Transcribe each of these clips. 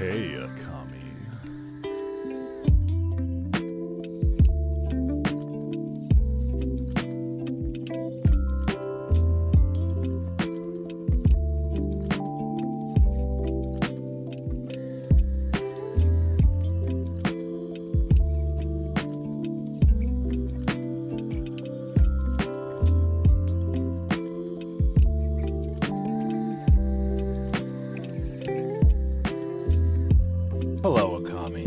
Hey, Akami. Hello, Akami.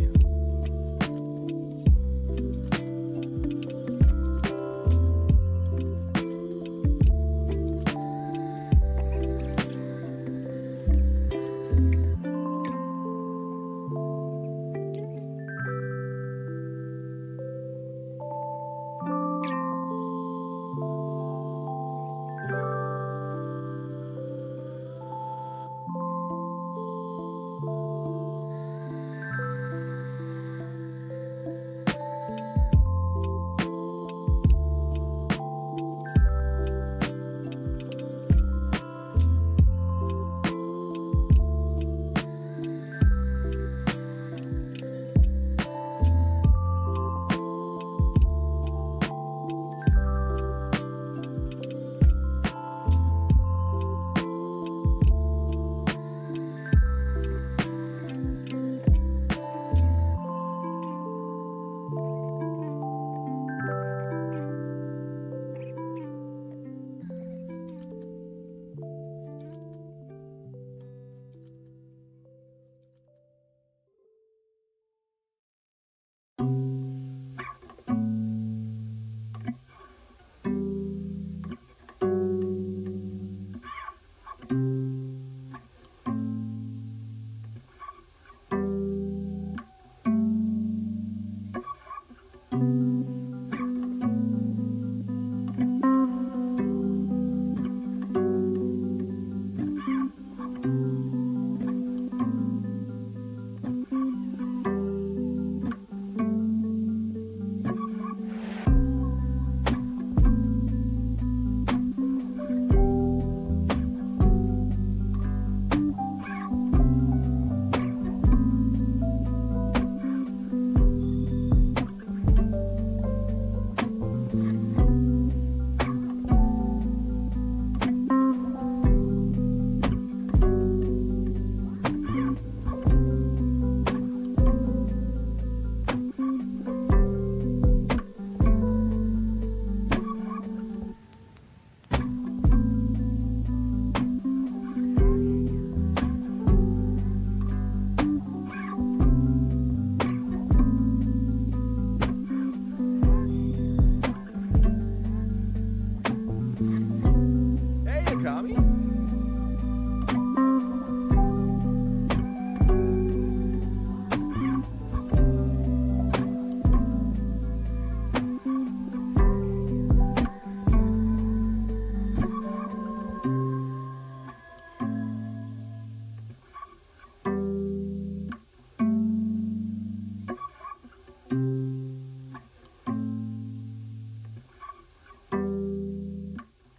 Hey, Akami.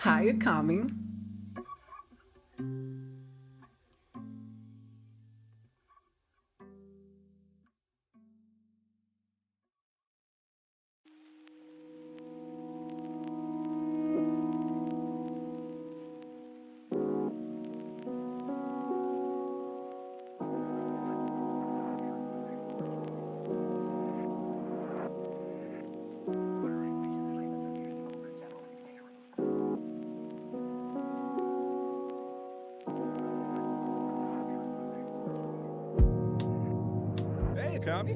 Hi, Akami. Hey, Akami.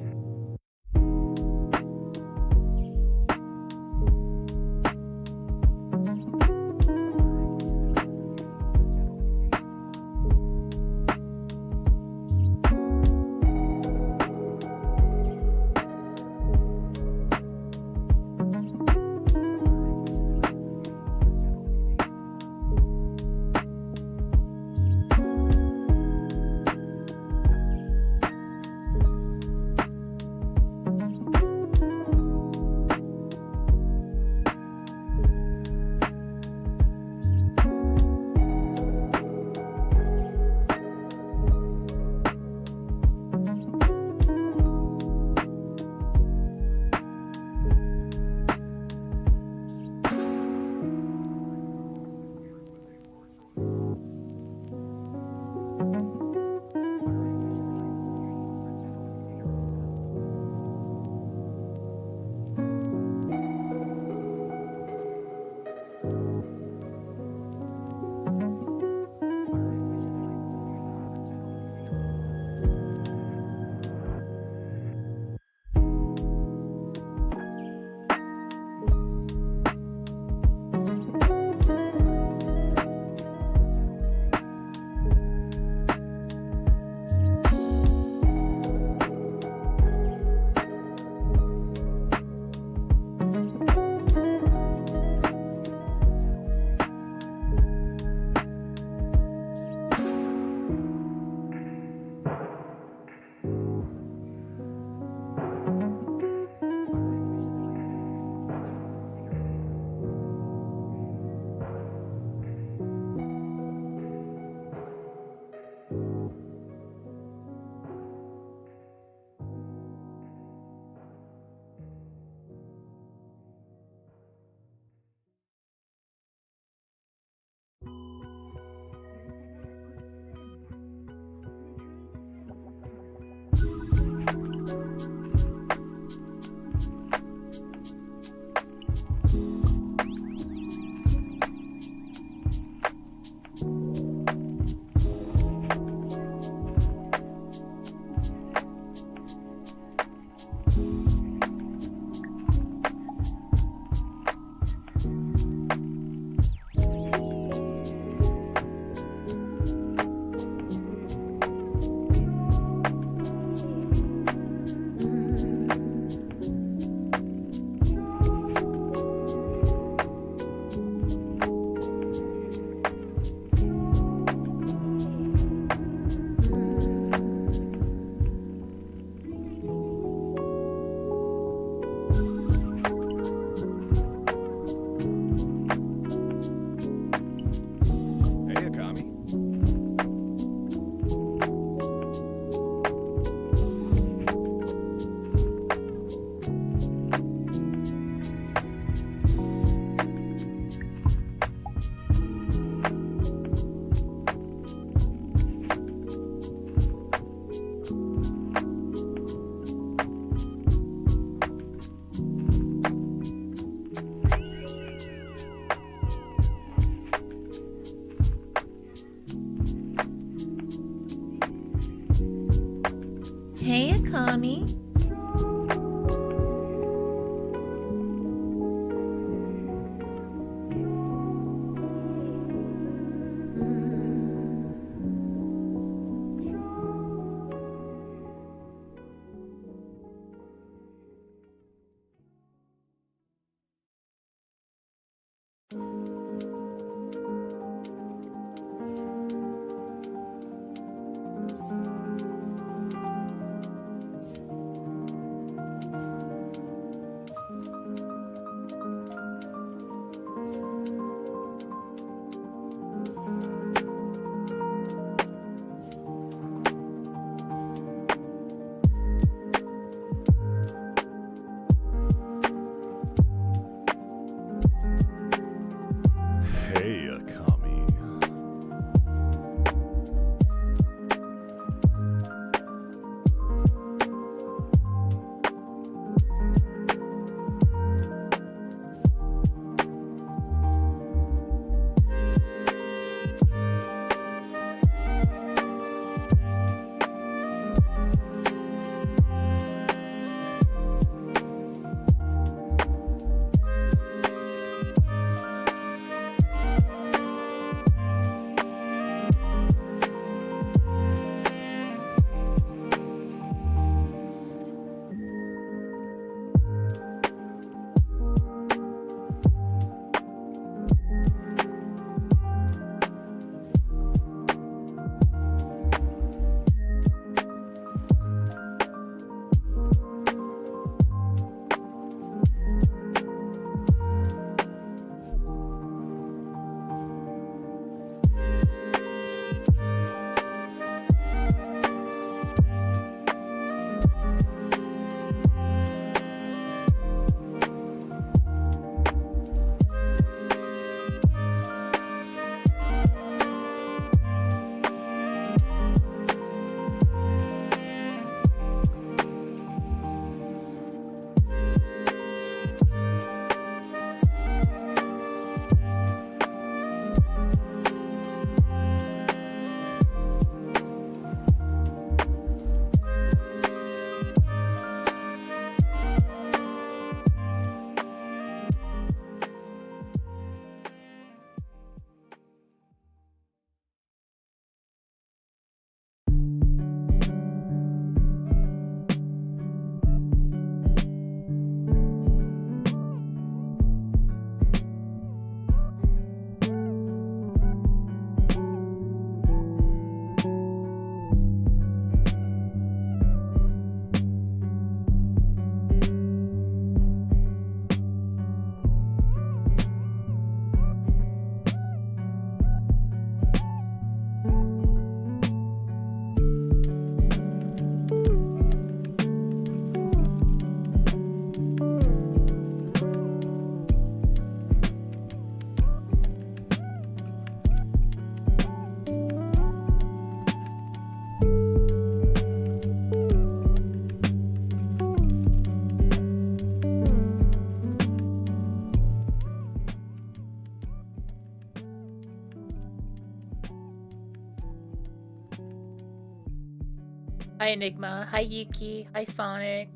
Hi Enigma. Hi Yuki. Hi Sonic.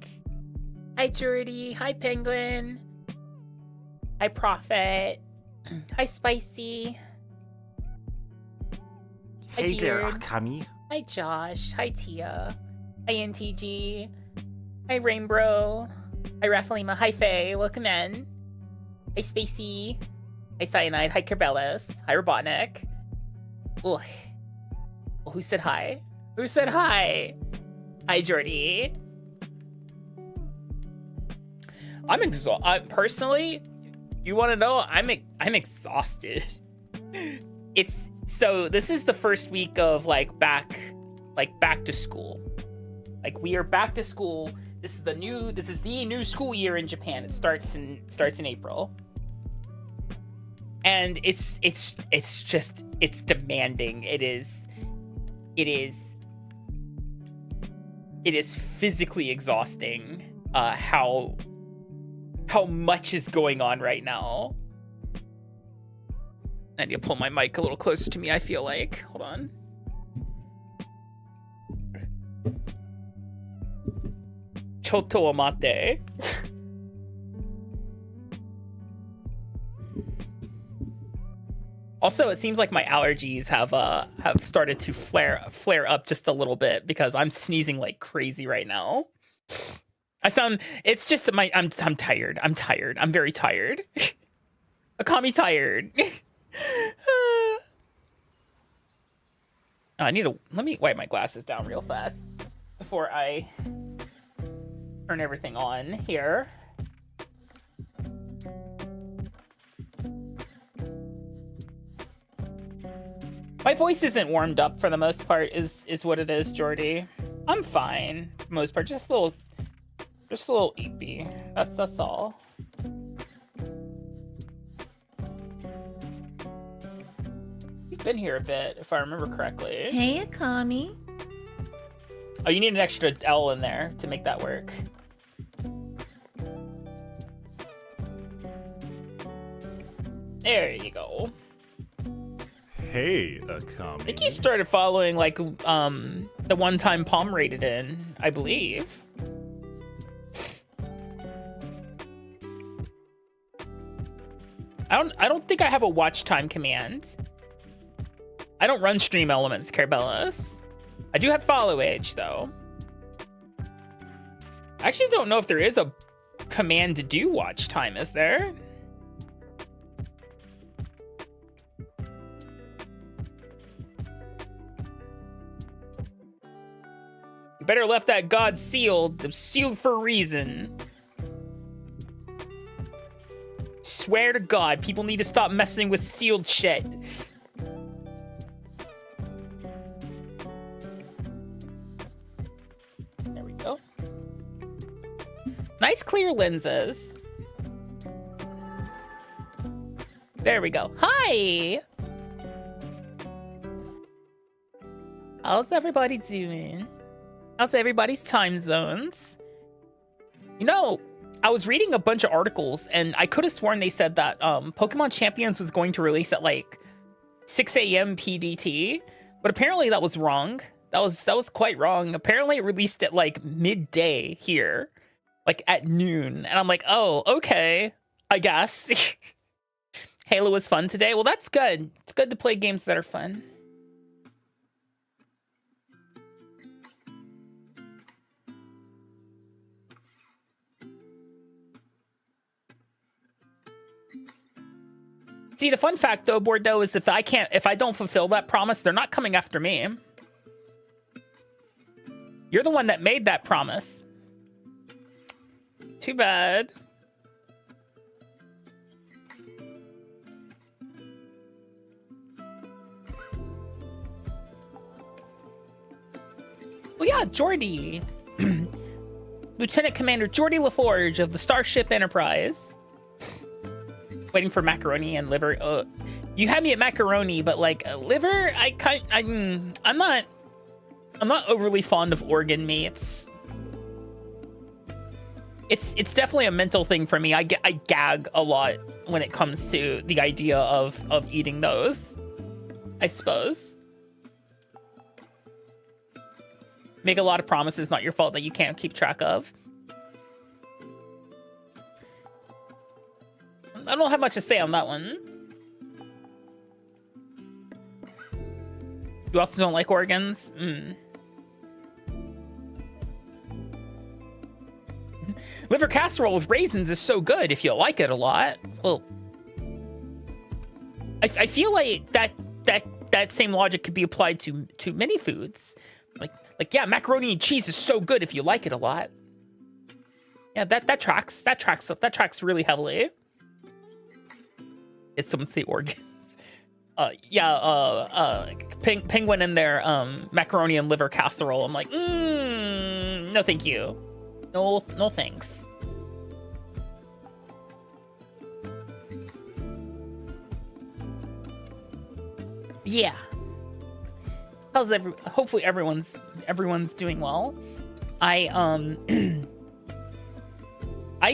Hi Jordy. Hi Penguin. Hi Prophet. Hi Spicy. Hey there, Akami. Hi Josh. Hi Tia. Hi NTG. Hi Rainbow. Hi Raffalima. Hi Faye. Welcome in. Hi Spacey. Hi Cyanide. Hi Kerbelos. Hi Robotnik. Ugh. Well, who said hi? Who said hi? Hi Jordy. I'm exhausted. Personally, you want to know? I'm exhausted. This is the first week of back to school. Like we are back to school. This is the new school year in Japan. It starts in April. And it's demanding. It is physically exhausting how much is going on right now. I need to pull my mic a little closer to me, I feel like. Hold on. Chotto amate. Also, it seems like my allergies have started to flare up just a little bit because I'm sneezing like crazy right now. I'm tired. I'm very tired. Akami tired. Let me wipe my glasses down real fast before I turn everything on here. My voice isn't warmed up for the most part, is what it is, Jordy. I'm fine for the most part, just a little eepy. That's all. You've been here a bit, if I remember correctly. Hey, Akami. Oh, you need an extra L in there to make that work. There you go. Hey, Akami. I think you started following the one time Palm rated in, I believe. I don't think I have a watch time command. I don't run stream elements, Carbelos. I do have follow age though. I actually don't know if there is a command to do watch time, is there? You better left that god sealed. It's sealed for a reason. Swear to God, people need to stop messing with sealed shit. There we go. Nice clear lenses. There we go. Hi! How's everybody doing? How's everybody's time zones? You know, I was reading a bunch of articles and I could have sworn they said that Pokemon Champions was going to release at like 6 a.m. PDT, but apparently that was wrong. That was quite wrong. Apparently it released at like midday here, like at noon. And I'm like, oh, okay, I guess. Halo was fun today. Well, that's good. It's good to play games that are fun. See, the fun fact though, Bordeaux, is if I don't fulfill that promise, they're not coming after me. You're the one that made that promise. Too bad. Well, yeah, Jordy. Lieutenant Commander Jordy LaForge of the Starship Enterprise. Waiting for macaroni and liver. You had me at macaroni, but like liver, I'm not overly fond of organ meats. It's definitely a mental thing for me. I gag a lot when it comes to the idea of eating those, I suppose. Make a lot of promises, not your fault, that you can't keep track of. I don't have much to say on that one. You also don't like organs? Liver casserole with raisins is so good if you like it a lot. Well, I feel like that same logic could be applied to many foods. Like yeah, macaroni and cheese is so good if you like it a lot. Yeah, that tracks really heavily. Did someone say organs? Penguin in their macaroni and liver casserole. I'm like, no thank you. No thanks. Yeah. Hopefully everyone's doing well.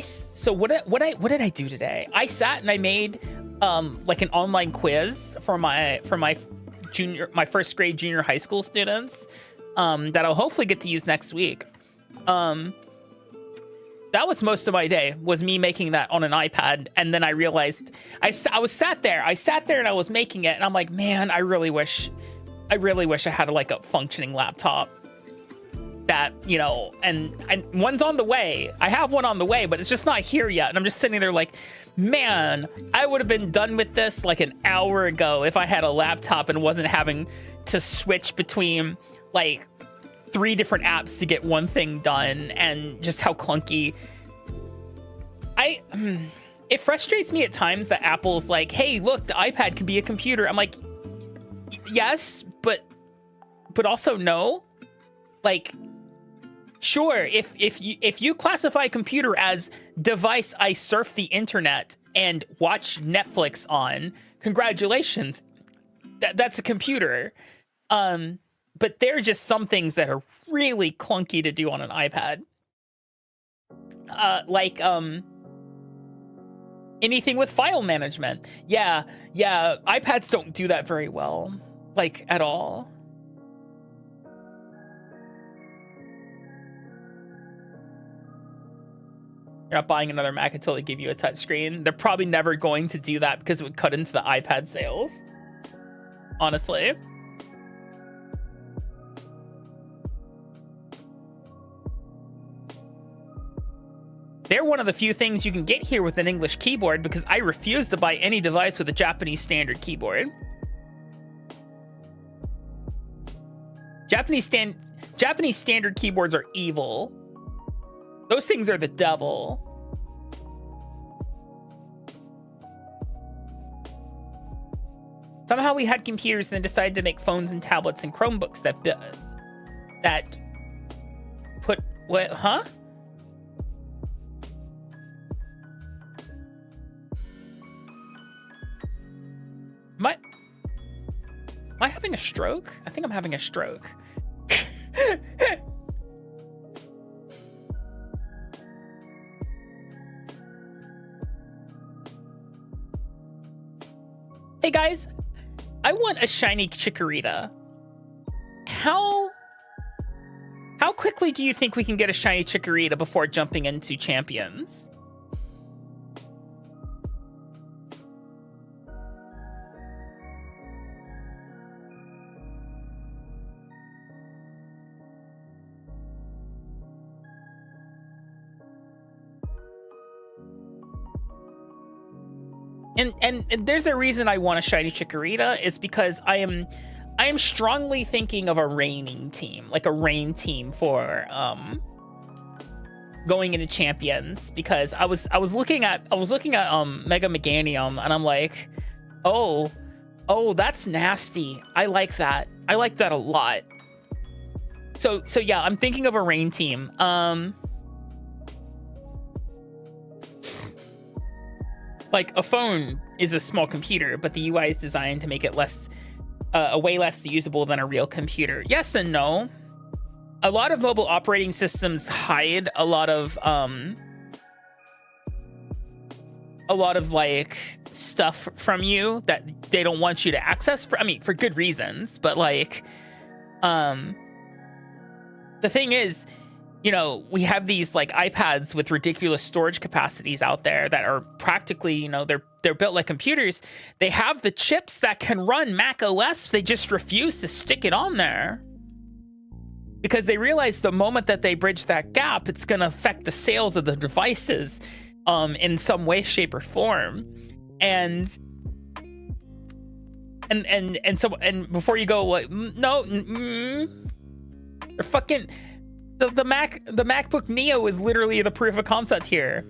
So what did I do today? I sat and I made like an online quiz for my first grade junior high school students that I'll hopefully get to use next week. That was most of my day, was me making that on an iPad, and then I realized I sat there and I was making it, and I'm like, man, I really wish I had like a functioning laptop that, you know, and one's on the way. I have one on the way, but it's just not here yet. And I'm just sitting there like, man, I would have been done with this like an hour ago if I had a laptop and wasn't having to switch between like 3 different apps to get one thing done, and just how clunky. It frustrates me at times that Apple's like, hey, look, the iPad can be a computer. I'm like, yes, but also no. Like, sure, if you classify a computer as device I surf the internet and watch Netflix on, congratulations, that's a computer. But there are just some things that are really clunky to do on an iPad. Like anything with file management. Yeah, iPads don't do that very well, like at all. You're not buying another Mac until they give you a touchscreen. They're probably never going to do that because it would cut into the iPad sales. Honestly. They're one of the few things you can get here with an English keyboard, because I refuse to buy any device with a Japanese standard keyboard. Japanese standard keyboards are evil. Those things are the devil. Somehow we had computers and then decided to make phones and tablets and Chromebooks that put what? Huh? Am I having a stroke? I think I'm having a stroke. Hey guys, I want a shiny Chikorita. How quickly do you think we can get a shiny Chikorita before jumping into champions? And there's a reason I want a shiny Chikorita. It's because I am strongly thinking of a raining team, like a rain team for going into champions, because I was looking at Mega Meganium, and I'm like, oh, that's nasty. I like that a lot. So yeah, I'm thinking of a rain team. Like, a phone is a small computer, but the UI is designed to make it way less usable than a real computer. Yes and no. A lot of mobile operating systems hide a lot of like stuff from you that they don't want you to access for good reasons, but like the thing is, you know, we have these like iPads with ridiculous storage capacities out there that are practically, you know, they're built like computers. They have the chips that can run Mac OS. They just refuse to stick it on there because they realize the moment that they bridge that gap, it's going to affect the sales of the devices in some way, shape, or form. And before you go, like, no, they're fucking. The MacBook Neo is literally the proof of concept here.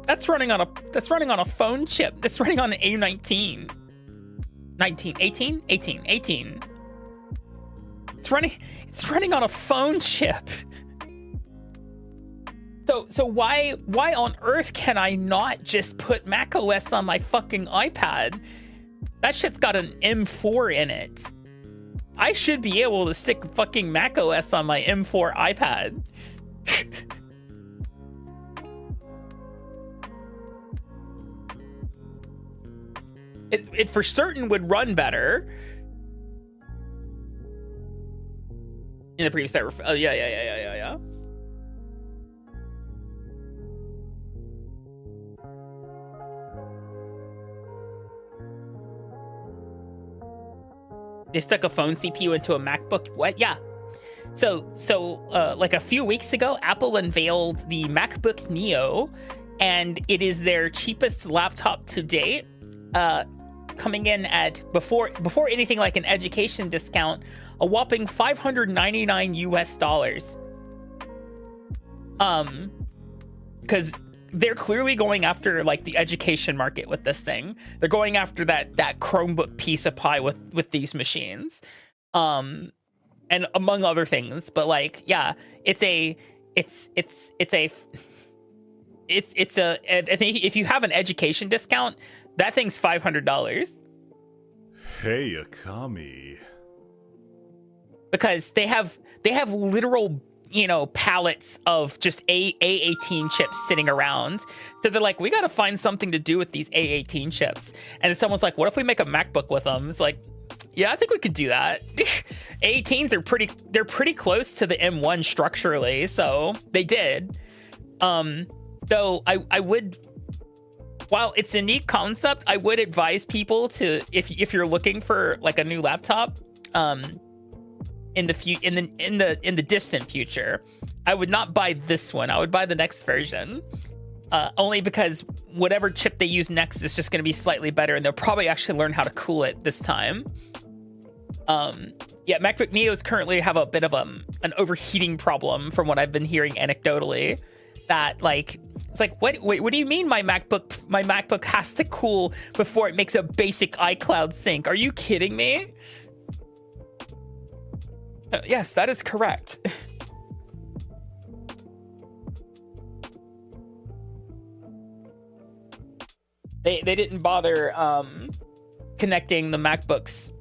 That's running on a phone chip. That's running on an A19. 18. It's running on a phone chip. So why on earth can I not just put macOS on my fucking iPad? That shit's got an M4 in it. I should be able to stick fucking macOS on my M4 iPad. It for certain would run better. In the previous server. Oh, yeah. They stuck a phone CPU into a MacBook. What? Yeah. So like a few weeks ago, Apple unveiled the MacBook Neo, and it is their cheapest laptop to date, coming in at before anything like an education discount, a whopping $599 US. Because they're clearly going after like the education market with this thing. They're going after that Chromebook piece of pie with these machines, and among other things. But like, yeah, I think if you have an education discount, that thing's $500. Hey, Akami. Because they have literal, you know, pallets of just A18 chips sitting around. So they're like, we got to find something to do with these A18 chips. And then someone's like, what if we make a MacBook with them? It's like, yeah, I think we could do that. A18s are pretty close to the M1 structurally, so they did. Though I would, while it's a neat concept, I would advise people to, if you're looking for like a new laptop, in the distant future, I would not buy this one. I would buy the next version, only because whatever chip they use next is just going to be slightly better, and they'll probably actually learn how to cool it this time. Yeah, MacBook Neos currently have a bit of an overheating problem, from what I've been hearing anecdotally. That like, it's like, wait, what do you mean my MacBook has to cool before it makes a basic iCloud sync? Are you kidding me? Yes, that is correct. They didn't bother connecting the MacBook's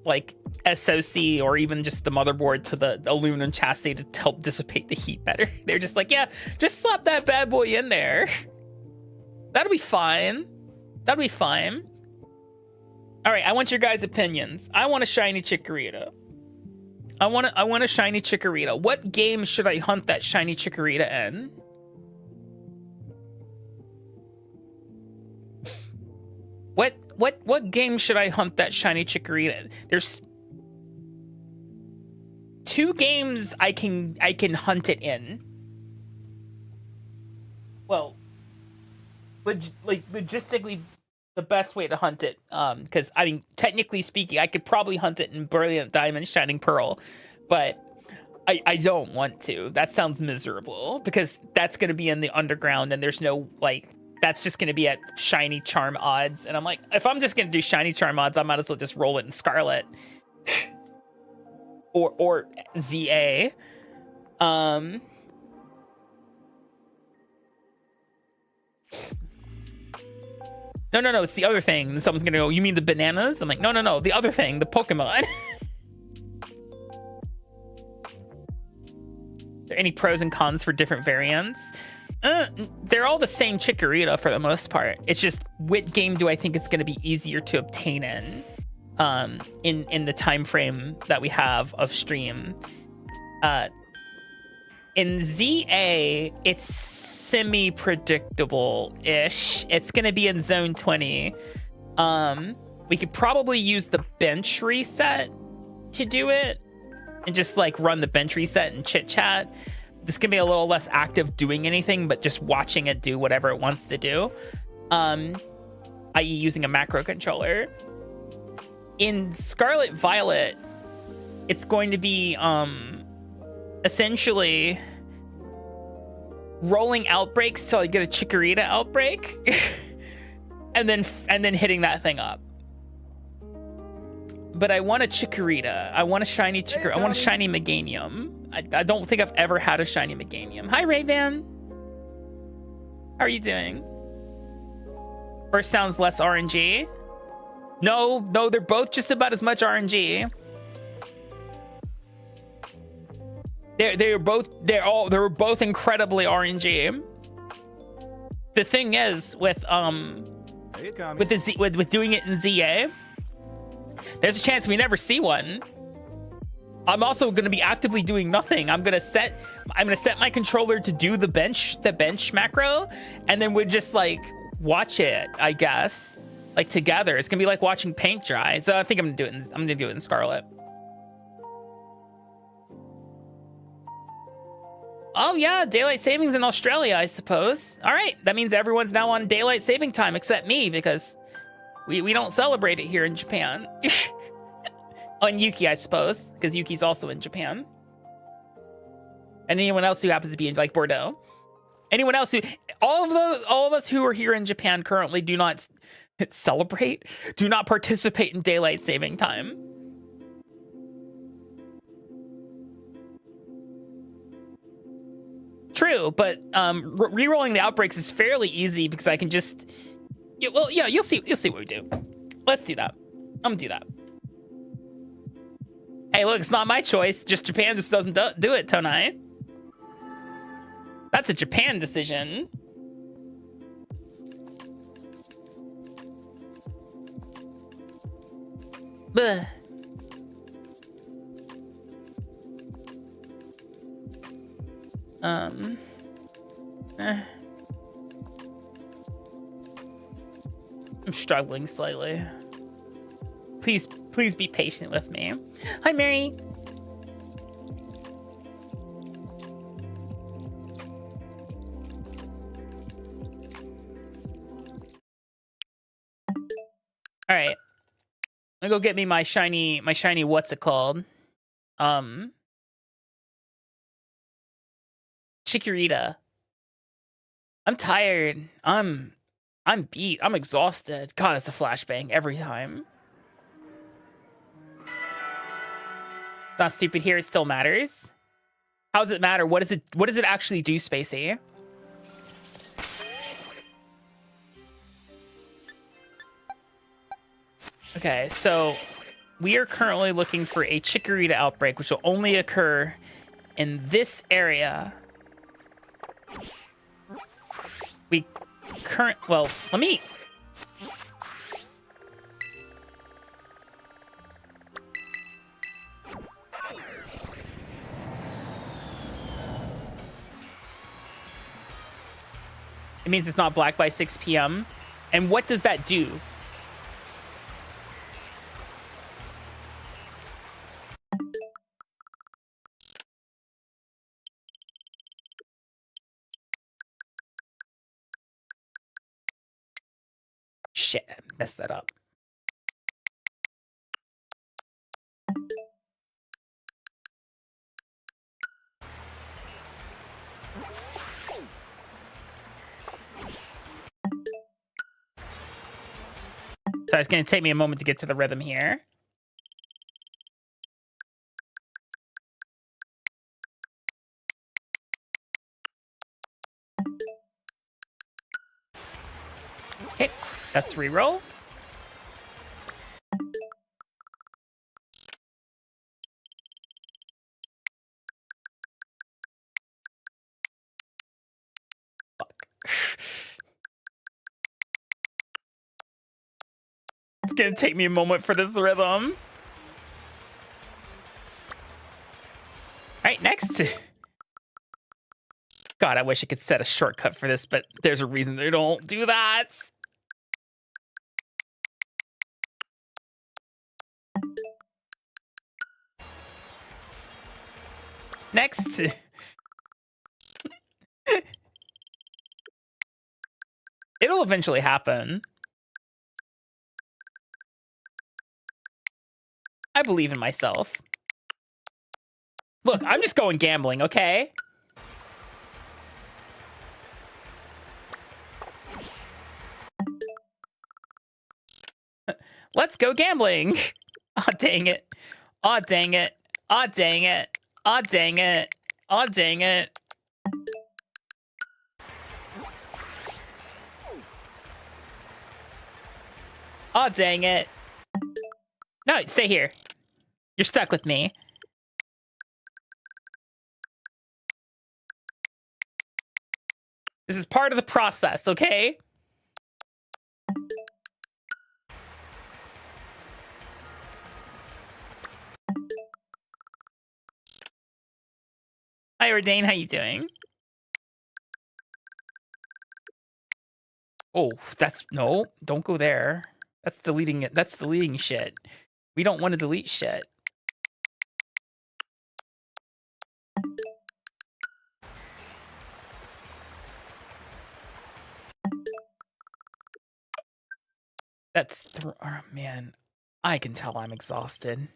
like SoC or even just the motherboard to the aluminum chassis to help dissipate the heat better. They're just like, yeah, just slap that bad boy in there. That'll be fine. That'll be fine. All right, I want your guys' opinions. I want a shiny Chikorita. I want a shiny Chikorita. What game should I hunt that shiny Chikorita in? What game should I hunt that shiny Chikorita in? There's 2 games I can hunt it in. Well, logistically, the best way to hunt it, because I mean, technically speaking, I could probably hunt it in Brilliant Diamond, Shining Pearl, but I don't want to. That sounds miserable, because that's going to be in the underground, and there's no, like, that's just going to be at Shiny Charm odds, and I'm like, if I'm just going to do Shiny Charm odds, I might as well just roll it in Scarlet. or ZA. No, it's the other thing. And someone's gonna go, you mean the bananas? I'm like, no, the other thing, the Pokemon. Are there any pros and cons for different variants? They're all the same Chikorita for the most part. It's just, what game do I think it's gonna be easier to obtain in the time frame that we have of stream? In ZA, it's semi-predictable-ish. It's gonna be in zone 20. We could probably use the bench reset to do it and just like run the bench reset and chit chat. This can be a little less active doing anything, but just watching it do whatever it wants to do. I.e. using a macro controller. In Scarlet Violet, it's going to be essentially rolling outbreaks till I get a Chikorita outbreak and then hitting that thing up. But I want a Chikorita. I want a shiny Chikorita. I want a shiny Meganium. I don't think I've ever had a shiny Meganium. Hi, Ray-Ban. How are you doing? First sounds less RNG. No, they're both just about as much RNG. They were both incredibly RNG. The thing is with doing it in ZA, there's a chance we never see one. I'm also going to be actively doing nothing. I'm going to set my controller to do the bench macro, and then we just like watch it, I guess, like together. It's going to be like watching paint dry. So I think I'm going to do it in Scarlet. Oh yeah, daylight savings in Australia, I suppose. All right, that means everyone's now on daylight saving time except me, because we don't celebrate it here in Japan. On Yuki, I suppose, because Yuki's also in Japan. And anyone else who happens to be in like Bordeaux. Anyone else who, all of us who are here in Japan currently do not celebrate, do not participate in daylight saving time. True, but re-rolling the outbreaks is fairly easy because I can just, well, yeah, you'll see what we do. Let's do that. I'm gonna do that. Hey, look, it's not my choice. Just Japan just doesn't do it, Tonai. That's a Japan decision. Bleh. I'm struggling slightly. Please be patient with me. Hi, Mary. All right. I'm gonna go get me my shiny, what's it called? Chikorita. I'm tired. I'm beat. I'm exhausted. God, that's a flashbang every time. Not stupid here, it still matters. How does it matter? What does it actually do, Spacey? Okay, so we are currently looking for a Chikorita outbreak, which will only occur in this area. Well, let me... It means it's not black by 6 p.m. And what does that do? Shit, I messed that up. So it's going to take me a moment to get to the rhythm here. Okay, that's reroll. It's gonna take me a moment for this rhythm. right, next. God, I wish I could set a shortcut for this, but there's a reason they don't do that. Next. It'll eventually happen. I believe in myself. Look, I'm just going gambling, okay? Let's go gambling. Aw, dang it. Aw, dang it. Aw, dang it. Aw, dang it. Aw, dang it. Aw, dang it. No, stay here. You're stuck with me. This is part of the process, okay? Hi, Ordain. How you doing? Oh, that's... No, don't go there. That's deleting it. That's deleting shit. We don't want to delete shit. That's... Oh, man. I can tell I'm exhausted.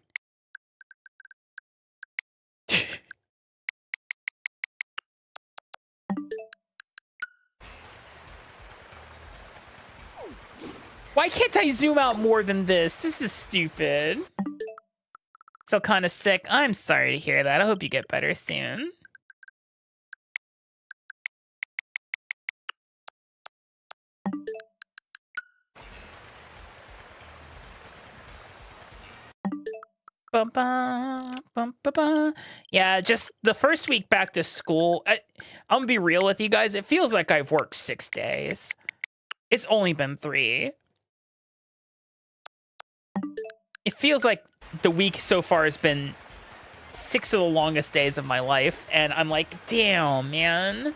Why can't I zoom out more than this? This is stupid. Still kind of sick. I'm sorry to hear that. I hope you get better soon. Yeah, just the first week back to school. I'm gonna be real with you guys. It feels like I've worked 6 days. It's only been 3. It feels like the week so far has been 6 of the longest days of my life, and I'm like, damn, man.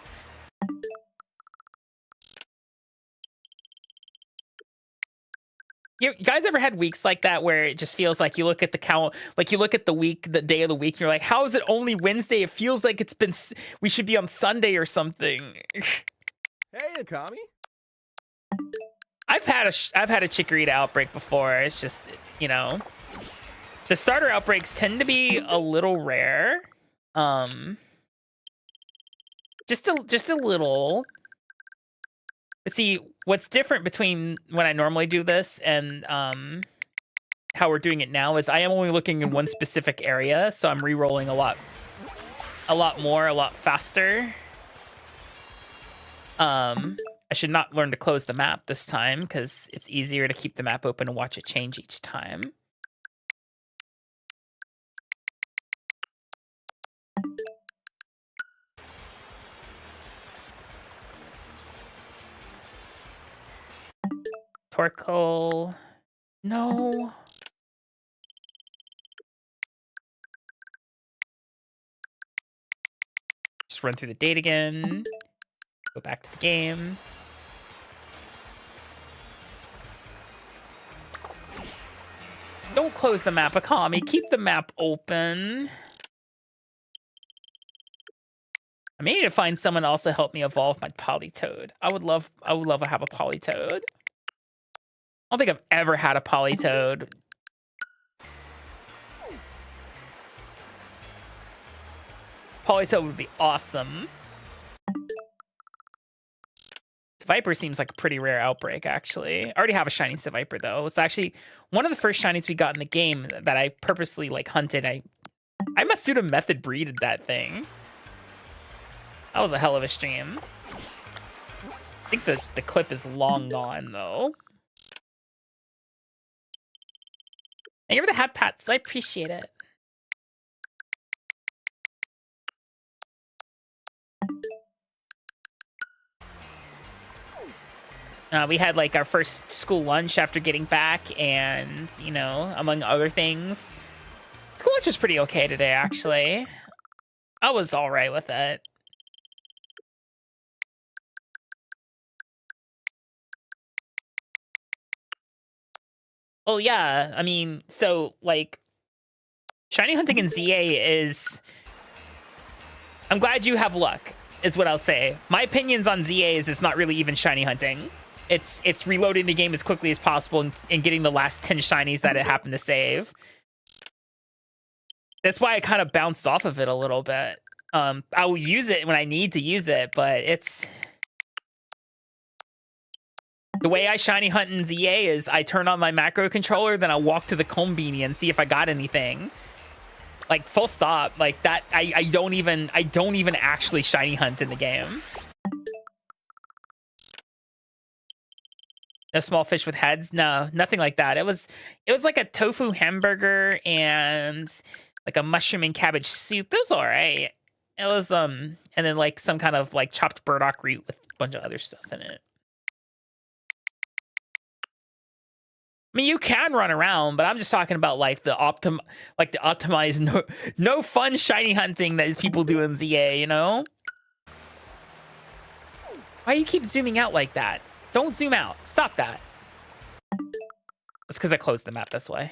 You guys ever had weeks like that where it just feels like you look at the count, like you look at the week, the day of the week, and you're like, how is it only Wednesday? It feels like it's been, we should be on Sunday or something. Hey, Akami. I've had a Chikorita outbreak before. It's just, you know, the starter outbreaks tend to be a little rare. Just a little. But see, what's different between when I normally do this and how we're doing it now is I am only looking in one specific area, so I'm re-rolling a lot more, a lot faster. I should not learn to close the map this time because it's easier to keep the map open and watch it change each time. Torkoal. No. Just run through the date again. Go back to the game. Don't close the map, Akami. Keep the map open. I may need to find someone else to help me evolve my Politoed. I would love to have a Politoed. I don't think I've ever had a Politoed. Politoed would be awesome. Viper seems like a pretty rare outbreak, actually. I already have a shiny Viper though. It's actually one of the first shinies we got in the game that I purposely like hunted. I must have method breeded that thing. That was a hell of a stream. I think the clip is long gone though. Thank you for the hat pats. I appreciate it. We had like our first school lunch after getting back, and you know, among other things, school lunch was pretty okay today, actually. I was all right with it. Oh yeah, I mean, so like shiny hunting in ZA is, I'm glad you have luck, is what I'll say. My opinions on ZA is it's not really even shiny hunting. It's reloading the game as quickly as possible and getting the last 10 shinies that it happened to save. That's why I kind of bounced off of it a little bit. I will use it when I need to use it, but it's... The way I shiny hunt in ZA is I turn on my macro controller, then I'll walk to the Combini and see if I got anything. Like, full stop. Like, that, I don't even actually shiny hunt in the game. No small fish with heads? No, nothing like that. It was like a tofu hamburger and like a mushroom and cabbage soup. That was all right. It was, and then like some kind of like chopped burdock root with a bunch of other stuff in it. I mean, you can run around, but I'm just talking about like the optimized no fun shiny hunting that people do in ZA, you know? Why do you keep zooming out like that? Don't zoom out. Stop that. That's because I closed the map this way.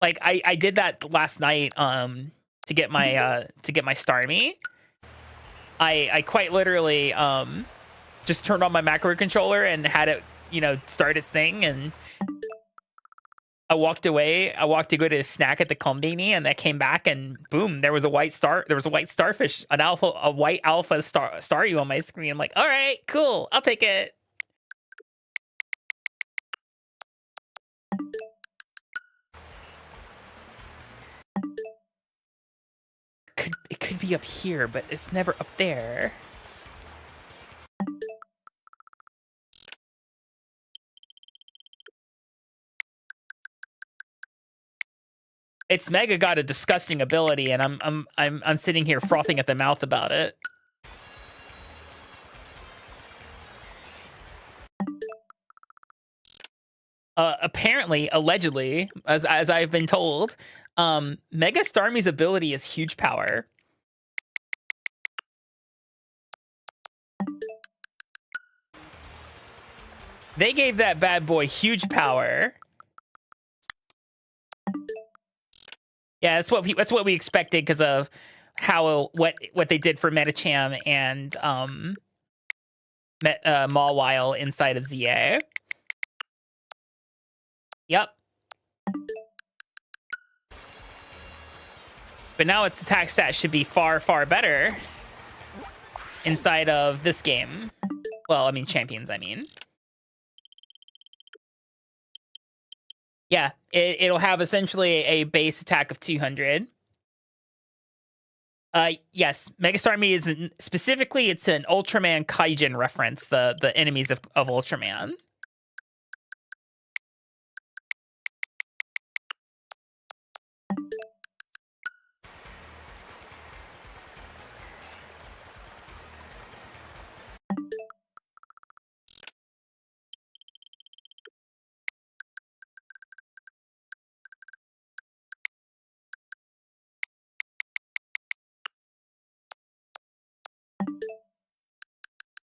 Like I did that last night to get my Starmie. I quite literally just turned on my macro controller and had it, you know, start its thing, and I walked away. I walked to go to a snack at the Combini, and I came back, and boom, there was a white star. There was a white starfish, a white alpha staryu on my screen. I'm like, all right, cool, I'll take it. It could be up here, but it's never up there. It's Mega got a disgusting ability, and I'm sitting here frothing at the mouth about it. Apparently, allegedly, as I've been told, Mega Starmie's ability is huge power. They gave that bad boy huge power. Yeah, that's what we expected because of how what they did for Metacham and Mawile inside of ZA. Yep. But now its attack stat should be far, far better inside of this game. Well, I mean, Champions, I mean. Yeah, it'll have essentially a base attack of 200. Yes, Mega Starmie is specifically, it's an Ultraman Kaijin reference, the enemies of Ultraman.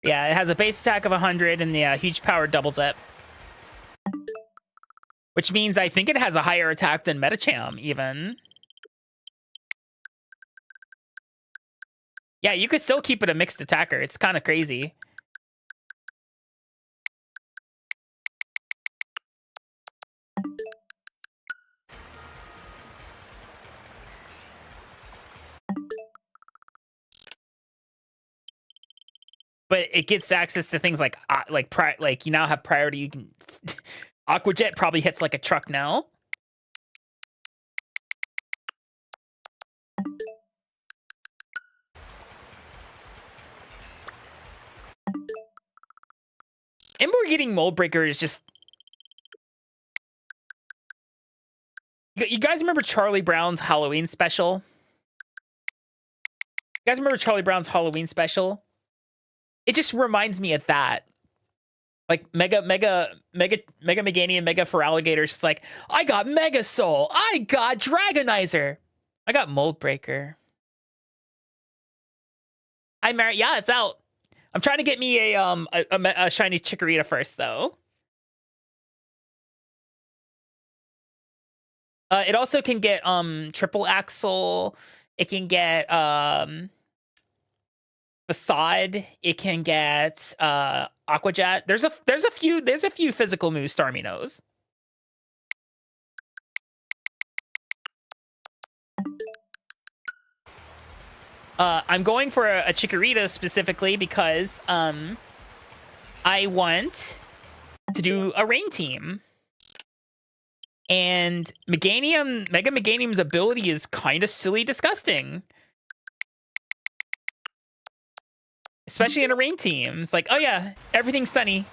Yeah, it has a base attack of 100, and the huge power doubles it. Which means I think it has a higher attack than Metacham, even. Yeah, you could still keep it a mixed attacker. It's kind of crazy. But it gets access to things like you now have priority. You can Aquajet probably hits like a truck now. And we're getting Mold Breaker is just... You guys remember Charlie Brown's Halloween special? You guys remember Charlie Brown's Halloween special? It just reminds me of that. Like Mega Meganium, Mega for alligators. Just like, I got Mega Soul. I got Dragonizer. I got Mold Breaker. I married. Yeah, it's out. I'm trying to get me a shiny Chikorita first, though. It also can get Triple Axle. It can get Facade. It can get Aqua Jet. There's a few physical moves Starmie knows. I'm going for a Chikorita specifically because I want to do a rain team. And Mega Meganium's ability is kind of silly disgusting. Especially in a rain team. It's like, oh yeah, everything's sunny.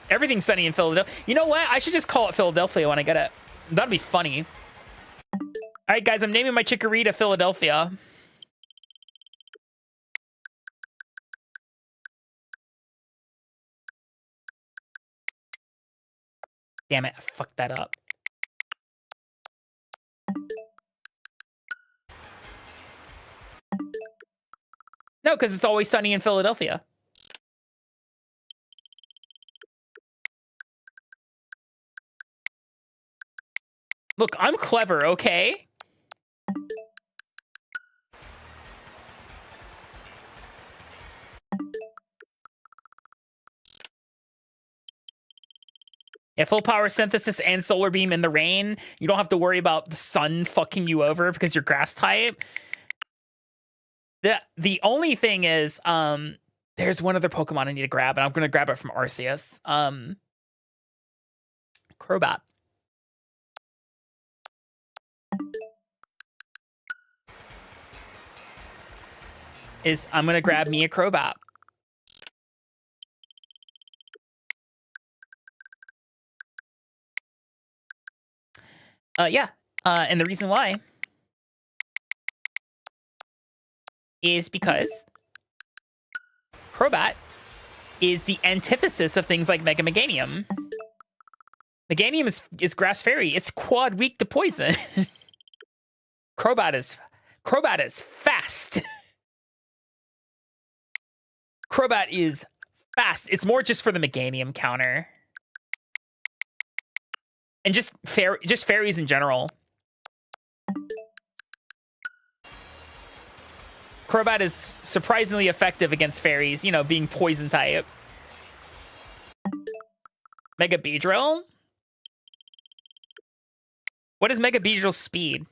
Everything's sunny in Philadelphia. You know what? I should just call it Philadelphia when I get it. That'd be funny. All right, guys, I'm naming my Chikorita Philadelphia. Damn it, I fucked that up. No, because it's always sunny in Philadelphia. Look, I'm clever, okay? Yeah, full power synthesis and solar beam in the rain. You don't have to worry about the sun fucking you over because you're grass type. The only thing is, there's one other Pokemon I need to grab, and I'm gonna grab it from Arceus. Crobat. I'm gonna grab me a Crobat. Yeah. And the reason why is because Crobat is the antithesis of things like Mega Meganium. Meganium is Grass Fairy. It's quad weak to poison. Crobat is fast. Crobat is fast. It's more just for the Meganium counter. And just fairies in general. Crobat is surprisingly effective against fairies, you know, being poison type. Mega Beedrill? What is Mega Beedrill's speed?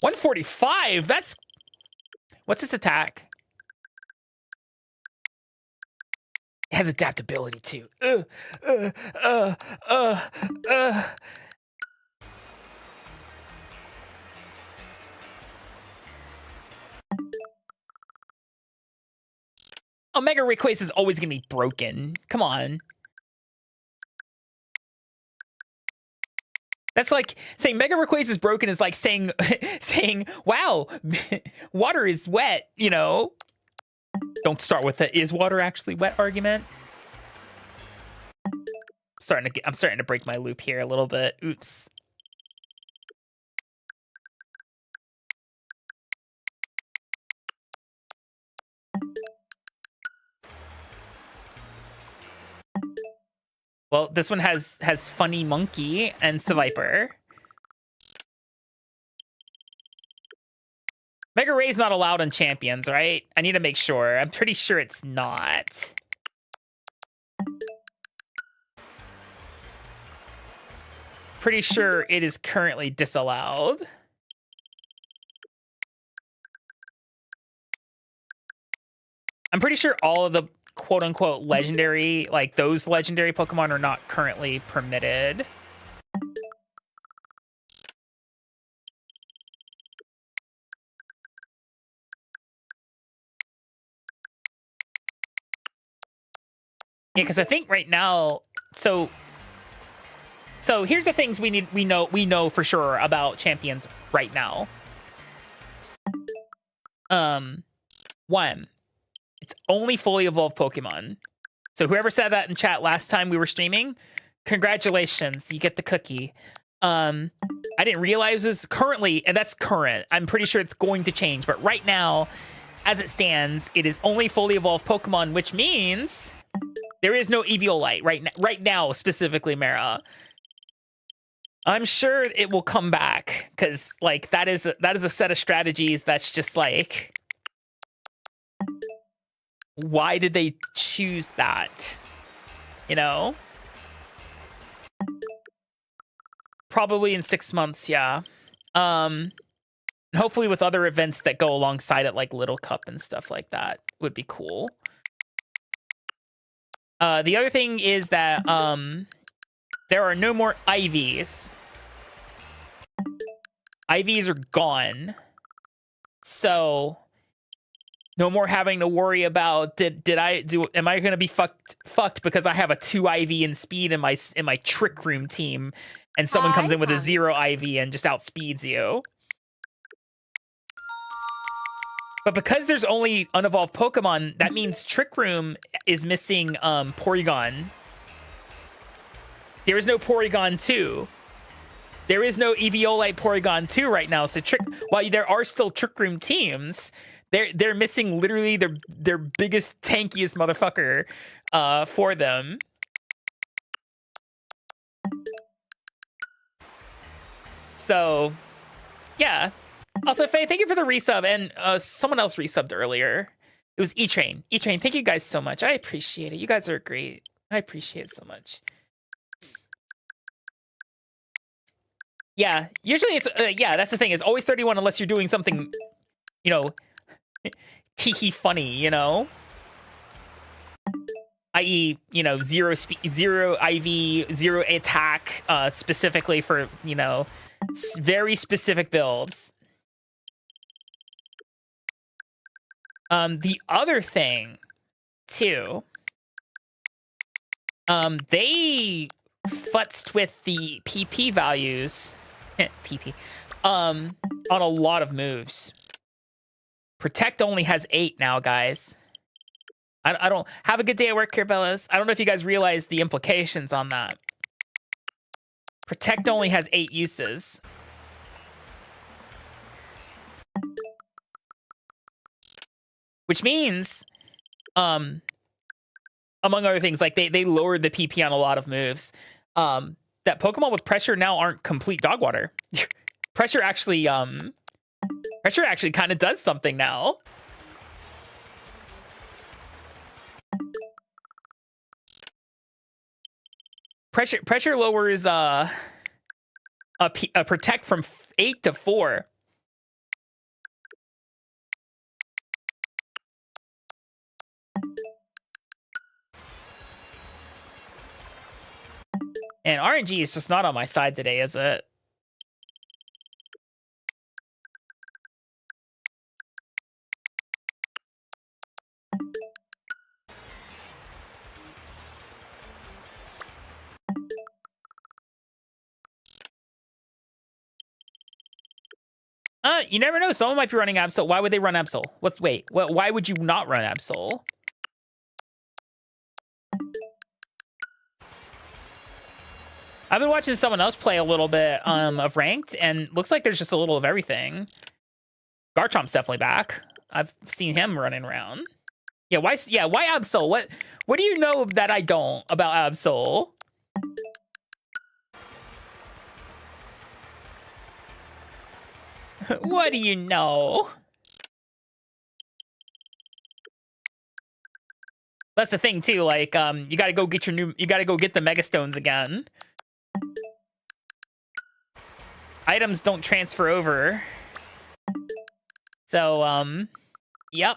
$145? That's... What's its attack? It has adaptability too. Oh, Mega Rayquaza is always gonna be broken. Come on. That's like saying Mega Rayquaza is broken is like saying wow, water is wet, you know. Don't start with the is water actually wet argument. I'm starting to break my loop here a little bit. Oops. Well, this one has Funny Monkey and Seviper. Mega Ray's not allowed on champions, right? I need to make sure. I'm pretty sure it's not. Pretty sure it is currently disallowed. I'm pretty sure all of the quote-unquote legendary, like those legendary Pokemon are not currently permitted. Yeah, because I think right now, so So here's the things we know for sure about champions right now. One, it's only fully evolved Pokemon. So whoever said that in chat last time we were streaming, congratulations, you get the cookie. I didn't realize this currently, and that's current. I'm pretty sure it's going to change, but right now, as it stands, it is only fully evolved Pokemon, which means there is no Eviolite right now, specifically Mara. I'm sure it will come back because, like, that is a set of strategies that's just like, why did they choose that? You know, probably in 6 months, yeah. And hopefully with other events that go alongside it, like Little Cup and stuff like that, would be cool. The other thing is that there are no more IVs. IVs are gone. So no more having to worry about am I gonna be fucked because I have a 2 IV in speed in my trick room team and someone comes in with a 0 IV and just outspeeds you. But because there's only unevolved Pokemon, that means Trick Room is missing Porygon. There is no Porygon 2. There is no Eviolite Porygon 2 right now. So while there are still Trick Room teams, they're missing literally their biggest, tankiest motherfucker for them. So, yeah. Also, Faye, thank you for the resub, and someone else resubbed earlier. It was E-Train. E-Train, thank you guys so much. I appreciate it. You guys are great. I appreciate it so much. Yeah, usually it's, yeah, that's the thing. It's always 31 unless you're doing something, you know, tiki funny, you know? I.e., you know, 0 IV, 0 attack, specifically for, you know, very specific builds. The other thing, too, they futzed with the PP values, PP, on a lot of moves. Protect only has 8 now, guys. I don't have a good day at work here, Bellas. I don't know if you guys realize the implications on that. Protect only has 8 uses. Which means, among other things, like they lowered the PP on a lot of moves. That Pokemon with pressure now aren't complete dog water. Pressure actually kind of does something now. Pressure lowers a protect from 8 to 4. And RNG is just not on my side today, is it? You never know. Someone might be running Absol. Why would they run Absol? Wait, why would you not run Absol? I've been watching someone else play a little bit of ranked, and looks like there's just a little of everything. Garchomp's definitely back. I've seen him running around. Yeah, why Absol? What do you know that I don't about Absol? What do you know? That's the thing too, like you gotta go get the Megastones again. Items don't transfer over. So, yep.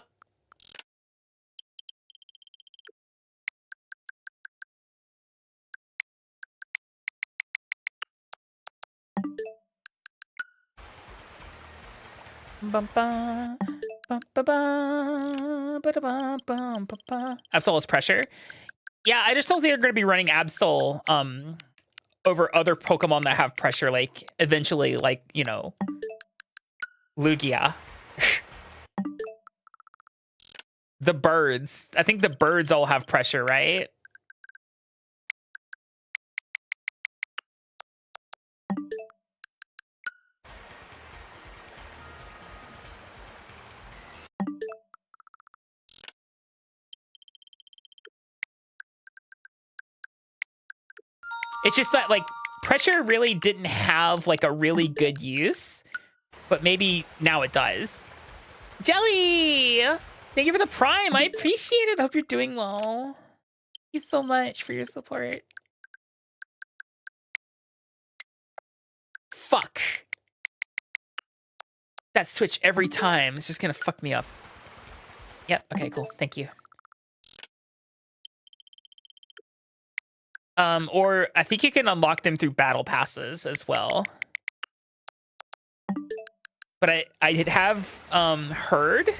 Absol is pressure. Yeah, I just don't think they're going to be running Absol over other Pokemon that have pressure, like eventually, like, you know, Lugia. The birds. I think the birds all have pressure, right? It's just that, like, pressure really didn't have, like, a really good use. But maybe now it does. Jelly! Thank you for the Prime. I appreciate it. Hope you're doing well. Thank you so much for your support. Fuck. That switch every time. It's just gonna fuck me up. Yep, okay, cool. Thank you. Or I think you can unlock them through battle passes as well. But I have heard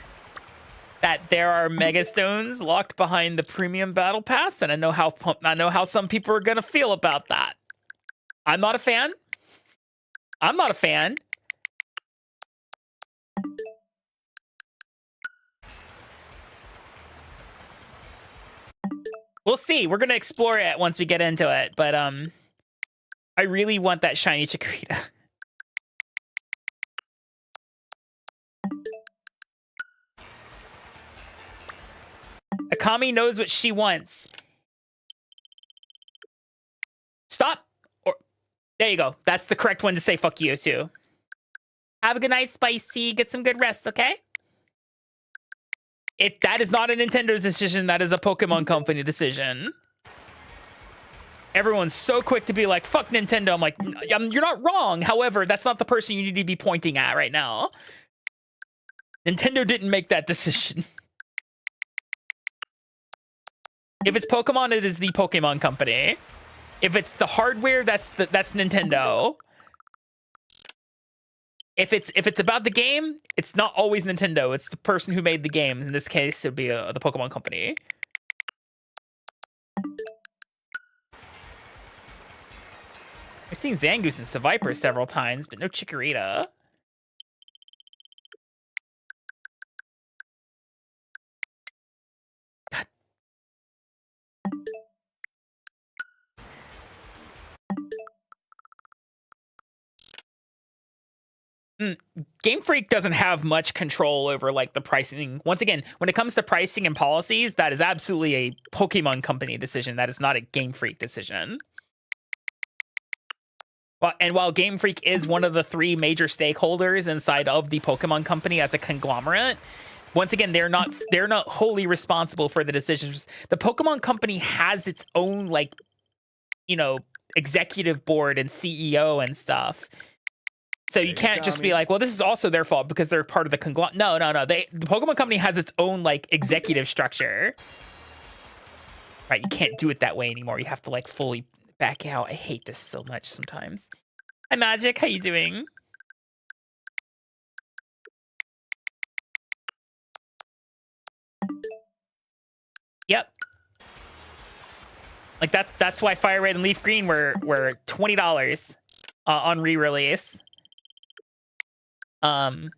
that there are Mega Stones locked behind the premium battle pass, and I know how some people are gonna feel about that. I'm not a fan. I'm not a fan. We'll see. We're gonna explore it once we get into it, but I really want that shiny Chikorita. Akami knows what she wants. Stop. Or there you go. That's the correct one to say fuck you too. Have a good night, Spicy. Get some good rest, okay? That is not a Nintendo decision. That is a Pokemon Company decision. Everyone's so quick to be like, fuck Nintendo. I'm like, you're not wrong. However, that's not the person you need to be pointing at right now. Nintendo didn't make that decision. If it's Pokemon, it is the Pokemon Company. If it's the hardware, that's Nintendo. If it's about the game, it's not always Nintendo. It's the person who made the game. In this case, it would be the Pokemon Company. I've seen Zangoose and Seviper several times, but no Chikorita. Game Freak doesn't have much control over like the pricing. Once again, when it comes to pricing and policies, that is absolutely a Pokemon Company decision. That is not a Game Freak decision. Well, and while Game Freak is one of the 3 major stakeholders inside of the Pokemon Company as a conglomerate, once again, they're not wholly responsible for the decisions. The Pokemon Company has its own, like, you know, executive board and CEO and stuff. So you can't just be like, well, this is also their fault because they're part of the conglomerate. No. The Pokemon Company has its own, like, executive structure. Right, you can't do it that way anymore. You have to, like, fully back out. I hate this so much sometimes. Hi, Magic. How you doing? Yep. Like, that's why Fire Red and Leaf Green were $20 on re-release. And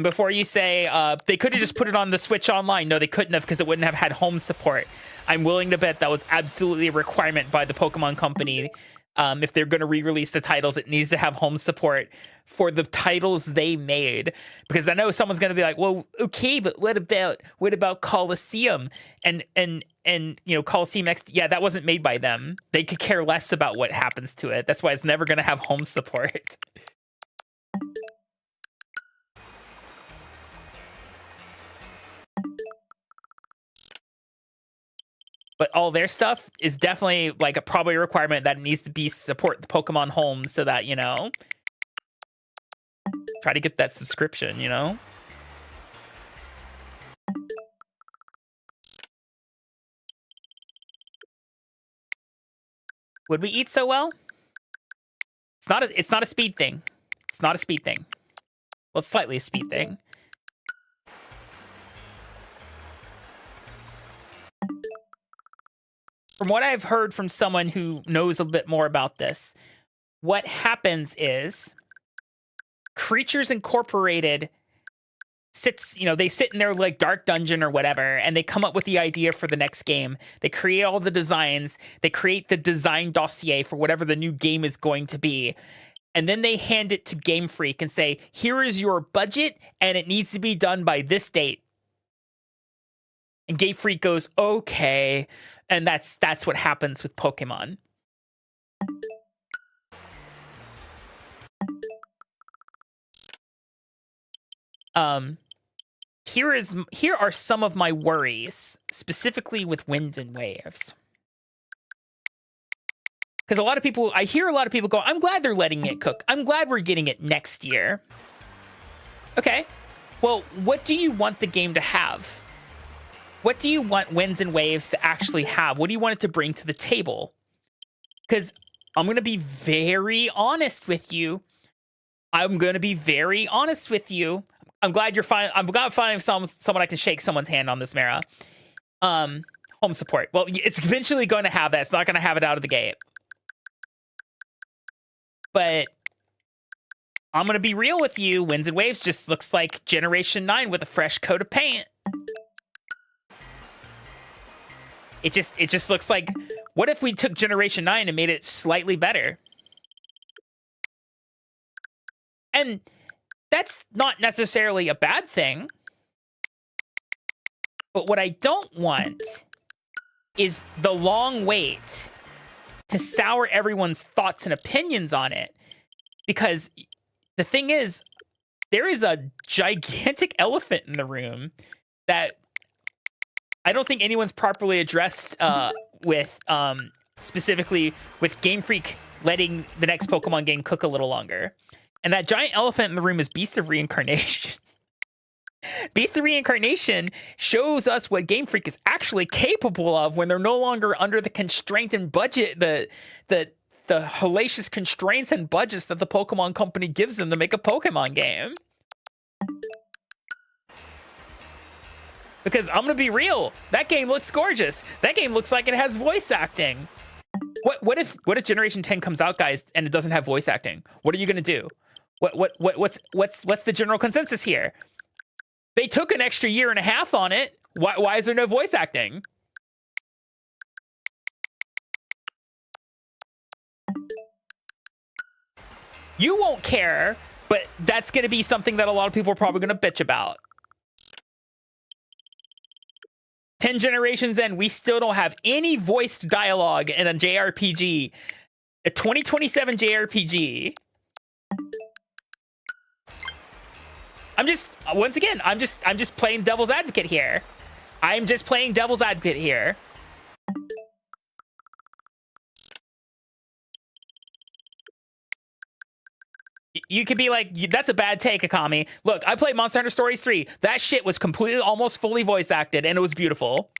before you say they could have just put it on the Switch Online, no, they couldn't have, because it wouldn't have had home support. I'm willing to bet that was absolutely a requirement by the Pokemon Company. If they're going to re-release the titles, it needs to have home support for the titles they made. Because I know someone's going to be like, well, okay, but what about Coliseum and you know, Coliseum X? Yeah, that wasn't made by them. They could care less about what happens to it. That's why it's never going to have home support. But all their stuff is definitely like probably a requirement that needs to be support the Pokemon Home so that, you know, try to get that subscription, you know? Would we eat so well? It's not a speed thing. It's not a speed thing. Well, it's slightly a speed thing. from what I've heard from someone who knows a bit more about this, what happens is Creatures Incorporated sits, they sit in their like dark dungeon or whatever, and they come up with the idea for the next game. They create all the designs, they create the design dossier for whatever the new game is going to be. And then they hand it to Game Freak and say, here is your budget, and it needs to be done by this date. And Game Freak goes, okay. And that's what happens with Pokemon. Here are some of my worries, specifically with Winds and Waves. Because I hear a lot of people go, I'm glad they're letting it cook. I'm glad we're getting it next year. Okay. Well, what do you want the game to have? What do you want Winds and Waves to actually have? What do you want it to bring to the table? Because I'm going to be very honest with you. I'm glad you're fine. I'm glad finding someone I can shake someone's hand on this, Mara. Home support. Well, it's eventually going to have that. It's not going to have it out of the gate. But I'm going to be real with you. Winds and Waves just looks like Generation 9 with a fresh coat of paint. It just looks like, what if we took Generation 9 and made it slightly better? And that's not necessarily a bad thing. But what I don't want is the long wait to sour everyone's thoughts and opinions on it. Because the thing is, there is a gigantic elephant in the room that I don't think anyone's properly addressed with, specifically with Game Freak letting the next Pokemon game cook a little longer. And that giant elephant in the room is Beast of Reincarnation. Beast of Reincarnation shows us what Game Freak is actually capable of when they're no longer under the constraint and budget, the hellacious constraints and budgets that the Pokemon Company gives them to make a Pokemon game. Because I'm gonna be real, that game looks gorgeous. That game looks like it has voice acting. What if Generation 10 comes out, guys, and it doesn't have voice acting? What are you gonna do? What's the general consensus here? They took an extra year and a half on it. Why is there no voice acting? You won't care, but that's going to be something that a lot of people are probably going to bitch about. 10 generations in, we still don't have any voiced dialogue in a JRPG. A 2027 JRPG. I'm just playing devil's advocate here. You could be like, that's a bad take, Akami. Look, I played Monster Hunter Stories 3. That shit was completely, almost fully voice acted, and it was beautiful.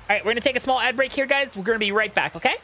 All right, we're going to take a small ad break here, guys. We're going to be right back, okay?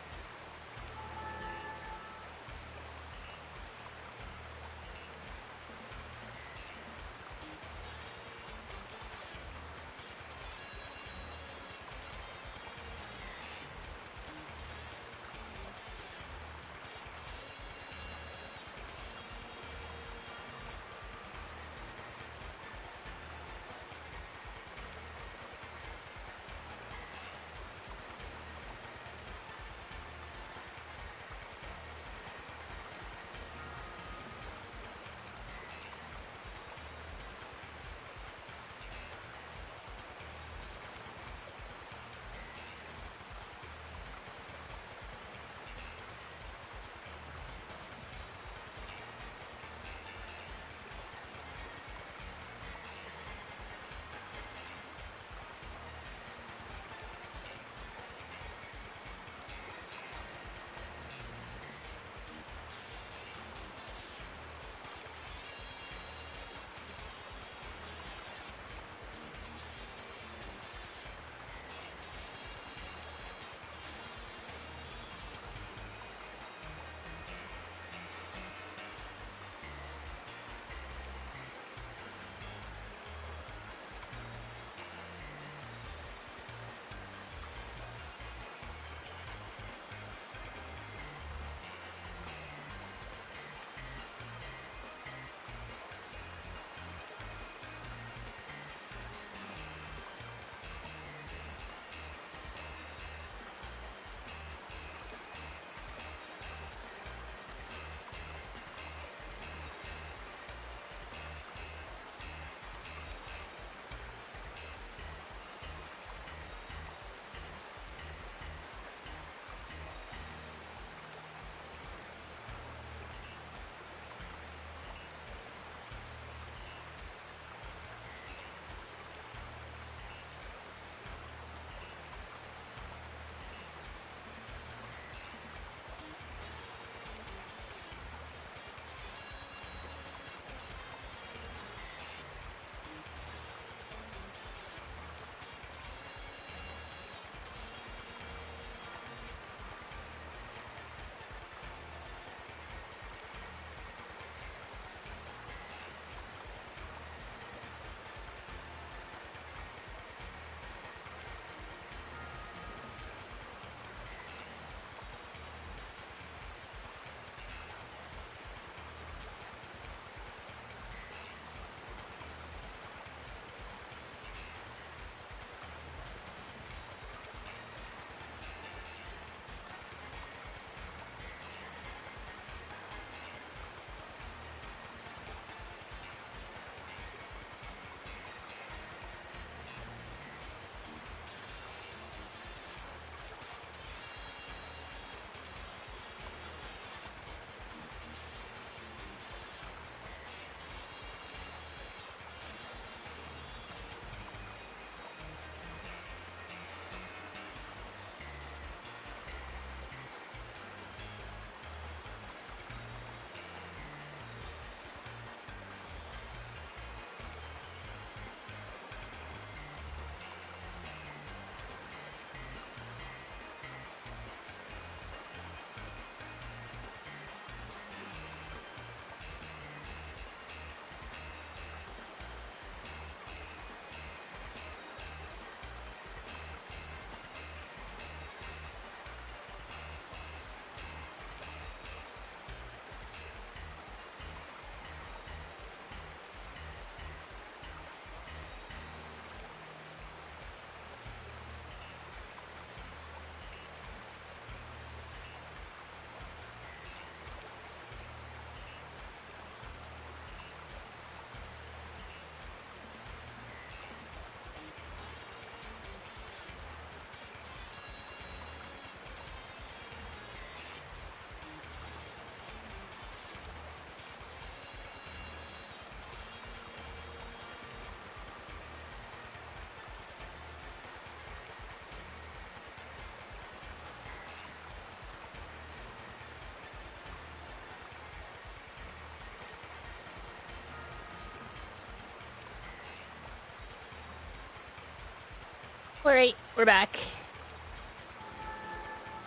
All right, we're back.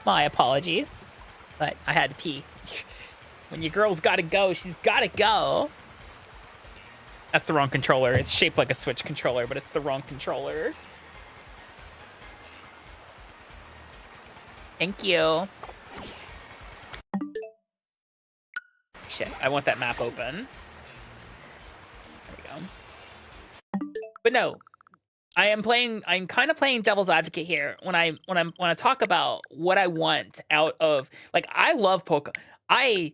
My apologies, but I had to pee. When your girl's gotta go, she's gotta go. That's the wrong controller. It's shaped like a Switch controller, but it's the wrong controller. Thank you. Shit, I want that map open. There we go. But no, I'm kind of playing devil's advocate here when I talk about what I want out of, like, I love Pokemon. I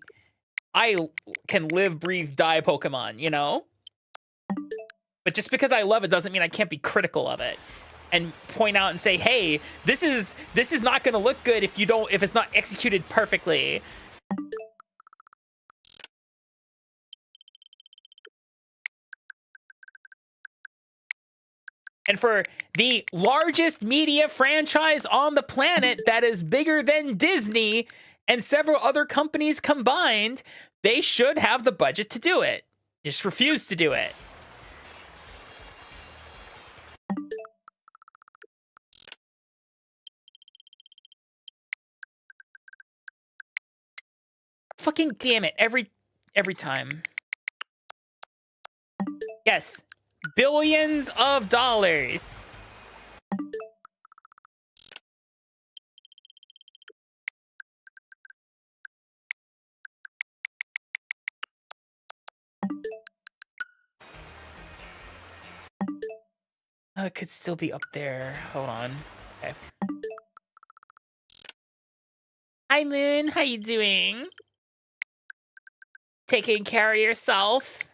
can live, breathe, die Pokemon, you know? But just because I love it doesn't mean I can't be critical of it and point out and say, hey, this is not going to look good if it's not executed perfectly. And for the largest media franchise on the planet that is bigger than Disney and several other companies combined, they should have the budget to do it. Just refuse to do it. Fucking damn it, every time. Yes, billions of dollars. Oh, it could still be up there. Hold on. Okay. Hi, Moon. How you doing? Taking care of yourself?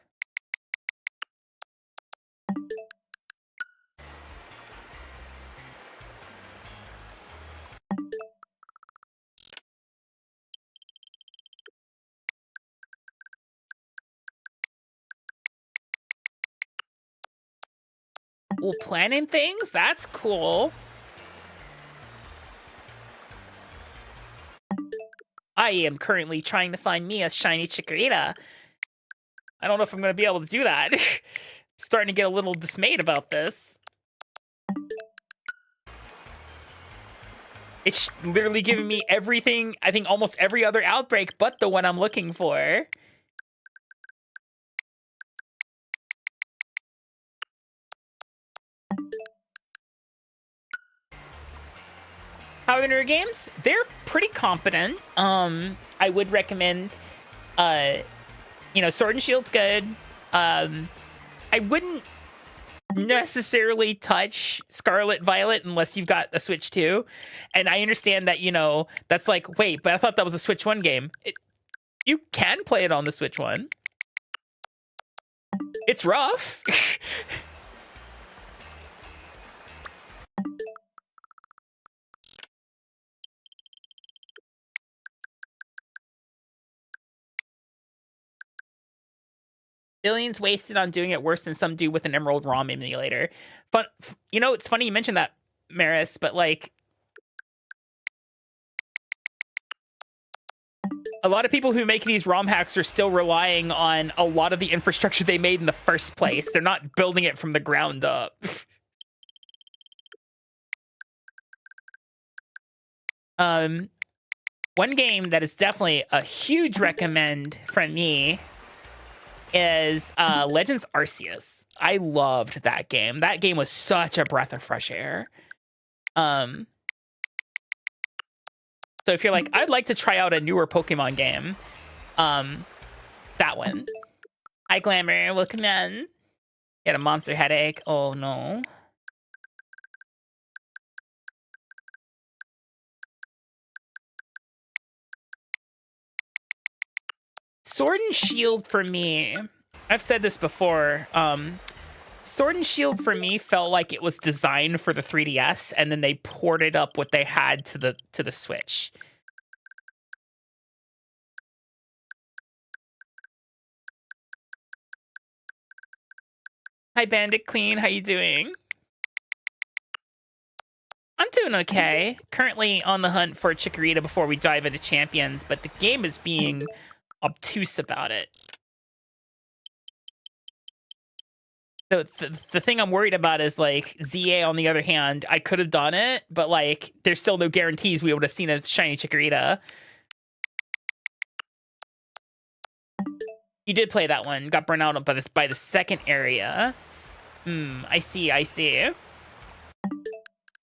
Well, planning things? That's cool. I am currently trying to find me a shiny Chikorita. I don't know if I'm going to be able to do that. Starting to get a little dismayed about this. It's literally giving me everything, I think almost every other outbreak but the one I'm looking for. How are the newer games? They're pretty competent. I would recommend, Sword and Shield's good. I wouldn't necessarily touch Scarlet Violet unless you've got a Switch 2. And I understand that, that's like, wait, but I thought that was a Switch 1 game. You can play it on the Switch 1. It's rough. Billions wasted on doing it worse than some do with an Emerald ROM emulator. Fun, it's funny you mentioned that, Maris, but like, a lot of people who make these ROM hacks are still relying on a lot of the infrastructure they made in the first place. They're not building it from the ground up. One game that is definitely a huge recommend from me is Legends Arceus. I loved that game. That game was such a breath of fresh air. So if you're like, I'd like to try out a newer Pokemon game, that one. Hi, Glamour. Welcome in. Get a monster headache. Oh, no. Sword and Shield for me, I've said this before, Sword and Shield for me felt like it was designed for the 3DS, and then they ported up what they had to the Switch. Hi, Bandit Queen. How you doing? I'm doing okay. Currently on the hunt for Chikorita before we dive into Champions, but the game is being obtuse about it. The thing I'm worried about is like ZA. On the other hand, I could have done it, but like there's still no guarantees we would have seen a shiny Chikorita. You did play that one. Got burnt out by the second area. I see.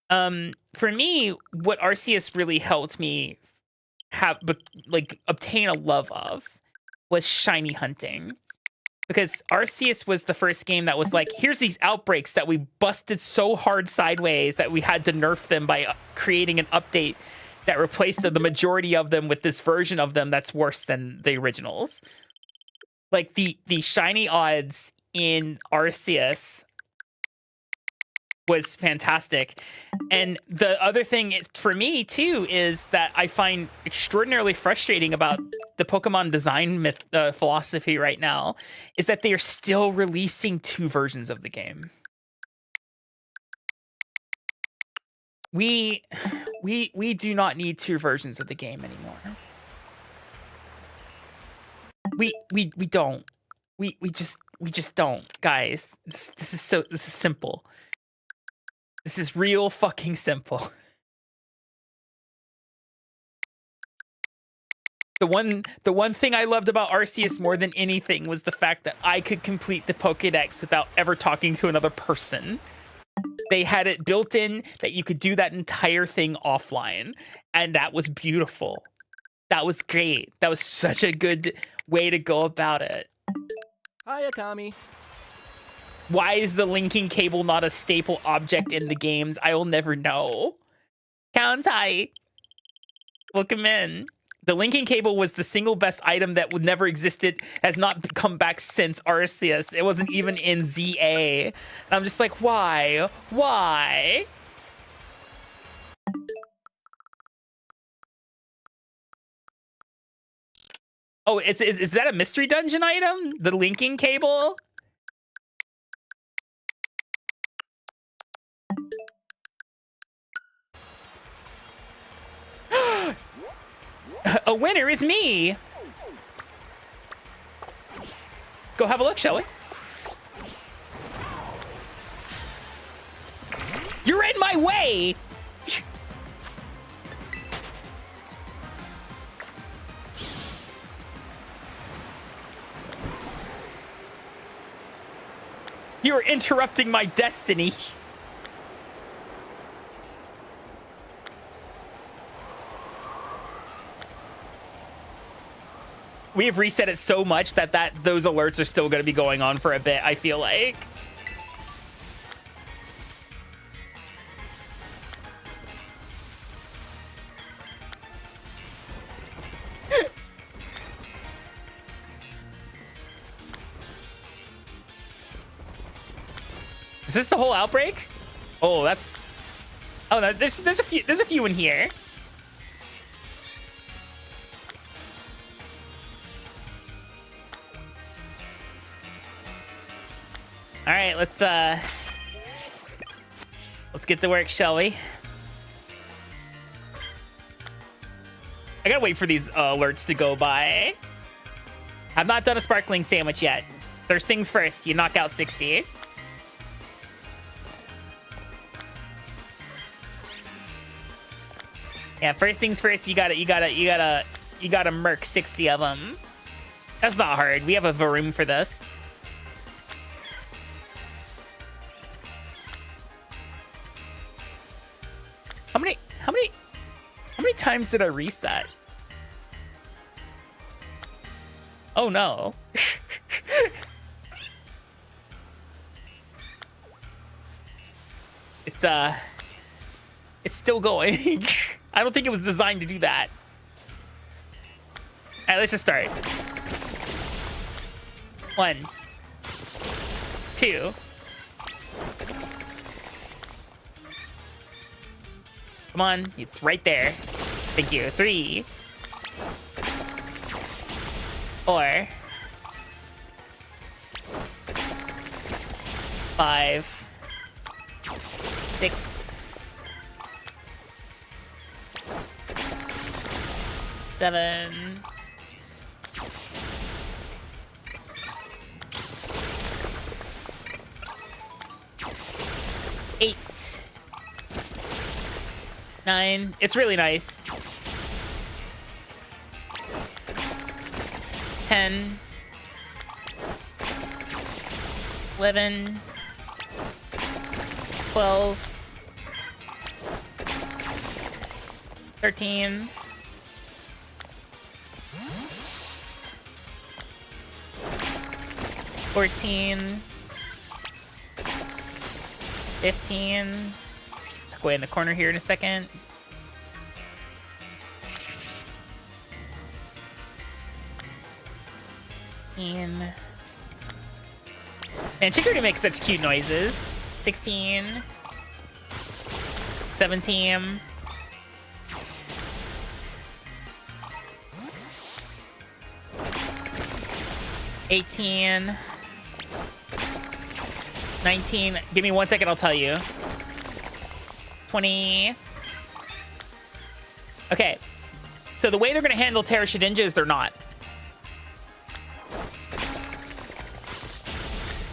For me, what Arceus really helped me obtain a love of was shiny hunting. Because Arceus was the first game that was like, here's these outbreaks that we busted so hard sideways that we had to nerf them by creating an update that replaced the majority of them with this version of them that's worse than the originals. Like the shiny odds in Arceus was fantastic. And the other thing for me too is that I find extraordinarily frustrating about the Pokemon design philosophy right now is that they are still releasing 2 versions of the game. We do not need 2 versions of the game anymore. We don't. We just don't, guys. This is simple. This is real fucking simple. The one thing I loved about Arceus more than anything was the fact that I could complete the Pokédex without ever talking to another person. They had it built in that you could do that entire thing offline, and that was beautiful. That was great. That was such a good way to go about it. Hi, Akami. Why is the linking cable not a staple object in the games? I will never know. Count high. Welcome in. The linking cable was the single best item that would never existed, has not come back since Arceus. It wasn't even in ZA. And I'm just like, why? Why? Oh, is that a mystery dungeon item? The linking cable? A winner is me. Let's go have a look, shall we? You're in my way. You're interrupting my destiny. We have reset it so much that those alerts are still going to be going on for a bit, I feel like. Is this the whole outbreak? Oh, that's... Oh, no, there's a few in here. All right, let's get to work, shall we? I gotta wait for these alerts to go by. I've not done a sparkling sandwich yet. First things first, you knock out 60. Yeah, first things first, you gotta merc 60 of them. That's not hard. We have a room for this. How many times did I reset? Oh no. It's still going. I don't think it was designed to do that. All right, let's just start. 1, 2. Come on, it's right there. Thank you. 3, 4, 5, 6, 7, 8, 9. It's really nice. 10. 11. 12. 13. 14. 15. Tuck away in the corner here in a second. 15. Man, Chicory makes such cute noises. 16. 17. 18. 19. Give me 1 second, I'll tell you. 20. Okay. So the way they're going to handle Terra Shedinja is they're not.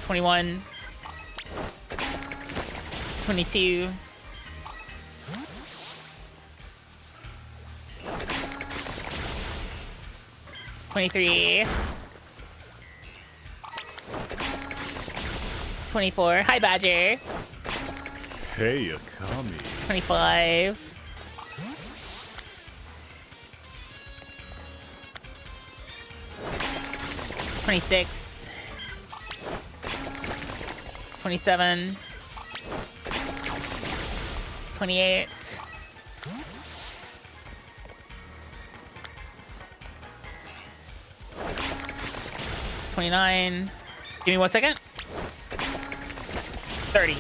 21. 22. 23. 24. Hi, Badger. Hey, Akami. 25. 26. 27. 28. 29. Give me 1 second. 30.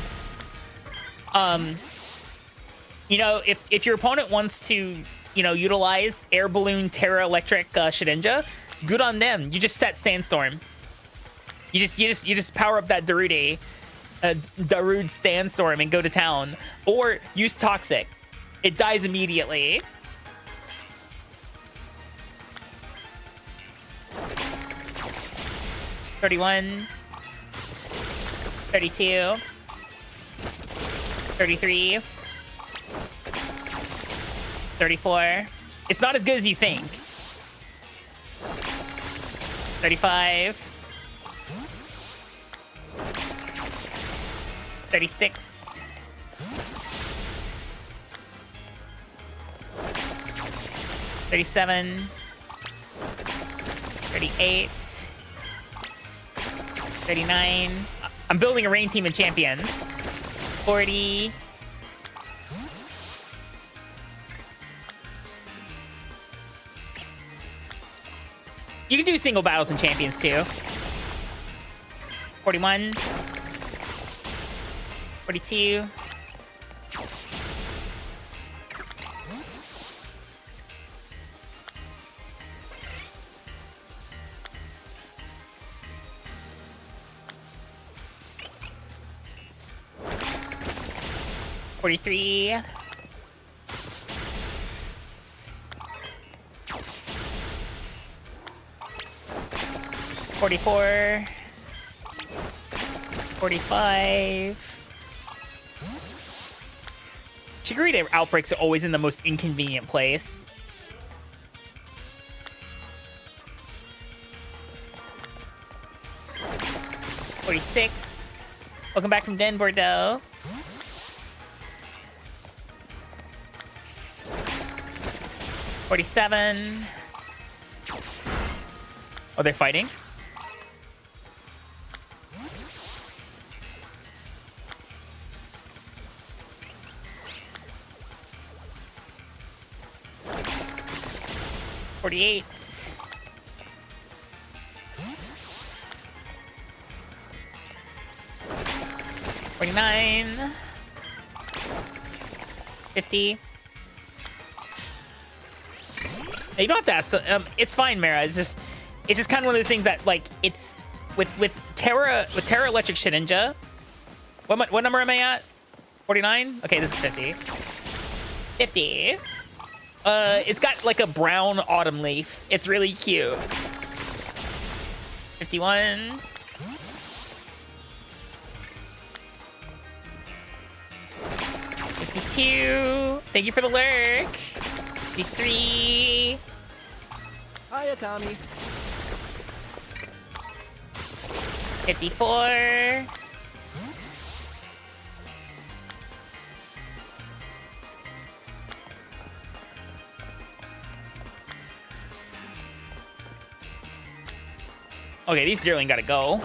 You know, if your opponent wants to, you know, utilize air balloon Terra Electric Shedinja, good on them. You just set Sandstorm. You just power up that Darude Sandstorm and go to town, or use Toxic. It dies immediately. $31. 32. 33. 34. It's not as good as you think. 35. 36. 37. 38. 39. I'm building a rain team of champions. 40. 'You can do single battles and champions too. 41. 42. 43. 44. 45. Chikorita outbreaks are always in the most inconvenient place. 46. Welcome back from Den Bordeaux. 47. Oh, they're fighting? $48. 49. 50. You don't have to ask. It's fine, Mara. It's just kind of one of those things that, like, it's with Terra Electric Shedinja. What number am I at? 49. Okay, this is 50. 50. It's got like a brown autumn leaf. It's really cute. 51. 51. 52. Thank you for the lurk. 53. Hi, Akami. 54. Okay, these deerling gotta go.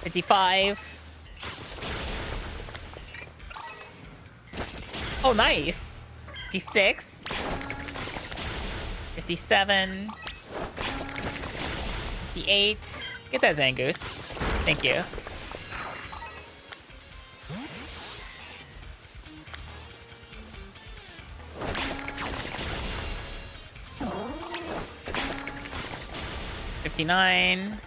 $55. Oh, nice. 56. 57. 58. Get that Zangoose. Thank you. $59.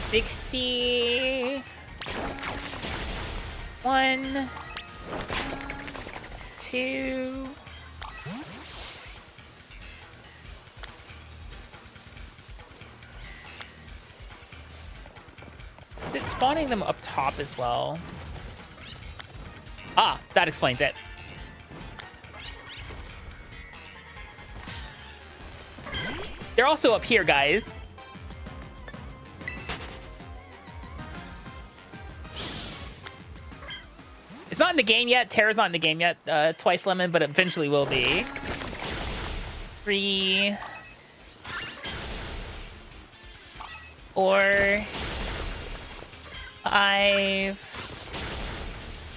60. 1. 2. Is it spawning them up top as well? Ah, that explains it. They're also up here, guys. It's not in the game yet. Terra's not in the game yet. Twice Lemon, but eventually will be. 3. 4. 5.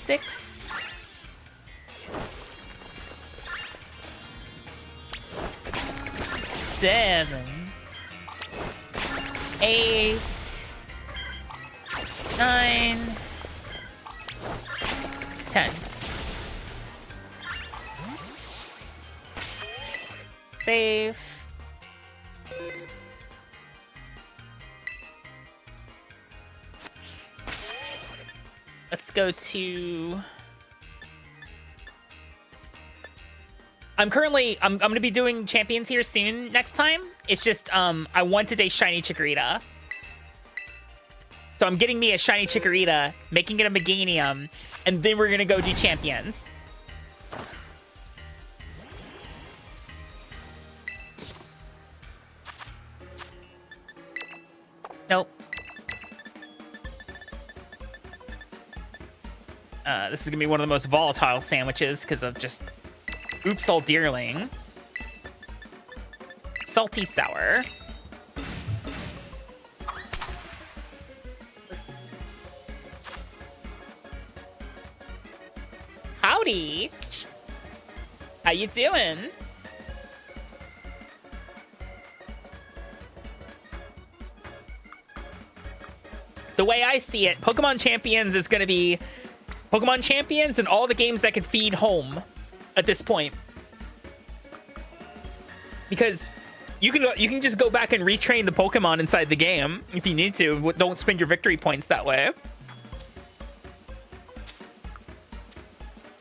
6. 7. 8. 9. 10. Save. Let's go to... I'm gonna be doing champions here soon next time. It's just I wanted a shiny Chikorita. So I'm getting me a shiny Chikorita, making it a Meganium, and then we're gonna go do champions. Nope. This is gonna be one of the most volatile sandwiches because of just oops all deerling. Salty sour. Howdy. How you doing? The way I see it, Pokemon Champions is going to be Pokemon Champions and all the games that can feed home at this point. Because you can just go back and retrain the Pokemon inside the game if you need to. Don't spend your victory points that way.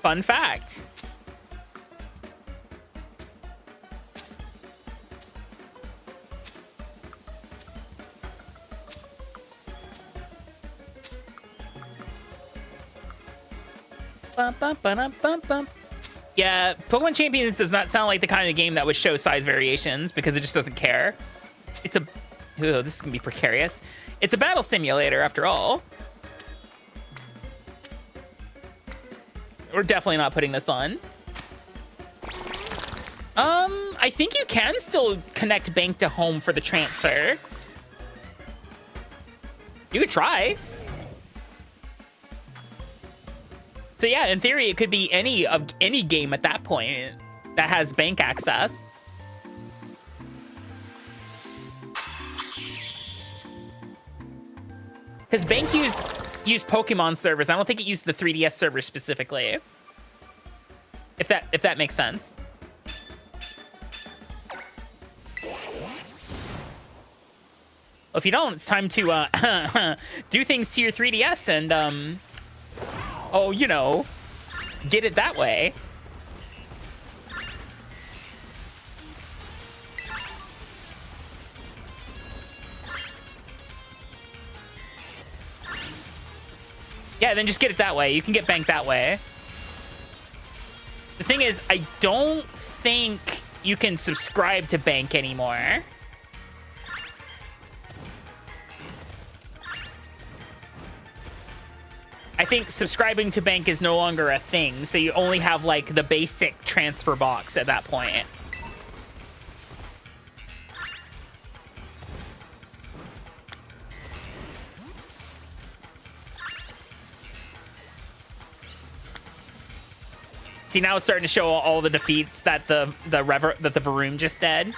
Fun fact. Bum, bum, ba-dum, bum, bum. Yeah, Pokemon Champions does not sound like the kind of game that would show size variations because it just doesn't care. It's a... Ooh, this is going to be precarious. It's a battle simulator after all. We're definitely not putting this on. I think you can still connect bank to home for the transfer. You could try. So yeah, in theory, it could be any game at that point that has bank access. Because bank use Pokemon servers. I don't think it used the 3DS server specifically. If that makes sense. If you don't, it's time to do things to your 3DS and oh, you know, get it that way. Yeah, then just get it that way. You can get banked that way. The thing is, I don't think you can subscribe to bank anymore. I think subscribing to bank is no longer a thing, so you only have like the basic transfer box at that point. See, now it's starting to show all the defeats that the Varoom just did.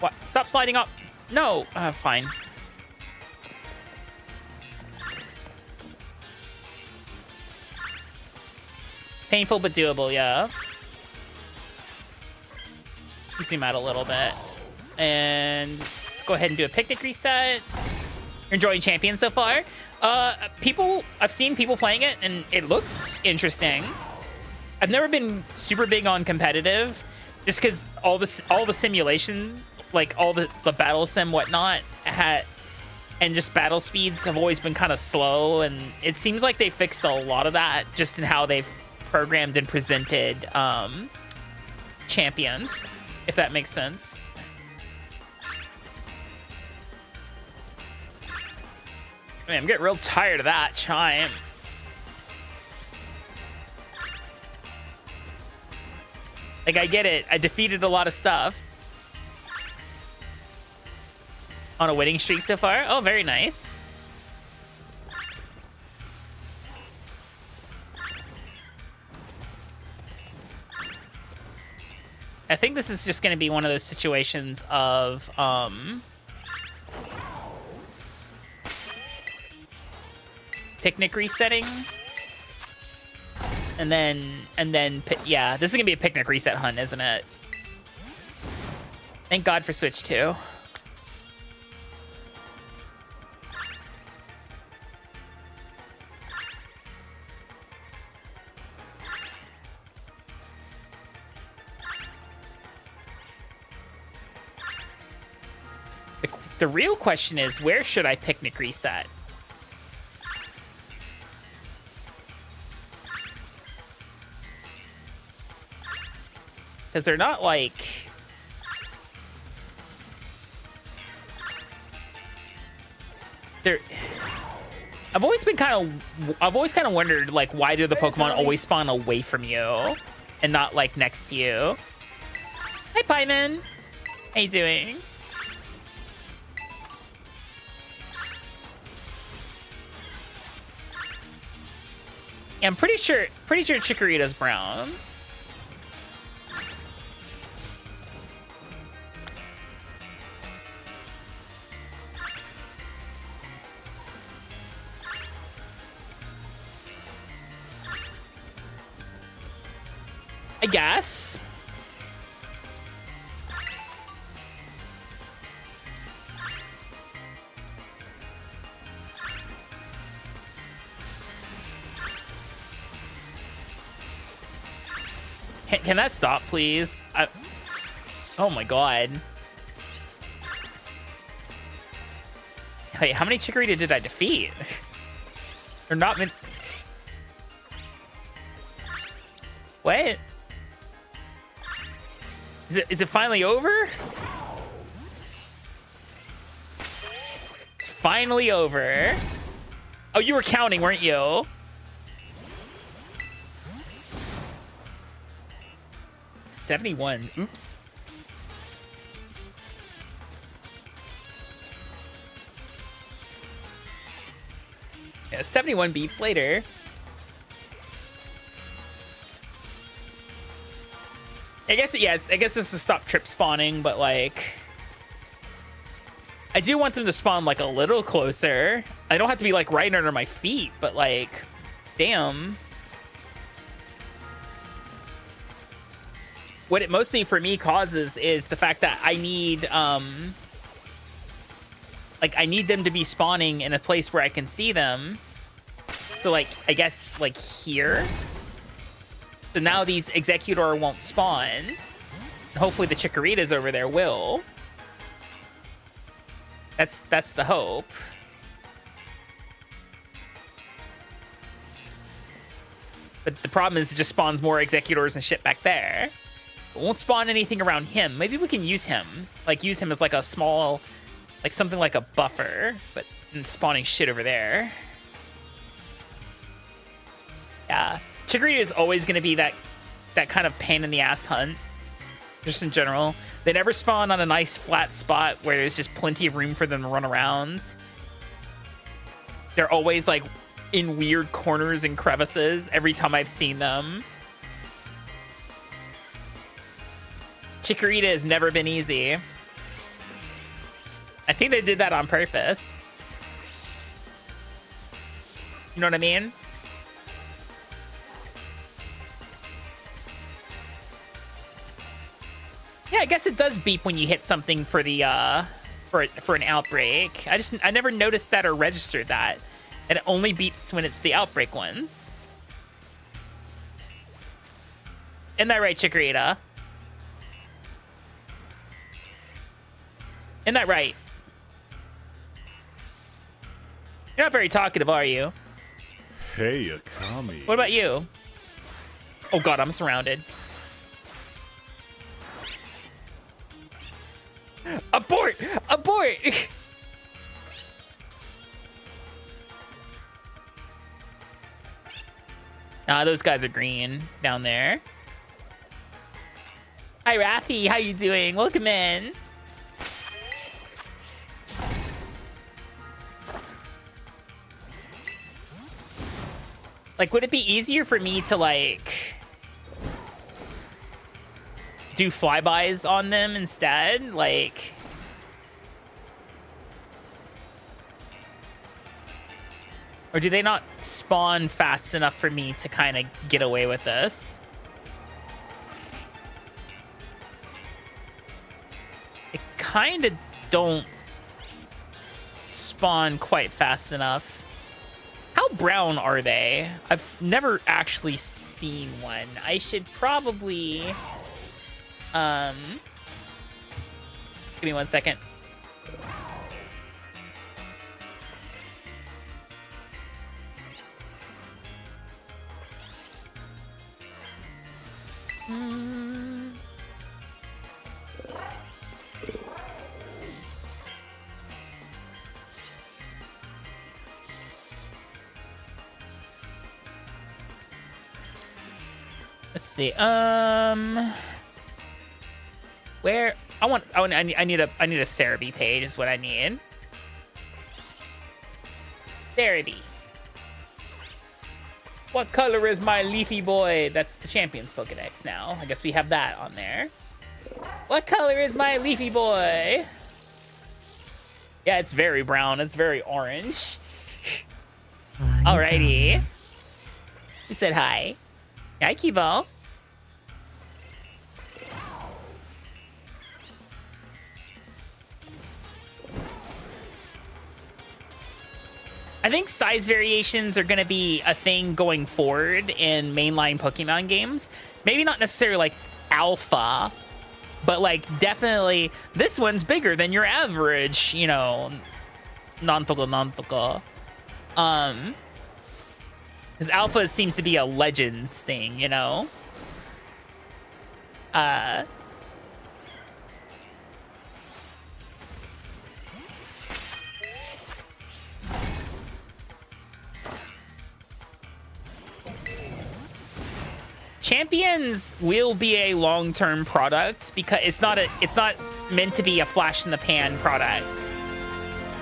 What? Stop sliding up. No. Fine. Painful but doable, yeah. Zoom out a little bit. And let's go ahead and do a picnic reset. You're enjoying Champion so far? I've seen people playing it, and it looks interesting. I've never been super big on competitive, just because all the simulation, like all the battle sim whatnot, and just battle speeds have always been kind of slow, and it seems like they fixed a lot of that just in how they've programmed and presented champions, if that makes sense. Man, I'm getting real tired of that chime. Like, I get it. I defeated a lot of stuff on a winning streak so far. Oh, very nice. I think this is just going to be one of those situations of picnic resetting, and then yeah, this is gonna be a picnic reset hunt, isn't it? Thank God for Switch 2. The real question is, where should I picnic reset? Because they're not like... I've always kind of wondered, like, why do the Pokemon always spawn away from you and not, like, next to you? Hi, Pieman. How you doing? Yeah, I'm pretty sure Chikorita's brown. I guess. Can that stop, please? Oh my god. Wait, how many Chikorita did I defeat? Or not? What? Is it finally over? It's finally over. Oh, you were counting, weren't you? $71. Oops. Yeah, 71 beeps later. I guess this is to stop trip spawning, but like, I do want them to spawn like a little closer. I don't have to be like right under my feet, but like, damn. what it mostly for me causes is the fact that I need like I need them to be spawning in a place where I can see them. So like I guess like here. So now these Executor won't spawn. Hopefully the Chikoritas over there will. That's the hope. But the problem is it just spawns more Executors and shit back there. It won't spawn anything around him. Maybe we can use him. Like, use him as, like, a small... Like, something like a buffer. But spawning shit over there. Yeah. Chikorita is always going to be that kind of pain-in-the-ass hunt. Just in general. They never spawn on a nice, flat spot where there's just plenty of room for them to run around. They're always, like... in weird corners and crevices every time I've seen them. Chikorita has never been easy. I think they did that on purpose. You know what I mean? Yeah, I guess it does beep when you hit something for the for an outbreak. I never noticed that or registered that. And it only beeps when it's the outbreak ones. Isn't that right, Chikorita? Isn't that right? You're not very talkative, are you? Hey, Akami. What about you? Oh god, I'm surrounded. Abort! Abort! Those guys are green down there. Hi, Rafi. How you doing? Welcome in. Like, would it be easier for me to, like, do flybys on them instead? Like... Or do they not spawn fast enough for me to kind of get away with this? They kind of don't spawn quite fast enough. How brown are they? I've never actually seen one. I should probably... Give me 1 second. Let's see. Where I need a Cerebi page is what I need. Cerebi. What color is my leafy boy? That's the champion's Pokedex now. I guess we have that on there. What color is my leafy boy? Yeah, it's very brown. It's very orange. Alrighty. You said hi. Hi, Kibo. I think size variations are going to be a thing going forward in mainline Pokemon games. Maybe not necessarily like alpha, but like definitely this one's bigger than your average, you know, Nantoka. Because alpha seems to be a Legends thing, you know? Champions will be a long-term product because it's not meant to be a flash in the pan product.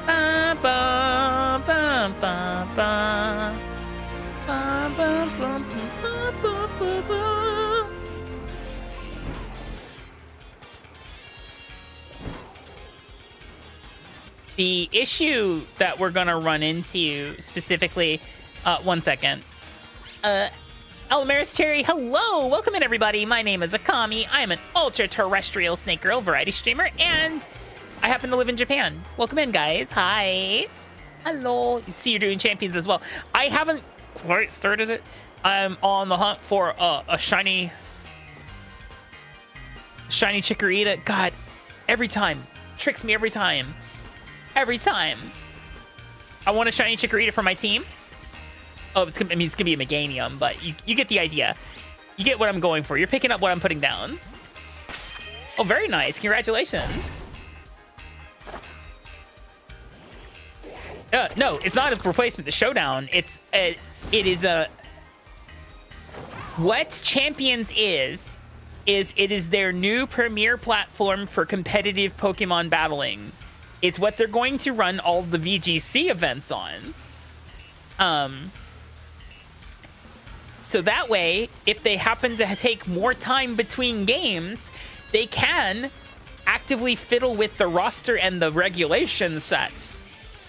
Ba, ba, ba, ba, ba. Ba, ba, ba, ba, ba, ba, ba. The issue that we're gonna run into specifically, 1 second. Almaris Cherry, hello! Welcome in, everybody. My name is Akami. I am an ultra-terrestrial snake girl variety streamer, and I happen to live in Japan. Welcome in, guys. Hi. Hello. You see you're doing champions as well. I haven't quite started it. I'm on the hunt for a shiny Chikorita. God, every time. Tricks me every time. Every time. I want a shiny Chikorita for my team. Oh, it's gonna be a Meganium, but you get the idea. You get what I'm going for. You're picking up what I'm putting down. Oh, very nice. Congratulations. No, it's not a replacement. The showdown. It is a. What Champions is it is their new premier platform for competitive Pokemon battling. It's what they're going to run all the VGC events on. So that way, if they happen to take more time between games, they can actively fiddle with the roster and the regulation sets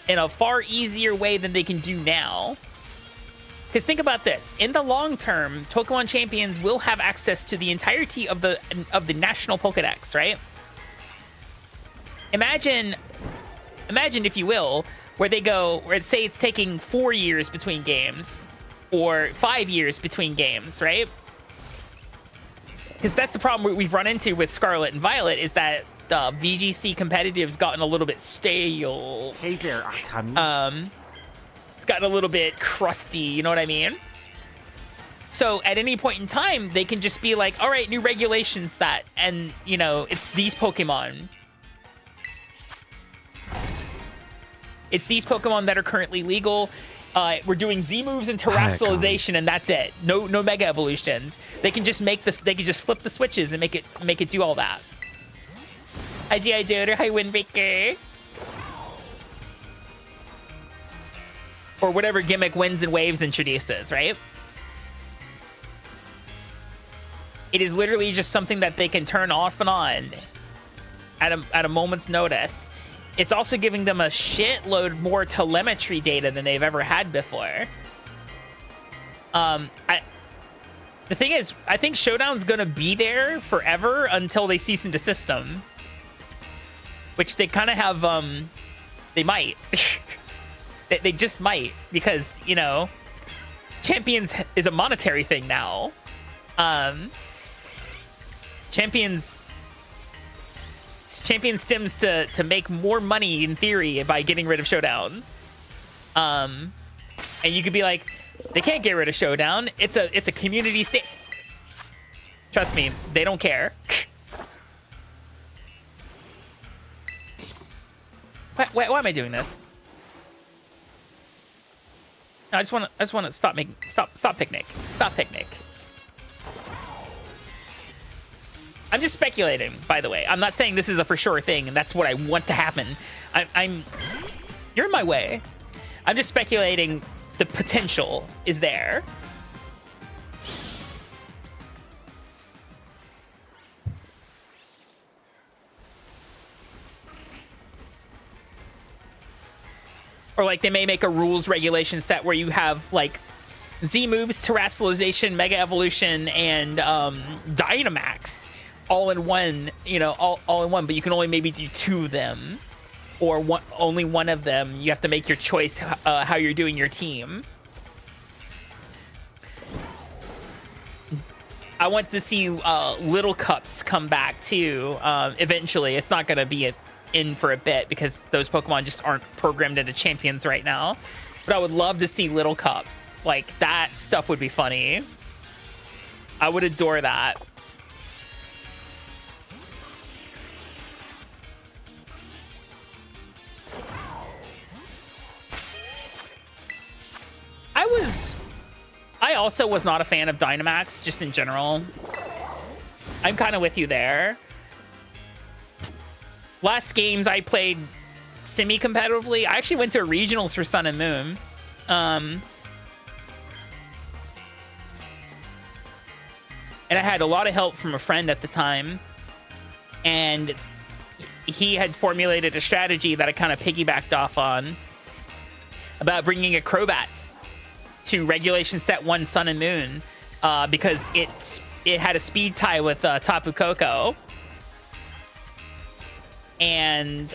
in a far easier way than they can do now. Because think about this. In the long term, Pokemon Champions will have access to the entirety of the national Pokedex, right? Imagine, if you will, where they go, where say it's taking 4 years between games, or 5 years between games, right? Because that's the problem we've run into with Scarlet and Violet, is that VGC competitive's gotten a little bit stale. Hey there, Akami. It's gotten a little bit crusty, you know what I mean? So at any point in time, they can just be like, all right, new regulation set, and, you know, it's these Pokemon. It's these Pokemon that are currently legal. We're doing Z moves and terrestrialization, and that's it. No mega evolutions. They can just make this. They can just flip the switches and make it do all that. Hi G.I. Joder. Hi Windbreaker. Or whatever gimmick Winds and Waves introduces, right? It is literally just something that they can turn off and on at a moment's notice. It's also giving them a shitload more telemetry data than they've ever had before. The thing is, I think Showdown's gonna be there forever until they cease and desist them. Which they kind of have, they might. they just might, because, you know, Champions is a monetary thing now. Champions stems to make more money in theory by getting rid of Showdown. And you could be like, they can't get rid of Showdown. It's a community state. Trust me, they don't care. Why am I doing this? No, I just want to stop picnic. Stop picnic. I'm just speculating, by the way. I'm not saying this is a for sure thing, and that's what I want to happen. You're in my way. I'm just speculating the potential is there. Or like they may make a rules regulation set where you have like Z moves, terrestrialization, mega evolution, and Dynamax all in one, you know, all in one, but you can only maybe do 2 of them, or only one of them. You have to make your choice how you're doing your team. I want to see Little Cups come back too. Eventually, it's not going to be in for a bit because those Pokemon just aren't programmed into champions right now. But I would love to see Little Cup. Like, that stuff would be funny. I would adore that. I also was not a fan of Dynamax, just in general. I'm kind of with you there. Last games I played semi-competitively. I actually went to regionals for Sun and Moon. And I had a lot of help from a friend at the time. And he had formulated a strategy that I kind of piggybacked off on about bringing a Crobat to Regulation Set 1 Sun and Moon because it had a speed tie with Tapu Koko. And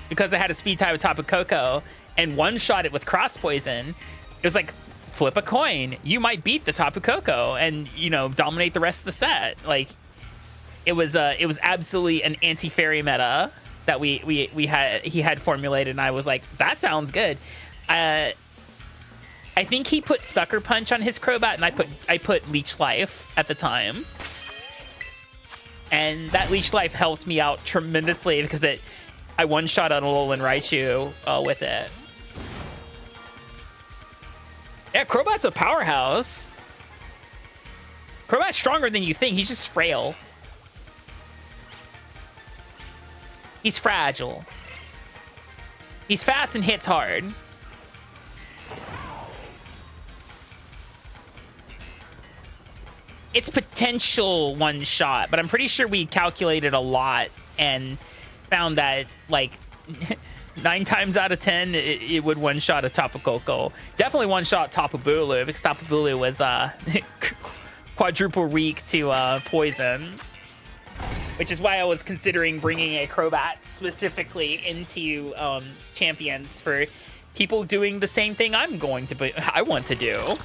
because it had a speed tie with Tapu Koko and one-shot it with Cross Poison, it was like, flip a coin. You might beat the Tapu Koko and, you know, dominate the rest of the set. Like, it was absolutely an anti-fairy meta that he had formulated, and I was like, that sounds good. I think he put Sucker Punch on his Crobat, and I put Leech Life at the time. And that Leech Life helped me out tremendously because I one-shot on Alolan Raichu with it. Yeah, Crobat's a powerhouse. Crobat's stronger than you think. He's just frail. He's fragile. He's fast and hits hard. It's potential one shot, but I'm pretty sure we calculated a lot and found that, like, 9 times out of 10, it would one shot a Tapu Koko. Definitely one shot Tapu Bulu, because Tapu Bulu was quadruple weak to poison, which is why I was considering bringing a Crobat specifically into champions for people doing the same thing I want to do.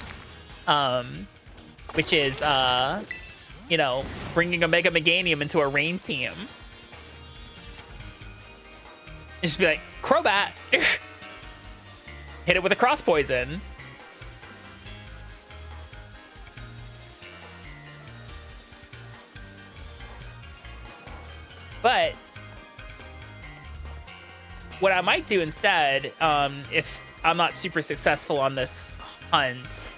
Which is, you know, bringing a Mega Meganium into a rain team. Just be like, Crobat! Hit it with a Cross Poison. But what I might do instead, if I'm not super successful on this hunt,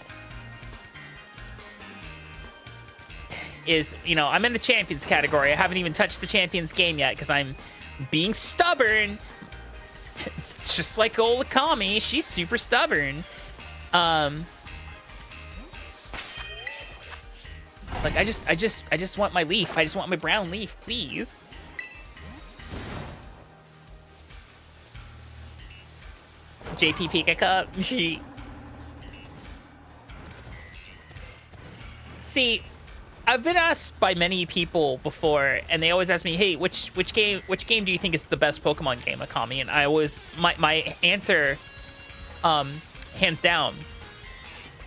is, you know, I'm in the champions category. I haven't even touched the champions game yet because I'm being stubborn. It's just like old Akami. She's super stubborn. Like, I just want my leaf. I just want my brown leaf, please. JP Pika Cup. See, I've been asked by many people before, and they always ask me, "Hey, which game do you think is the best Pokemon game, Akami?" And I always my answer, hands down,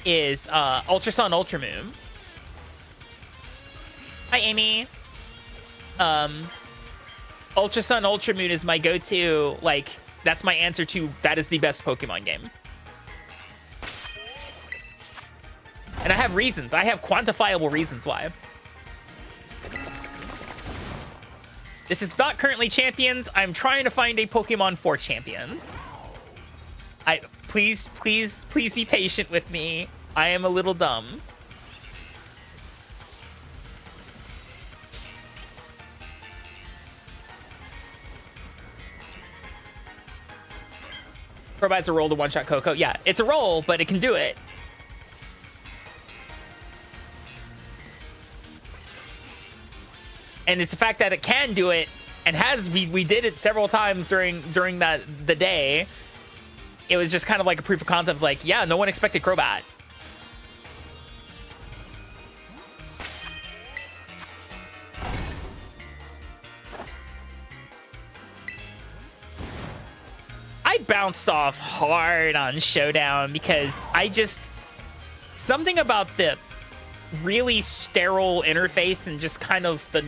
is Ultra Sun, Ultra Moon. Hi, Amy. Ultra Sun, Ultra Moon is my go-to. Like, that's my answer to that is the best Pokemon game. And I have reasons. I have quantifiable reasons why. This is not currently champions. I'm trying to find a Pokemon for champions. Please be patient with me. I am a little dumb. Provides a roll to one-shot Coco. Yeah, it's a roll, but it can do it. And it's the fact that it can do it, and we did it several times during the day. It was just kind of like a proof of concept. Like, yeah, no one expected Crobat. I bounced off hard on Showdown because something about the really sterile interface and just kind of the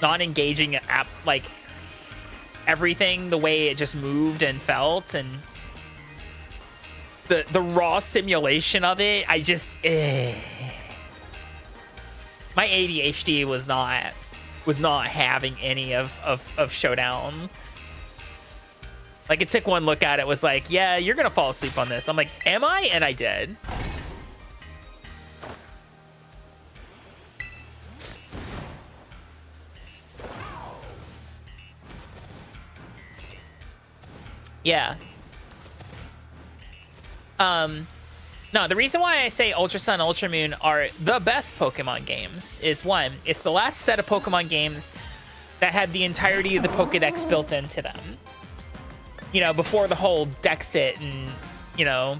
non-engaging app, like everything, the way it just moved and felt, and the raw simulation of it, my ADHD was not having any of Showdown. Like, it took one look at it, was like, yeah, you're gonna fall asleep on this. I'm like, am I? And I did. Yeah. No, the reason why I say Ultra Sun, Ultra Moon are the best Pokemon games is, one, it's the last set of Pokemon games that had the entirety of the Pokedex built into them. You know, before the whole Dexit and, you know,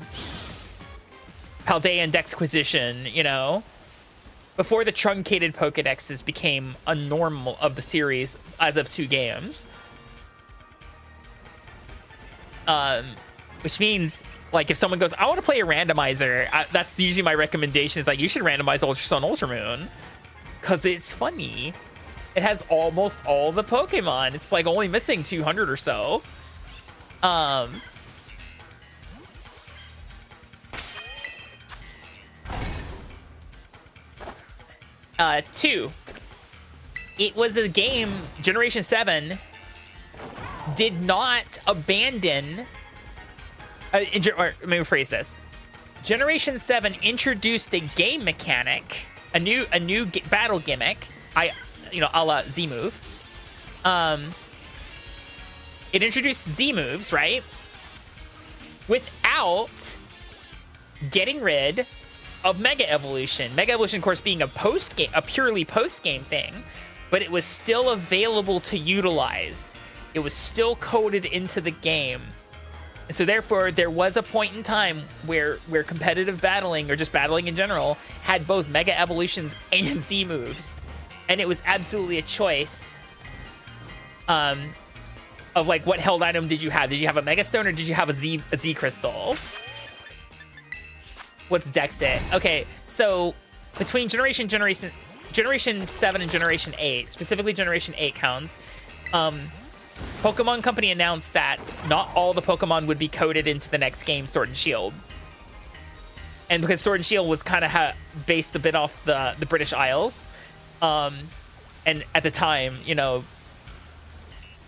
Paldean Dexquisition, you know, before the truncated Pokedexes became a normal of the series as of 2 games. Which means, like, if someone goes, I want to play a randomizer, that's usually my recommendation, is like, you should randomize Ultra Sun, Ultra Moon, because it's funny. It has almost all the Pokemon. It's like only missing 200 or so. 2. It was a game, Generation 7 did not abandon... or let me rephrase this. Generation 7 introduced a game mechanic, a new battle gimmick, a la Z move. It introduced Z moves, right? Without getting rid of Mega Evolution. Mega Evolution, of course, being a purely post-game thing, but it was still available to utilize. It was still coded into the game. And so therefore, there was a point in time where competitive battling, or just battling in general, had both Mega Evolutions and Z moves. And it was absolutely a choice of, like, what held item did you have? Did you have a Mega Stone, or did you have a Z Crystal? What's Dexit? Okay, so between Generation 7 and Generation 8, specifically Generation 8 counts, Pokemon Company announced that not all the Pokemon would be coded into the next game, Sword and Shield. And because Sword and Shield was kind of based a bit off the British Isles, and at the time, you know,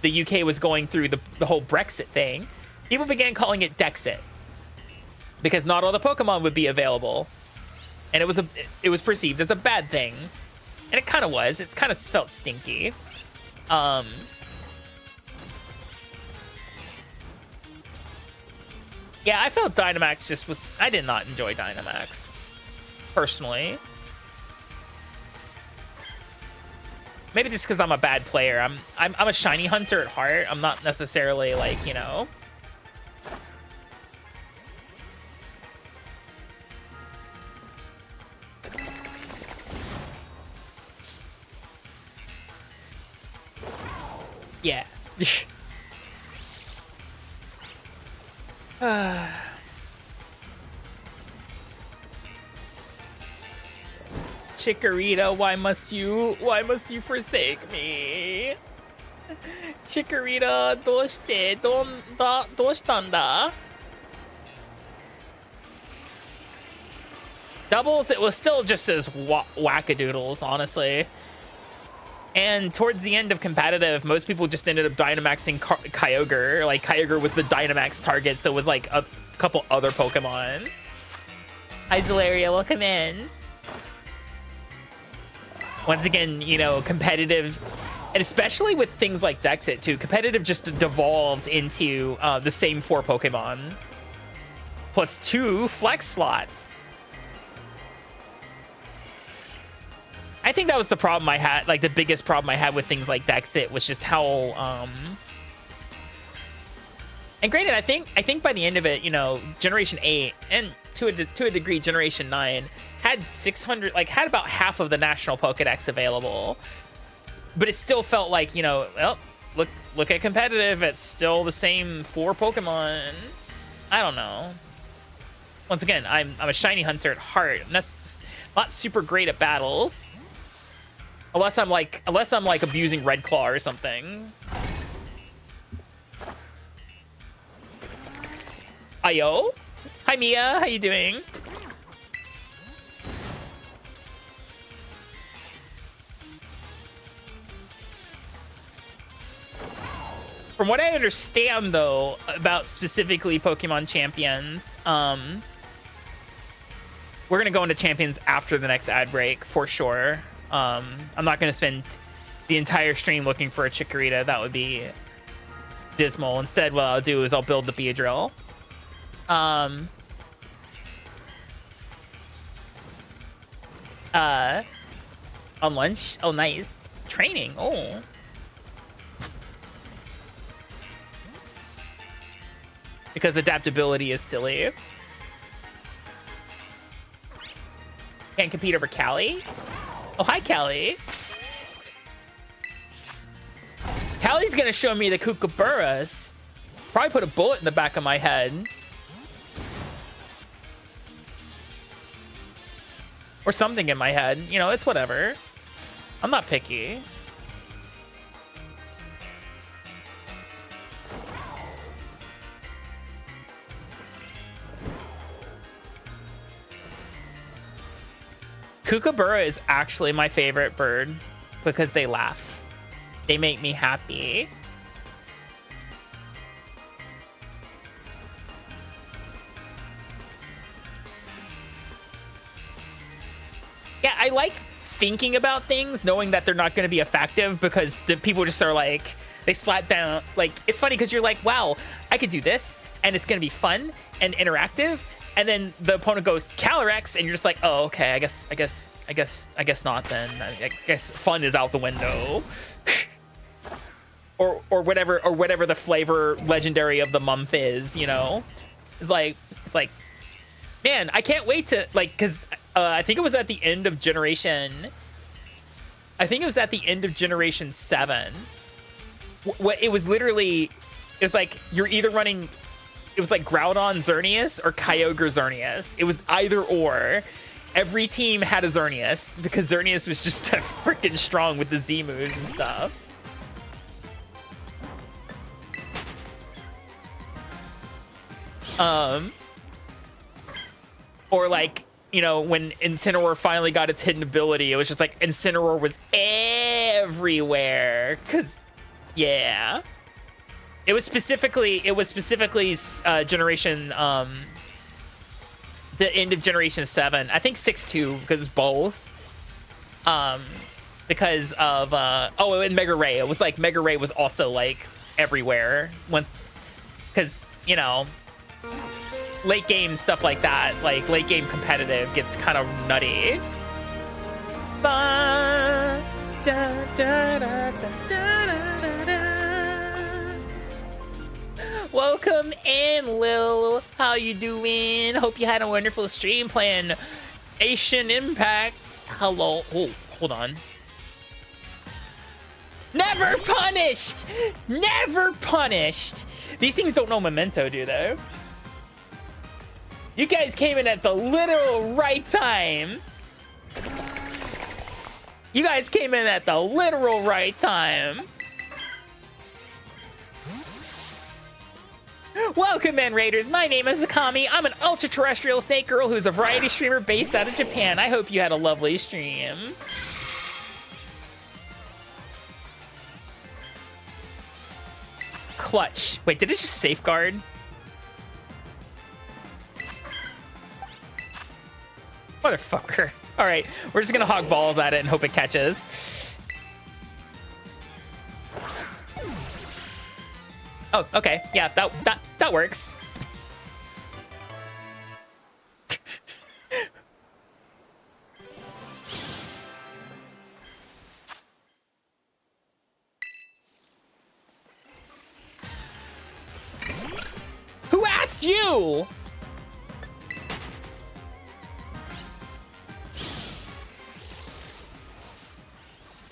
the UK was going through the whole Brexit thing, people began calling it Dexit, because not all the Pokemon would be available. And it was perceived as a bad thing. And it kind of was. It kind of felt stinky. Yeah, I felt Dynamax just was... I did not enjoy Dynamax, personally. Maybe just because I'm a bad player. I'm a shiny hunter at heart. I'm not necessarily, like, you know... Yeah. Chikorita, why must you forsake me? Chikorita, どうしたんだ? Doubles, it was still just as wackadoodles, honestly. And towards the end of competitive, most people just ended up Dynamaxing Kyogre. Like, Kyogre was the Dynamax target, so it was like a couple other Pokemon. Hi, Zelaria, welcome in. Once again, you know, competitive, and especially with things like Dexit too, competitive just devolved into the same 4 Pokemon. Plus 2 flex slots. I think that was the problem I had, like the biggest problem I had with things like Dexit was just how, and granted, I think by the end of it, you know, Generation 8 and to a degree Generation 9 had 600, like had about half of the national Pokedex available, but it still felt like, you know, well, look at competitive, it's still the same 4 Pokemon. I don't know. Once again, I'm a shiny hunter at heart. I'm not super great at battles. Unless I'm like abusing Red Claw or something. Ayo? Hi Mia, how you doing? From what I understand though, about specifically Pokemon Champions, we're gonna go into Champions after the next ad break for sure. I'm not going to spend the entire stream looking for a Chikorita. That would be dismal. Instead, what I'll do is I'll build the Beedrill. On lunch? Oh, nice. Training. Oh. Because adaptability is silly. Can't compete over Callie. Oh, hi, Callie. Callie's gonna show me the kookaburras. Probably put a bullet in the back of my head. Or something in my head. You know, it's whatever. I'm not picky. Kookaburra is actually my favorite bird because they laugh. They make me happy. Yeah, I like thinking about things knowing that they're not going to be effective because the people just are like, they slap down. Like, it's funny because you're like, wow, I could do this and it's going to be fun and interactive. And then the opponent goes Calyrex, and you're just like, oh, okay, I guess not then. I guess fun is out the window. or whatever the flavor legendary of the month is, you know? It's like, man, I can't wait to, like, because I think it was at the end of Generation 7. It was like, you're either running, it was like Groudon Xerneas or Kyogre Xerneas. It was either or. Every team had a Xerneas because Xerneas was just freaking strong with the Z moves and stuff. Or like, you know, when Incineroar finally got its hidden ability, it was just like Incineroar was everywhere. Cause yeah. It was specifically generation the end of Generation 7. I think 6-2 because both. Because of and Mega Ray. It was like Mega Ray was also like everywhere because, you know, late game stuff like that, like late game competitive gets kind of nutty. Ba, da, da, da, da, da, da, da. Welcome in, Lil. How you doing? Hope you had a wonderful stream playing Asian Impacts. Hello. Oh, hold on. Never punished! Never punished! These things don't know Memento, do they? You guys came in at the literal right time. You guys came in at the literal right time. Welcome in, Raiders. My name is Akami. I'm an ultra-terrestrial snake girl who's a variety streamer based out of Japan. I hope you had a lovely stream. Clutch. Wait, did it just safeguard? Motherfucker. All right, we're just gonna hog balls at it and hope it catches. Oh, okay. Yeah, that works. Who asked you?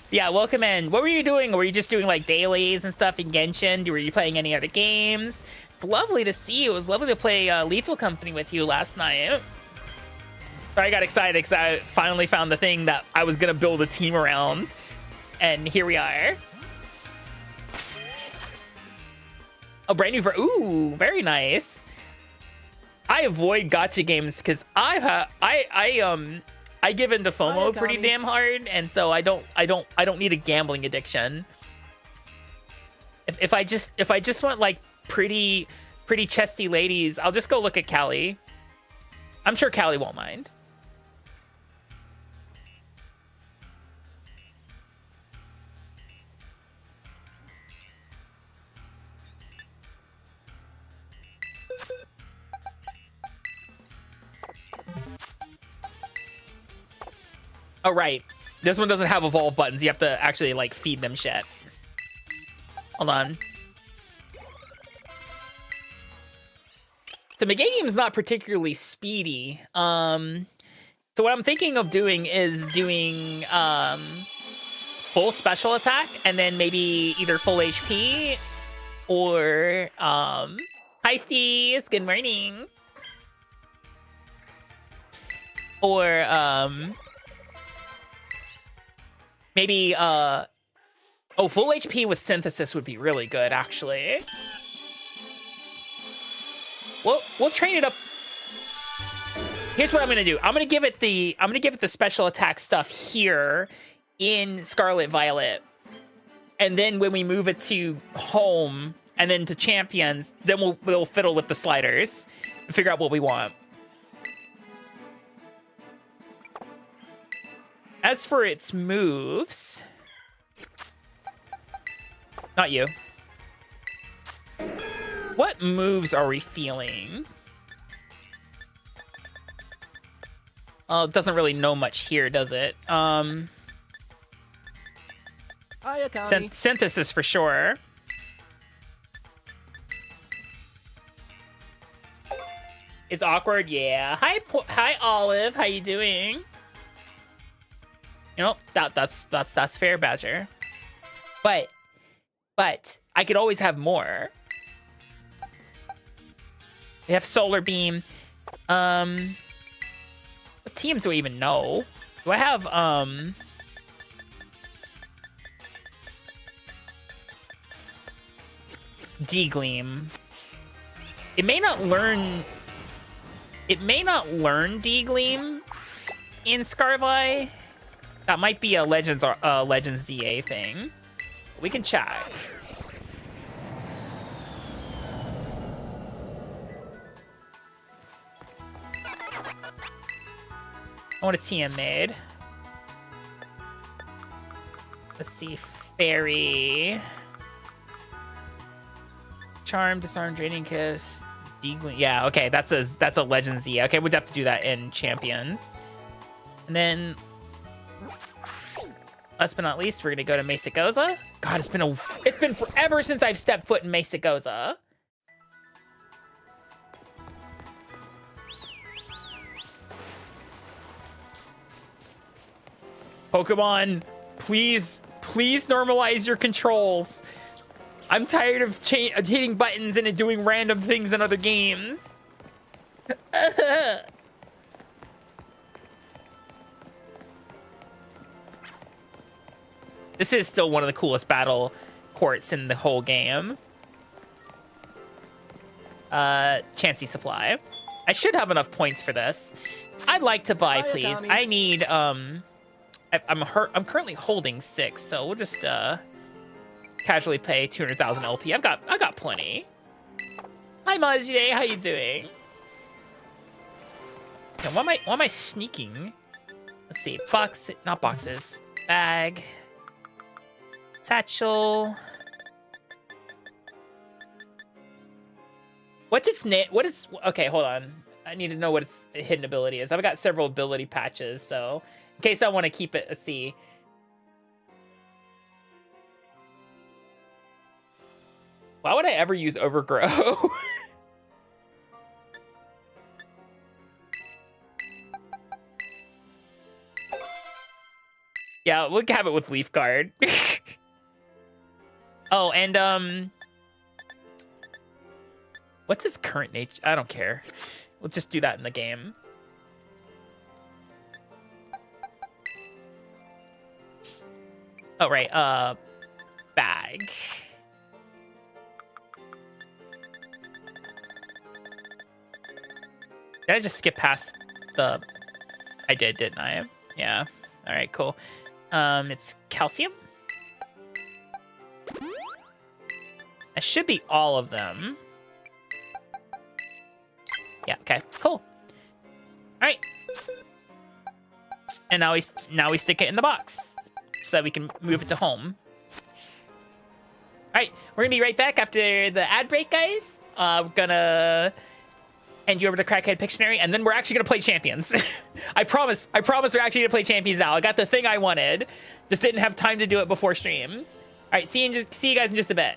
Yeah, welcome in. What were you doing? Were you just doing like dailies and stuff in Genshin? Were you playing any other games? It's lovely to see you. It was lovely to play Lethal Company with you last night. I got excited because I finally found the thing that I was going to build a team around. And here we are. Oh, brand new ooh, very nice. I avoid gacha games because I give into FOMO pretty damn hard, and so I don't need a gambling addiction. If I just want like pretty chesty ladies, I'll just go look at Callie. I'm sure Callie won't mind. Oh, right. This one doesn't have evolve buttons. You have to actually, like, feed them shit. Hold on. So Meganium's not particularly speedy. So what I'm thinking of doing is doing full special attack and then maybe either full HP or hi Steez, good morning. Or maybe full HP with synthesis would be really good actually. We'll train it up. Here's what I'm gonna do. I'm gonna give it the special attack stuff here in Scarlet Violet. And then when we move it to home and then to champions, then we'll fiddle with the sliders and figure out what we want. As for its moves, not you. What moves are we feeling? It doesn't really know much here, does it? Hi, Akami. Synthesis for sure. It's awkward, yeah. Hi, Olive. How you doing? You know that's fair, Badger. But I could always have more. We have Solar Beam. What teams do I even know? Do I have D-Gleam? It may not learn D-Gleam in Scarvi. That might be a Legends DA thing. We can check. I want a TM made. Let's see, Fairy. Charm, Disarm, Draining Kiss, D-Gleam. Yeah, okay, that's a Legend Z. Okay, we'd have to do that in Champions. And then, last but not least, we're gonna go to Mesagoza. God, it's been forever since I've stepped foot in Mesagoza. Pokemon, please normalize your controls. I'm tired of hitting buttons and it doing random things in other games. This is still one of the coolest battle courts in the whole game. Chansey Supply. I should have enough points for this. I'd like to buy, please. I need, I'm currently holding 6, so we'll just, casually pay 200,000 LP. I got plenty. Hi, Majide. How you doing? Okay, why am I sneaking? Let's see. Not boxes. Bag. Satchel. What's its name? Okay, hold on. I need to know what its hidden ability is. I've got several ability patches, so in case I want to keep it, let's see. Why would I ever use Overgrow? Yeah, we'll have it with Leaf Guard. Oh, and what's his current nature? I don't care. We'll just do that in the game. Oh, right. Bag. Did I just skip past the... I did, didn't I? Yeah. All right, cool. It's calcium. That should be all of them. Yeah, okay, cool. All right. And now we stick it in the box so that we can move it to home. All right, we're gonna be right back after the ad break, guys. We're gonna hand you over to Crackhead Pictionary, and then we're actually gonna play Champions. I promise we're actually gonna play Champions now. I got the thing I wanted, just didn't have time to do it before stream. All right, see you guys in just a bit.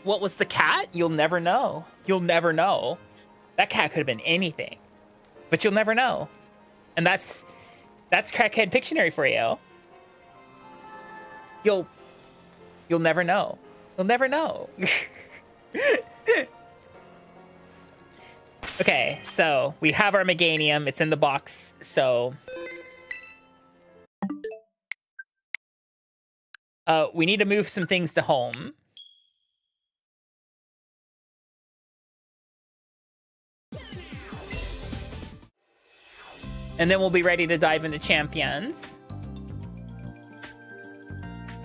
what was the cat? You'll never know. You'll never know. That cat could have been anything, but you'll never know. And that's Crackhead Pictionary for you. You'll never know. You'll never know. Okay, so we have our Meganium. It's in the box, so we need to move some things to home. And then we'll be ready to dive into champions.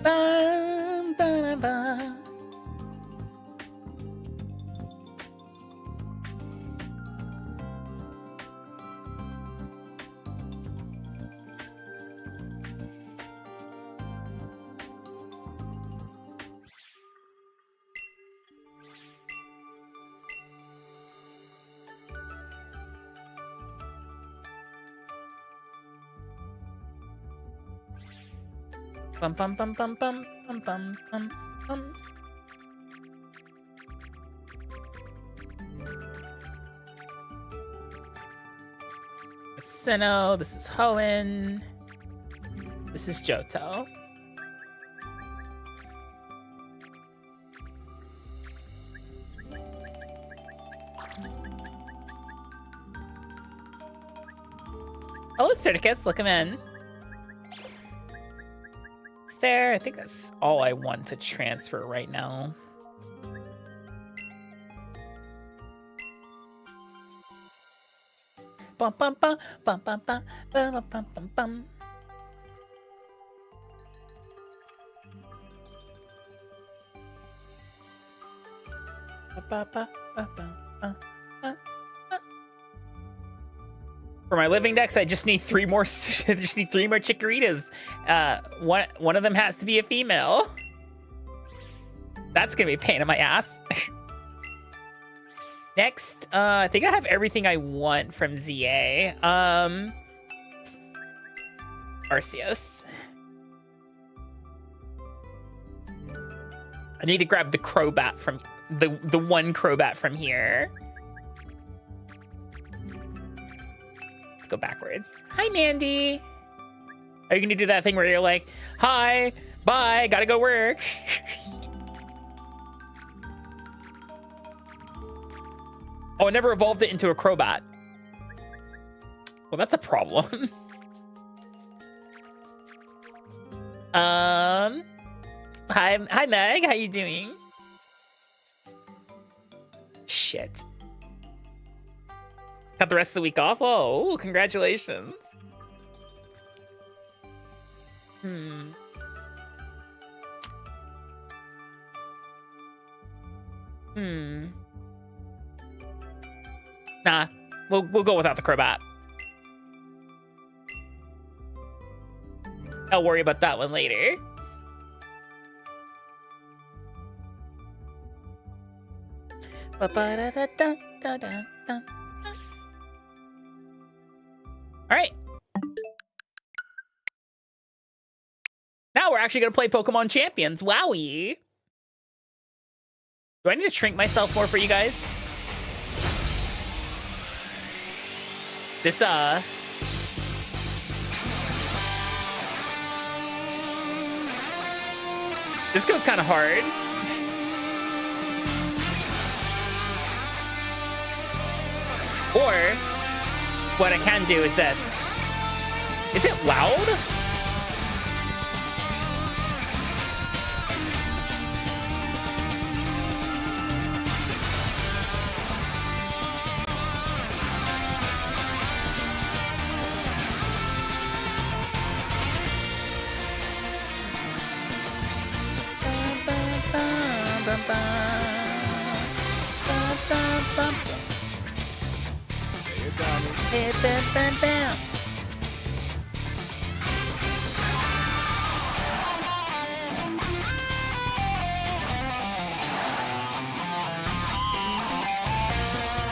Bum, ba, ba. Bum bum bum bum bum bum bum bum bum. It's Sinnoh, this is Hoenn. This is Johto. Hello, Circus, look him in. There, I think that's all I want to transfer right now. Bum bum bum bum bum bum bum bum bum bum. Ba, ba, ba, ba, ba, ba. For my living decks, I just need 3 more. Just need 3 more Chikorritas. One of them has to be a female. That's gonna be a pain in my ass. Next, I think I have everything I want from ZA. Arceus. I need to grab the Crobat from the one Crobat from here. Let's go backwards. Hi, Mandy. Are you gonna do that thing where you're like, hi, bye, gotta go work? Oh, I never evolved it into a Crobat. Well, that's a problem. Hi, Meg. How you doing? Shit. Got the rest of the week off? Oh, congratulations. Nah, we'll go without the Crobat. I'll worry about that one later. All right. Now we're actually going to play Pokemon Champions. Wowie. Do I need to shrink myself more for you guys? This goes kind of hard. Or what I can do is this. Is it loud?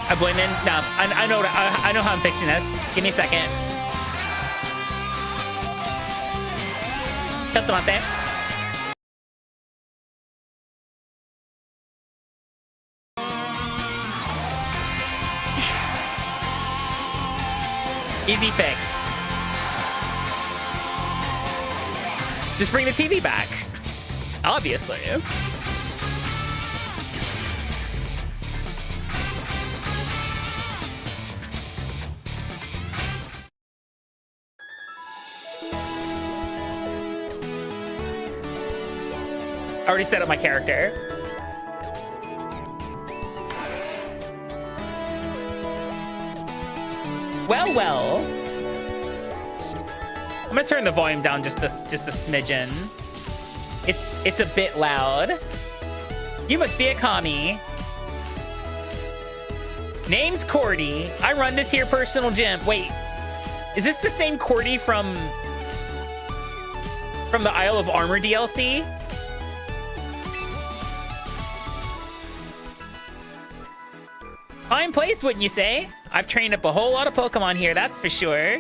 I blame in. No, I know how I'm fixing this. Give me a second. Chattomate. Easy fix. Just bring the TV back. Obviously. I already set up my character. Well, well. I'm gonna turn the volume down just a smidgen. It's a bit loud. You must be Akami. Name's Cordy. I run this here personal gym. Wait, is this the same Cordy from the Isle of Armor DLC? Fine place, wouldn't you say? I've trained up a whole lot of Pokemon here, that's for sure.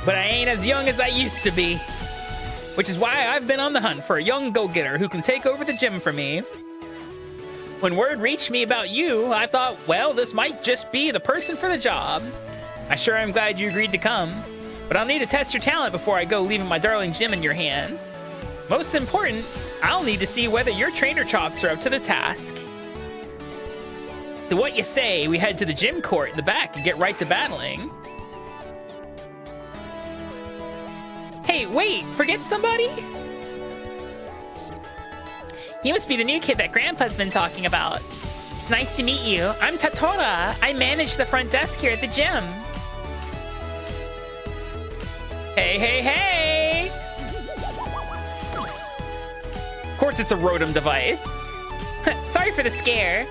But I ain't as young as I used to be. Which is why I've been on the hunt for a young go-getter who can take over the gym for me. When word reached me about you, I thought, well, this might just be the person for the job. I sure am glad you agreed to come. But I'll need to test your talent before I go, leaving my darling gym in your hands. Most important, I'll need to see whether your trainer chops are up to the task. To what you say, we head to the gym court in the back and get right to battling. Hey, wait, forget somebody? You must be the new kid that Grandpa's been talking about. It's nice to meet you. I'm Tatora. I manage the front desk here at the gym. Hey, hey, hey! Of course it's a Rotom device. Sorry for the scare.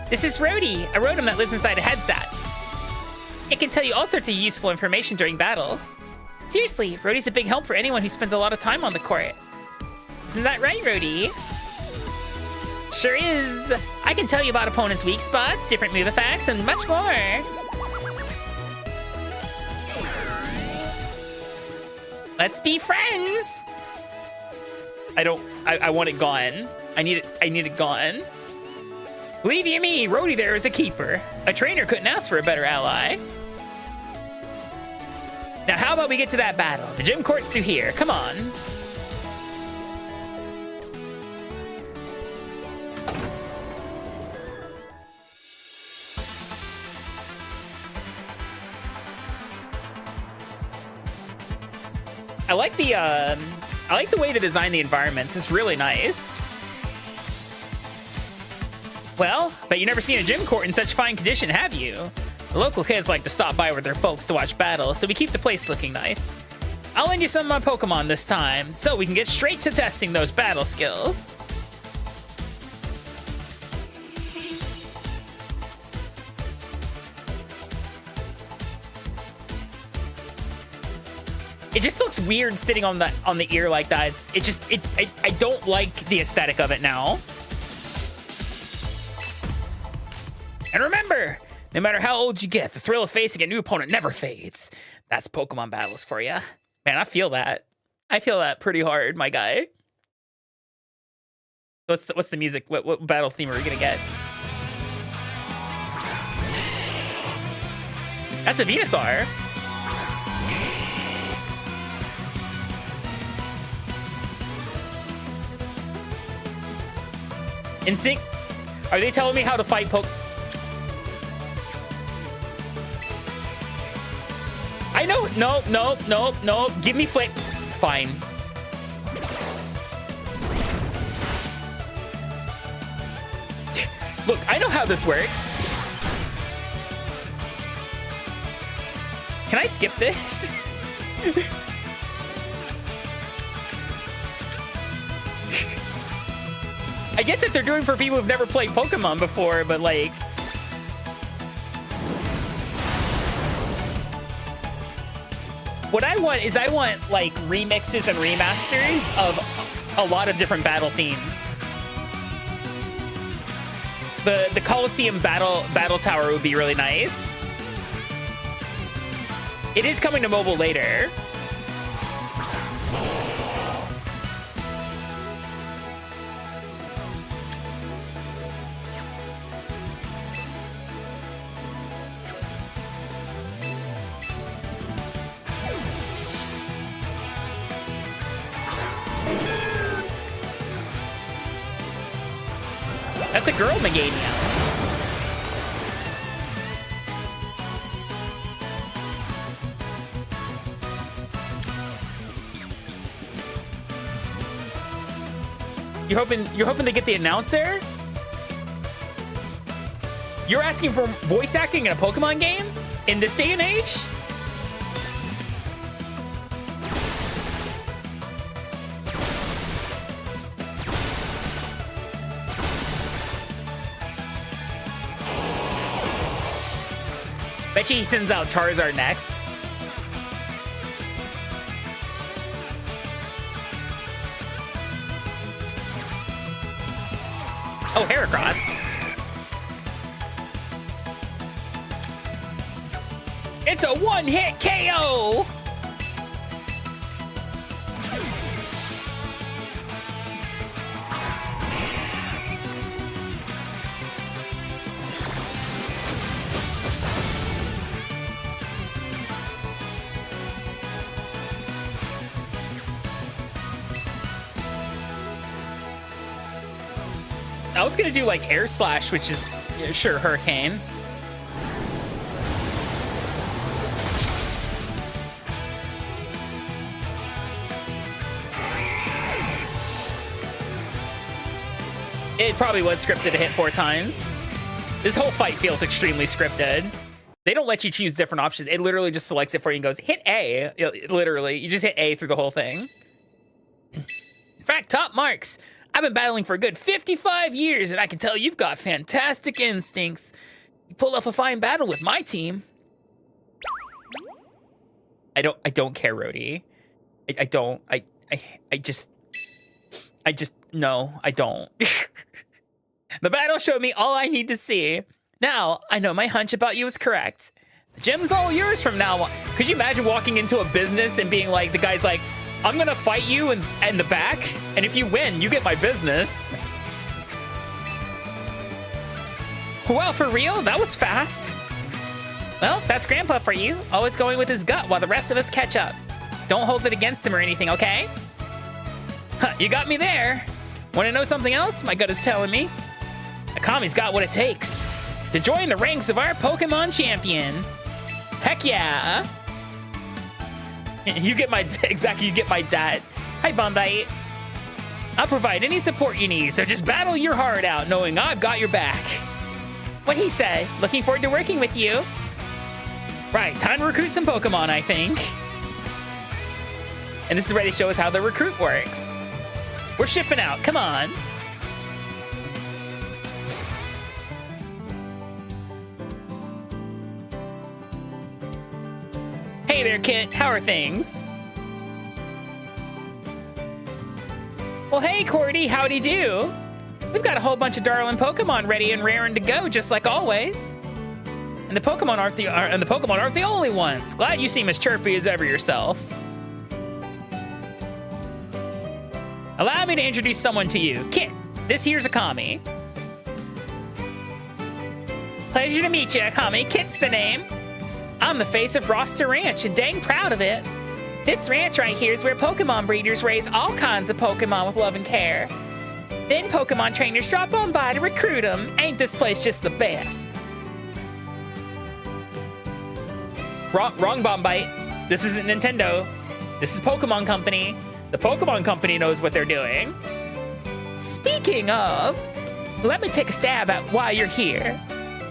This is Rhodey, a Rotom that lives inside a headset. It can tell you all sorts of useful information during battles. Seriously, Rhodey's a big help for anyone who spends a lot of time on the court. Isn't that right, Rhodey? Sure is. I can tell you about opponents' weak spots, different move effects, and much more. Let's be friends. I want it gone. I need it gone. Believe you me, Rhodey there is a keeper. A trainer couldn't ask for a better ally. Now how about we get to that battle? The gym court's through here. Come on. I like the way to design the environments. It's really nice. Well, but you never seen a gym court in such fine condition, have you? The local kids like to stop by with their folks to watch battles, so we keep the place looking nice. I'll lend you some of my Pokemon this time, so we can get straight to testing those battle skills. It just looks weird sitting on the ear like that. I don't like the aesthetic of it now. And remember, no matter how old you get, the thrill of facing a new opponent never fades. That's Pokemon battles for you. Man, I feel that. I feel that pretty hard, my guy. What's the music? What battle theme are we gonna get? That's a Venusaur. Instinct? Are they telling me how to fight I know. No. Give me flame. Fine. Look, I know how this works. Can I skip this? I get that they're doing for people who've never played Pokemon before, but like... What I want is like remixes and remasters of a lot of different battle themes. The Coliseum battle tower would be really nice. It is coming to mobile later. That's a girl Meganium. You're hoping to get the announcer? You're asking for voice acting in a Pokemon game? In this day and age? Bet you he sends out Charizard next. Oh, Heracross. It's a one-hit KO! I was gonna do like Air Slash, which is, yeah, sure, Hurricane. It probably was scripted to hit 4 times. This whole fight feels extremely scripted. They don't let you choose different options. It literally just selects it for you and goes, hit A. Literally, you just hit A through the whole thing. In fact, top marks. I've been battling for a good 55 years, and I can tell you've got fantastic instincts. You pulled off a fine battle with my team. I don't care, Rhodey. I don't. No, I don't. The battle showed me all I need to see. Now, I know my hunch about you is correct. The gym's all yours from now on. Could you imagine walking into a business and being like, the guy's like, I'm gonna fight you in the back, and if you win, you get my business. Well, for real? That was fast. Well, that's Grandpa for you. Always going with his gut while the rest of us catch up. Don't hold it against him or anything, okay? Huh, you got me there. Want to know something else? My gut is telling me. Akami's got what it takes to join the ranks of our Pokemon champions. Heck yeah. You get my dad. Hi, Bombite. I'll provide any support you need, so just battle your heart out, knowing I've got your back. What he said. Looking forward to working with you. Right, time to recruit some Pokemon, I think. And this is where they show us how the recruit works. We're shipping out. Come on. Hey there, Kit. How are things? Well, hey, Cordy. Howdy do. We've got a whole bunch of darling Pokemon ready and raring to go, just like always. And the Pokemon aren't the only ones. Glad you seem as chirpy as ever yourself. Allow me to introduce someone to you. Kit, this here's Akami. Pleasure to meet you, Akami. Kit's the name. I'm the face of Roster Ranch, and dang proud of it. This ranch right here is where Pokemon breeders raise all kinds of Pokemon with love and care. Then Pokemon trainers drop on by to recruit them. Ain't this place just the best? Wrong Bombite. This isn't Nintendo. This is Pokemon Company. The Pokemon Company knows what they're doing. Speaking of, let me take a stab at why you're here.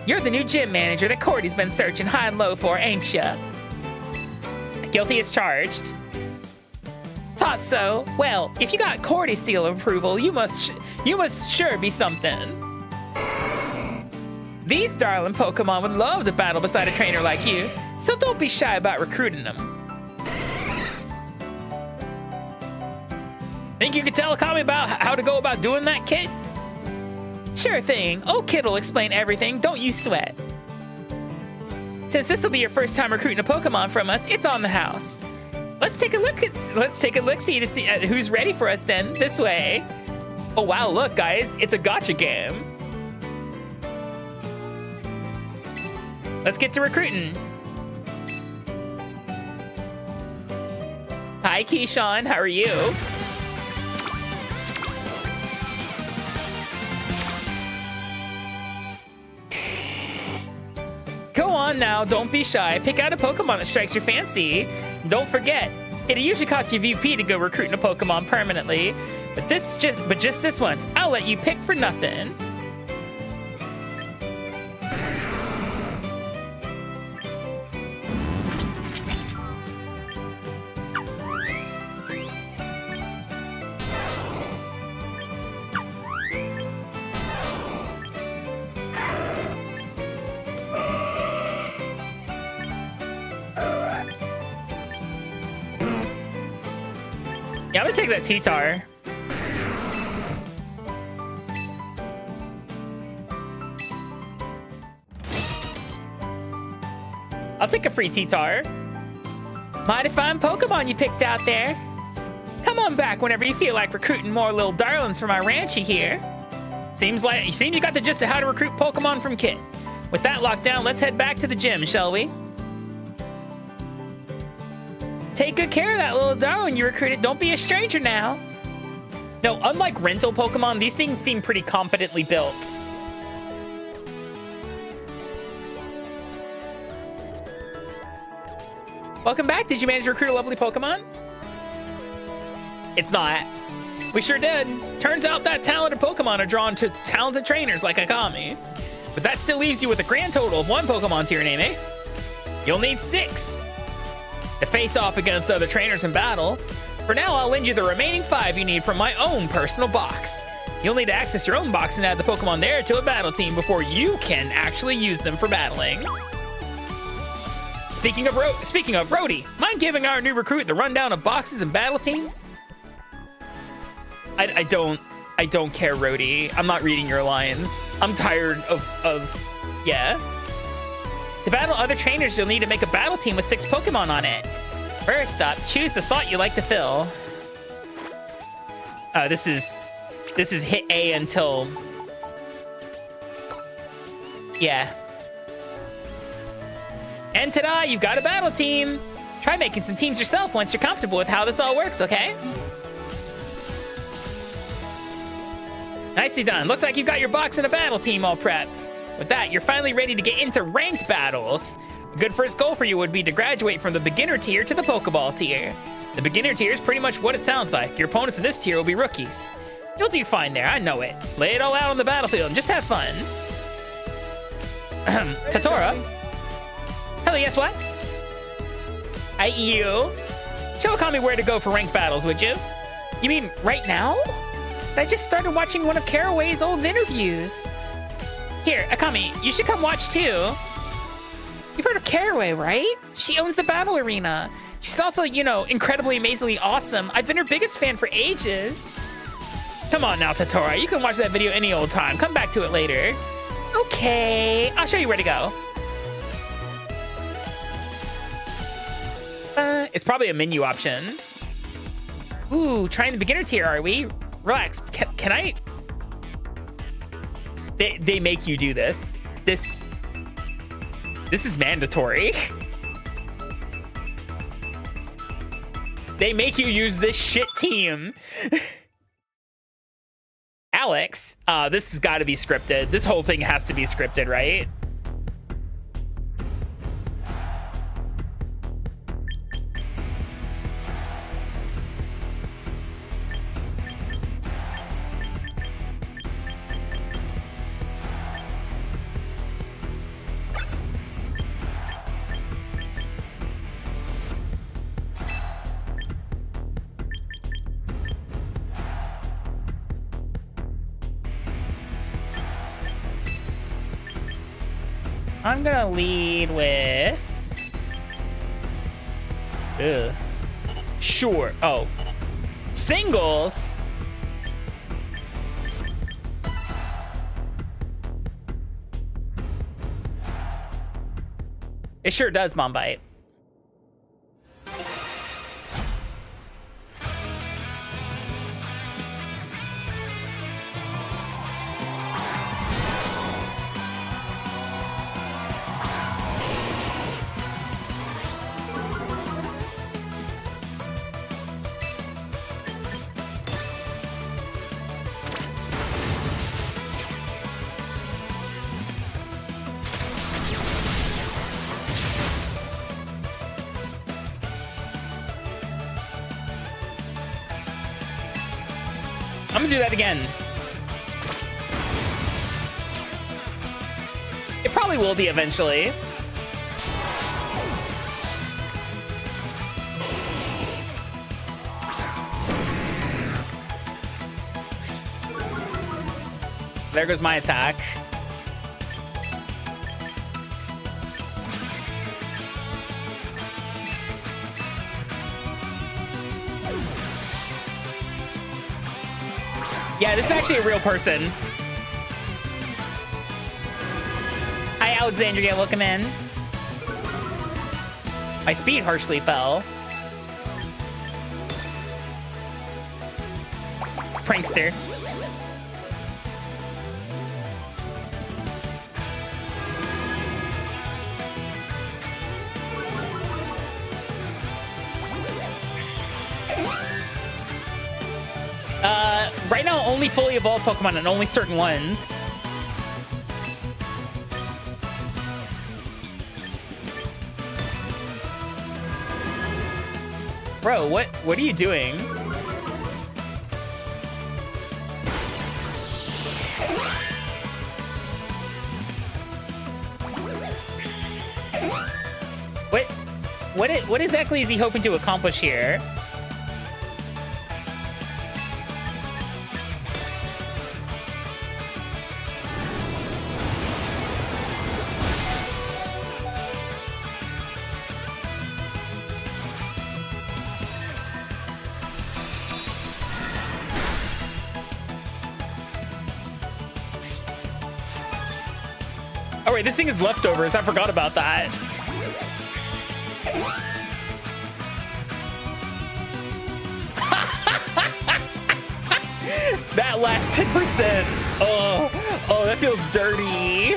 You're the new gym manager that Cordy's been searching high and low for, ain't ya? Guilty as charged. Thought so. Well, if you got Cordy's seal of approval, you must sure be something. These darling Pokemon would love to battle beside a trainer like you, so don't be shy about recruiting them. Think you could tell Akami about how to go about doing that, Kit? Sure thing. Old Kit will explain everything. Don't you sweat. Since this will be your first time recruiting a Pokemon from us, it's on the house. Let's take a look-see to see who's ready for us then. This way. Oh wow, look guys, it's a gacha game. Let's get to recruiting. Hi Keyshawn, how are you? on now, don't be shy. Pick out a Pokemon that strikes your fancy. Don't forget, it usually costs you VP to go recruiting a Pokemon permanently, but just this once, I'll let you pick for nothing. Yeah, I'm gonna take that T-Tar. I'll take a free T-Tar. Mighty fine Pokemon you picked out there. Come on back whenever you feel like recruiting more little darlings for my ranchy here. Seems you got the gist of how to recruit Pokemon from Kit. With that locked down, let's head back to the gym, shall we? Take good care of that little darling you recruited. Don't be a stranger now. No, unlike rental Pokemon, these things seem pretty competently built. Welcome back. Did you manage to recruit a lovely Pokemon? It's not. We sure did. Turns out that talented Pokemon are drawn to talented trainers like Akami. But that still leaves you with a grand total of 1 Pokemon to your name, eh? You'll need 6 to face off against other trainers in battle. For now, I'll lend you the remaining 5 you need from my own personal box. You'll need to access your own box and add the Pokemon there to a battle team before you can actually use them for battling. Speaking of Rhodey, mind giving our new recruit the rundown of boxes and battle teams? I don't care, Rhodey. I'm not reading your lines. I'm tired of yeah. To battle other trainers, you'll need to make a battle team with 6 Pokemon on it. First up, choose the slot you like to fill. Oh, this is hit A until... Yeah. And ta-da, you've got a battle team. Try making some teams yourself once you're comfortable with how this all works, okay? Nicely done. Looks like you've got your box and a battle team all prepped. With that, you're finally ready to get into ranked battles. A good first goal for you would be to graduate from the beginner tier to the Pokeball tier. The beginner tier is pretty much what it sounds like. Your opponents in this tier will be rookies. You'll do fine there, I know it. Lay it all out on the battlefield and just have fun. Tatora? Hello, yes, what? You? Show Akami where to go for ranked battles, would you? You mean right now? I just started watching one of Caraway's old interviews. Here, Akami, you should come watch too. You've heard of Caraway, right? She owns the battle arena. She's also, you know, incredibly, amazingly awesome. I've been her biggest fan for ages. Come on now, Tatora. You can watch that video any old time. Come back to it later. Okay, I'll show you where to go. It's probably a menu option. Ooh, trying the beginner tier, are we? Relax. Can I? They make you do this. This is mandatory. They make you use this shit team. Alex, this has got to be scripted. This whole thing has to be scripted, right? I'm gonna lead with... Ugh. Sure. Oh. Singles? It sure does, Bombite. I'm gonna do that again. It probably will be eventually. There goes my attack. Yeah, this is actually a real person. Hi, Alexandria, welcome in. My speed harshly fell. Prankster. Right now, only fully evolved Pokemon and only certain ones. Bro, what are you doing? What exactly is he hoping to accomplish here? Oh wait, this thing is leftovers. I forgot about that. That last 10%. Oh, that feels dirty.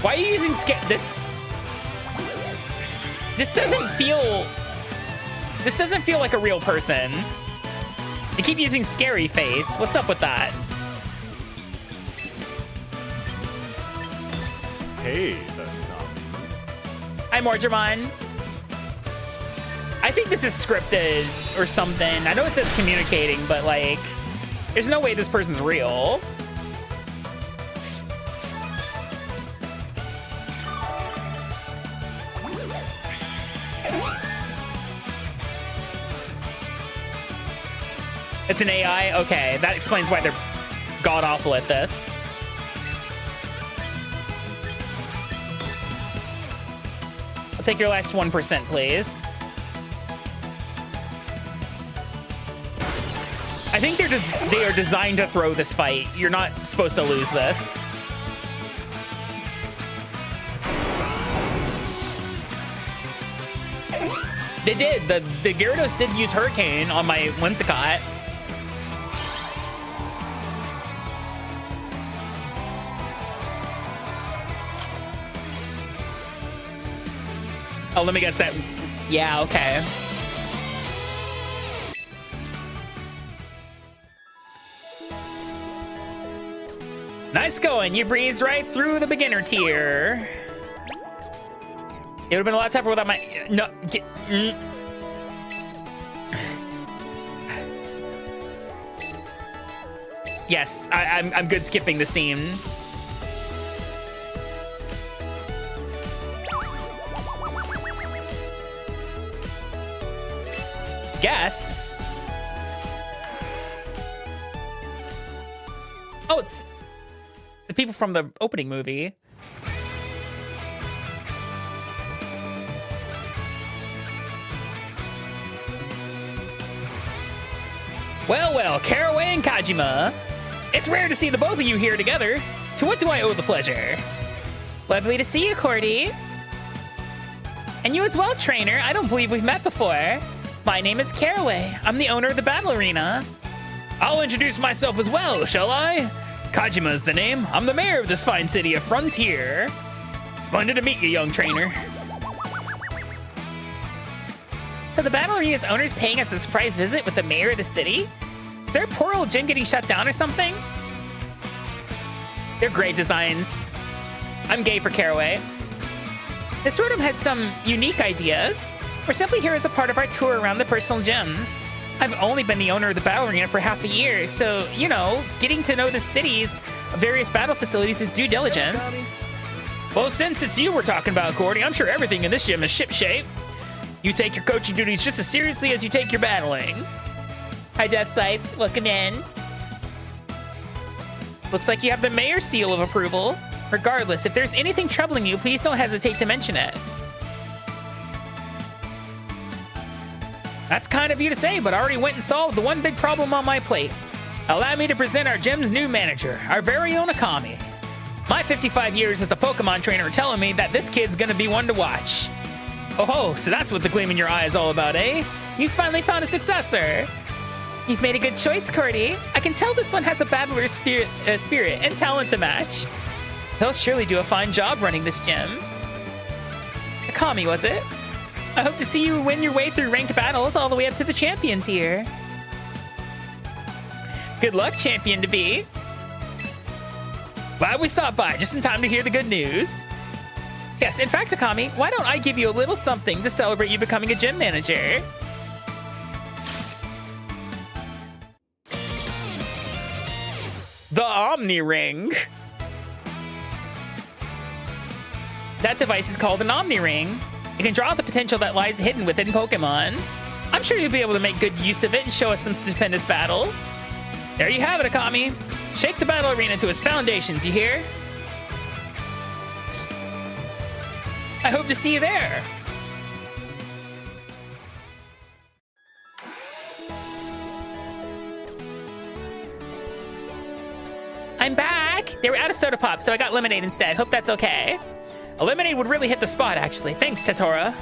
Why are you using this? This doesn't feel like a real person. You keep using scary face. What's up with that? Hey, that's not me. Hi, Morgemon. I think this is scripted or something. I know it says communicating, but like, there's no way this person's real. It's an AI? Okay, that explains why they're god-awful at this. I'll take your last 1%, please. I think they are designed to throw this fight. You're not supposed to lose this. They did. The Gyarados did use Hurricane on my Whimsicott. Oh, let me guess that. Yeah, okay. Nice going. You breezed right through the beginner tier. It would have been a lot tougher without my... No. Yes, I'm good skipping the scene. Guests? Oh, it's the people from the opening movie. Well, Caraway and Kajima. It's rare to see the both of you here together. To what do I owe the pleasure? Lovely to see you, Cordy. And you as well, trainer. I don't believe we've met before. My name is Caraway. I'm the owner of the Battle Arena. I'll introduce myself as well, shall I? Kajima's the name. I'm the mayor of this fine city of Frontier. Splendid to meet you, young trainer. So the Battle Arena's owner's paying us a surprise visit with the mayor of the city? Is there a poor old gym getting shut down or something? They're great designs. I'm gay for Caraway. This room has some unique ideas. We're simply here as a part of our tour around the personal gyms. I've only been the owner of the Battle Arena for half a year, so, you know, getting to know the city's various battle facilities is due diligence. Hey, Well, since it's you we're talking about, Cordy, I'm sure everything in this gym is shipshape. You take your coaching duties just as seriously as you take your battling. Hi, Death Scythe. Welcome in. Looks like you have the mayor's seal of approval. Regardless, if there's anything troubling you, please don't hesitate to mention it. That's kind of you to say, but I already went and solved the one big problem on my plate. Allow me to present our gym's new manager, our very own Akami. My 55 years as a Pokemon trainer are telling me that this kid's gonna be one to watch. Oh, so that's what the gleam in your eye is all about, eh? You finally found a successor. You've made a good choice, Cordy. I can tell this one has a battler's spirit and talent to match. They'll surely do a fine job running this gym. Akami, was it? I hope to see you win your way through ranked battles all the way up to the champion tier. Good luck, champion to be. Glad we stopped by just in time to hear the good news. Yes, in fact, Akami, why don't I give you a little something to celebrate you becoming a gym manager? The Omni Ring. That device is called an Omni Ring. It can draw out the potential that lies hidden within Pokemon. I'm sure you'll be able to make good use of it and show us some stupendous battles. There you have it, Akami. Shake the battle arena to its foundations, you hear? I hope to see you there. I'm back. They were out of soda pop, so I got lemonade instead. Hope that's okay. A lemonade would really hit the spot, actually. Thanks, Tetora.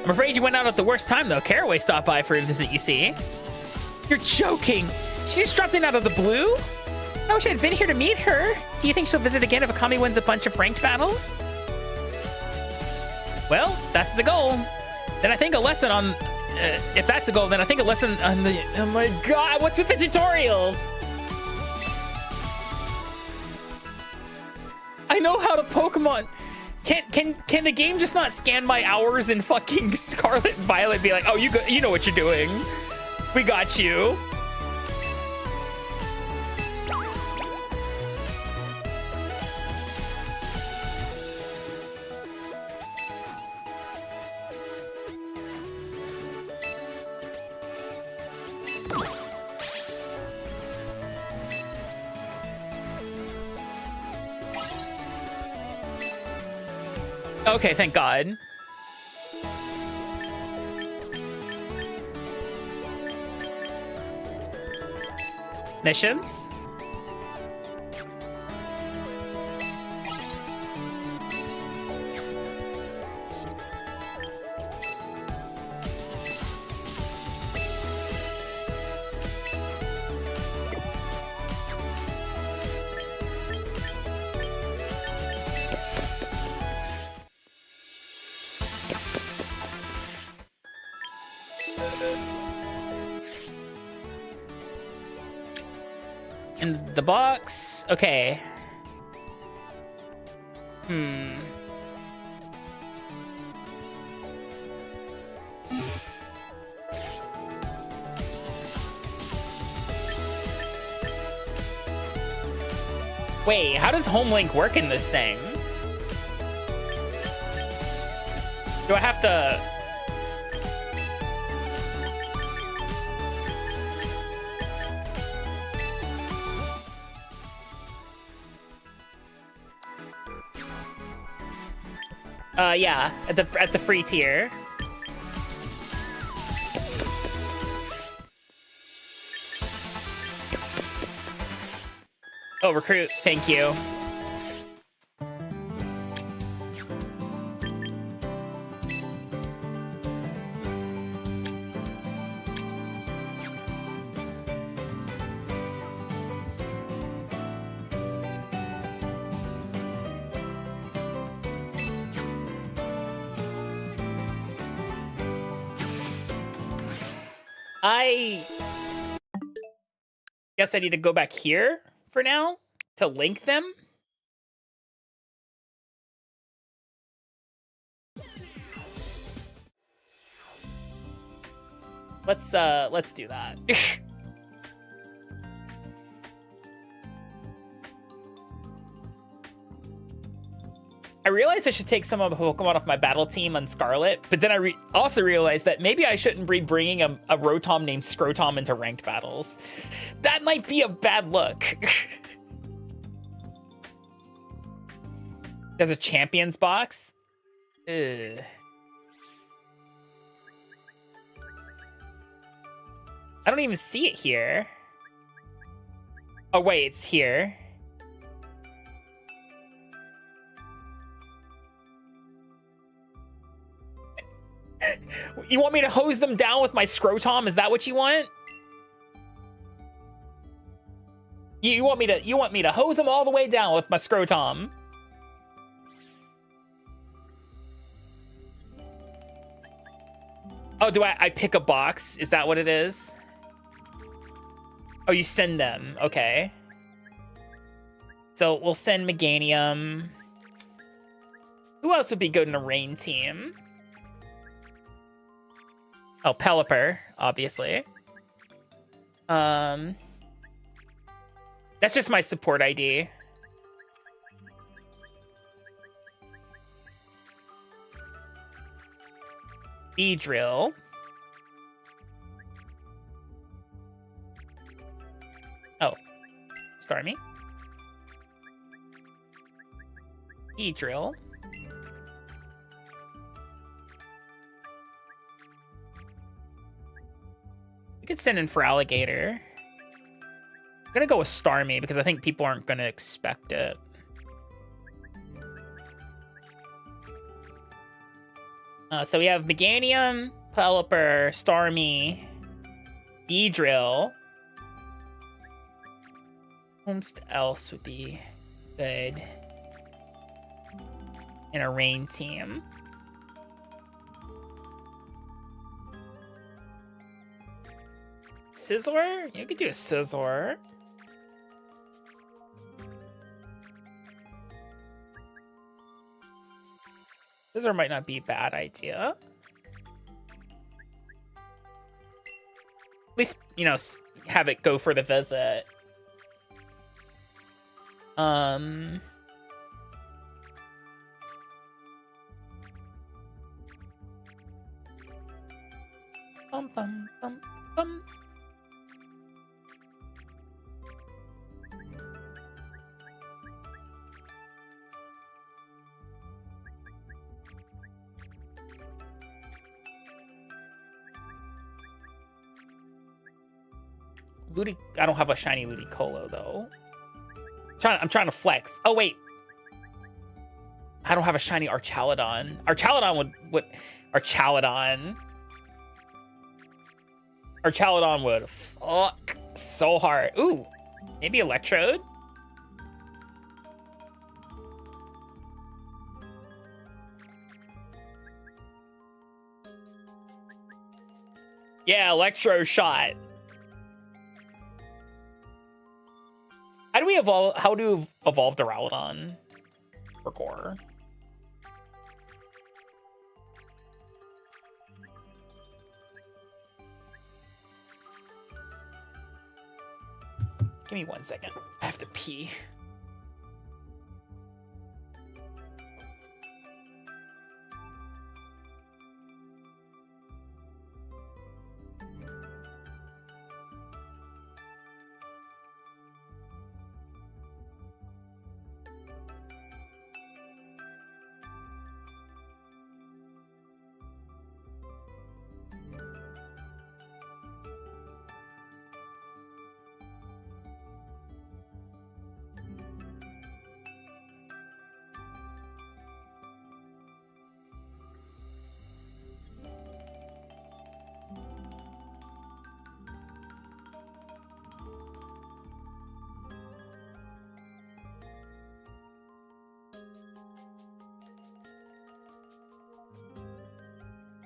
I'm afraid you went out at the worst time, though. Caraway stopped by for a visit, you see. You're joking. She just dropped in out of the blue? I wish I'd been here to meet her. Do you think she'll visit again if Akami wins a bunch of ranked battles? Well, that's the goal. Then I think a lesson on... if that's the goal, then I think a lesson on the... Oh my god, what's with the tutorials? I know how to Pokemon. Can the game just not scan my hours in fucking Scarlet and Violet and be like, oh, you know what you're doing. We got you. Okay, thank God. Missions? In the box. Okay. Wait, how does home link work in this thing? Do I have to... yeah, at the free tier. Oh, recruit, thank you. I guess I need to go back here for now to link them. Let's do that. I realized I should take some of the Pokemon off my battle team on Scarlet, but then I also realized that maybe I shouldn't be bringing a Rotom named Scrotom into ranked battles. That might be a bad look. There's a champions box. Ugh. I don't even see it here. Oh wait, it's here. You want me to hose them down with my Scrotom? Is that what you want? You want me to hose them all the way down with my Scrotom? Oh, do I pick a box? Is that what it is? Oh, you send them. Okay. So we'll send Meganium. Who else would be good in a rain team? Oh, Pelipper, obviously. That's just my support ID. Beedrill. Oh, Starmie. Beedrill. We could send in for Alligator. I'm gonna go with Starmie because I think people aren't gonna expect it. So we have Meganium, Pelipper, Starmie, Beedrill. Whomst else would be good in a rain team? Sizzler? You could do a Sizzler. Sizzler might not be a bad idea. At least, you know, have it go for the visit. Bum, bum, bum, bum. I don't have a shiny Ludicolo though. I'm trying to flex. Oh wait, I don't have a shiny Archaladon. Archaladon would fuck so hard. Ooh, maybe Electrode. Yeah, Electro shot. How do we evolve? How do we evolve Duraludon for Gore? Give me 1 second. I have to pee.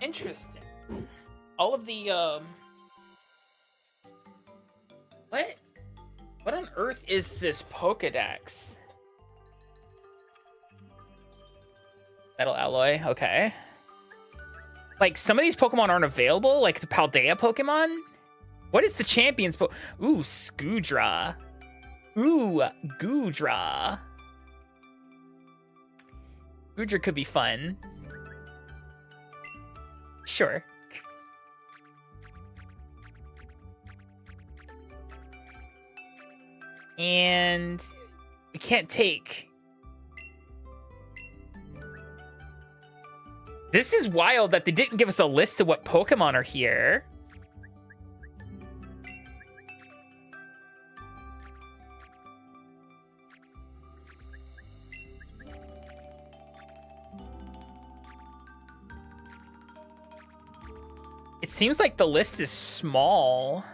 Interesting. All of the earth is this Pokedex? Metal alloy, okay. Like, some of these Pokemon aren't available, like the Paldea Pokemon? What is the champions Ooh, Scoodra. Ooh, Goodra. Goodra could be fun. Sure. And we can't take. This is wild that they didn't give us a list of what Pokemon are here. It seems like the list is small.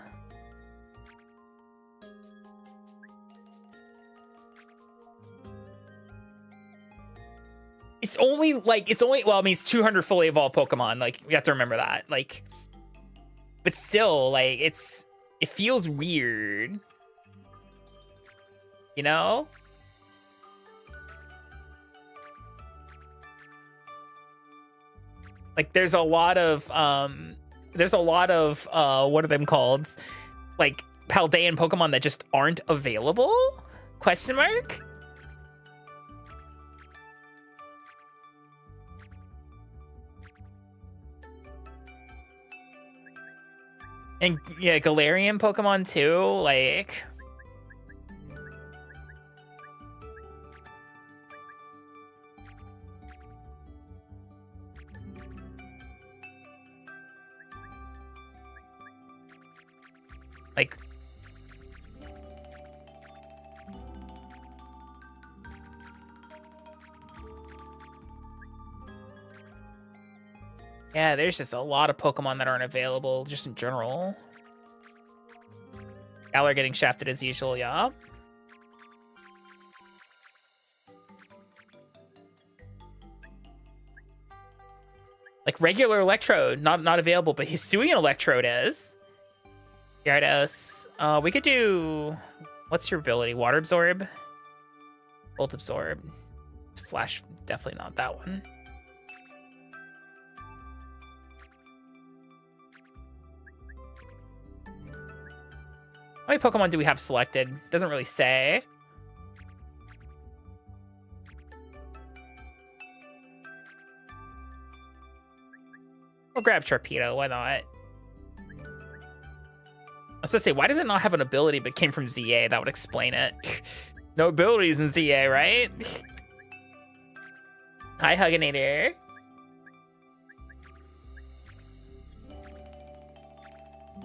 It's only, well, I mean, it's 200 fully evolved Pokemon. Like, you have to remember that. Like, but still, like, it feels weird. You know? Like, there's a lot of, what are them called? Like, Paldean Pokemon that just aren't available? Question mark? And yeah, Galarian Pokemon too, like. Like. Yeah, there's just a lot of Pokemon that aren't available, just in general. Galar getting shafted as usual, yeah. Like, regular Electrode, not available, but Hisuian Electrode is. Gyarados. We could do... What's your ability? Water Absorb? Volt Absorb. Flash, definitely not that one. How many Pokemon do we have selected? Doesn't really say. We'll grab Torpedo, why not? I was supposed to say, why does it not have an ability but came from ZA? That would explain it. No abilities in ZA, right? Hi, Hugginator.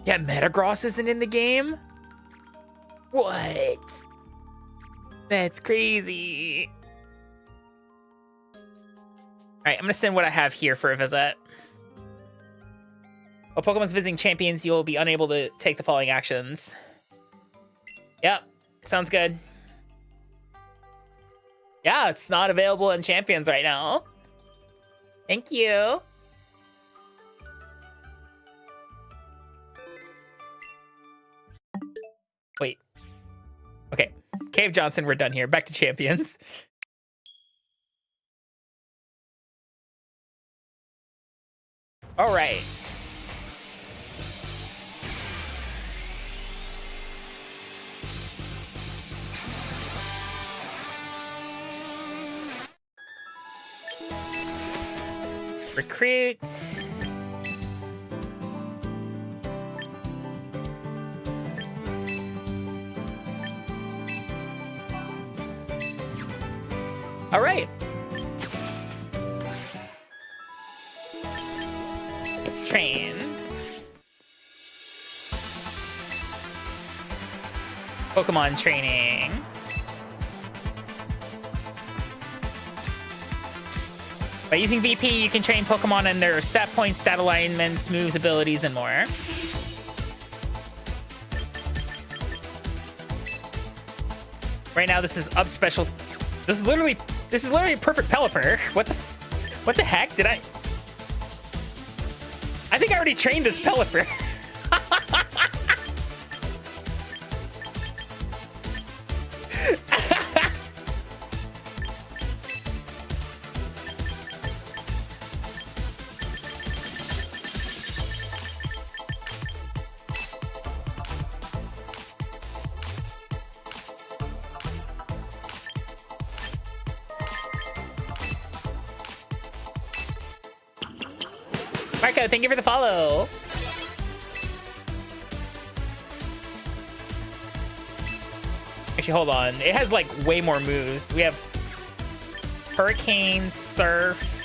Yeah, Metagross isn't in the game? What? That's crazy. All right, I'm gonna send what I have here for a visit. While Pokemon's visiting champions, you'll be unable to take the following actions. Yep, sounds good. Yeah, it's not available in champions right now. Thank you. Wait. Okay, Cave Johnson, we're done here. Back to champions. All right. Recruits. All right. Train. Pokemon training. By using VP, you can train Pokemon and their stat points, stat alignments, moves, abilities, and more. Right now, this is up special. This is literally a perfect Pelipper. What the heck? Did I think I already trained this Pelipper. Marco, thank you for the follow. Actually, hold on. It has like way more moves. We have Hurricane, Surf.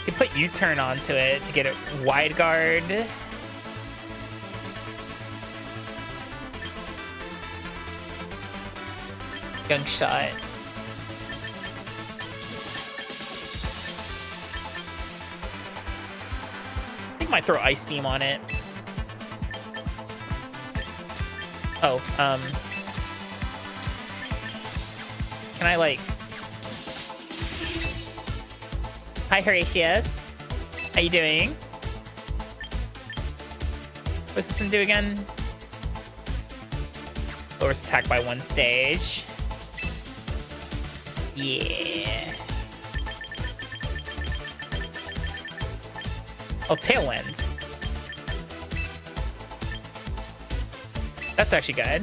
You put U-turn onto it to get it wide guard. Gun shot. I think I might throw Ice Beam on it. Oh, can I like... Hi, Horatius. How you doing? What's this one do again? Lowers attack by 1 stage. Yeah. Oh, Tailwind. That's actually good.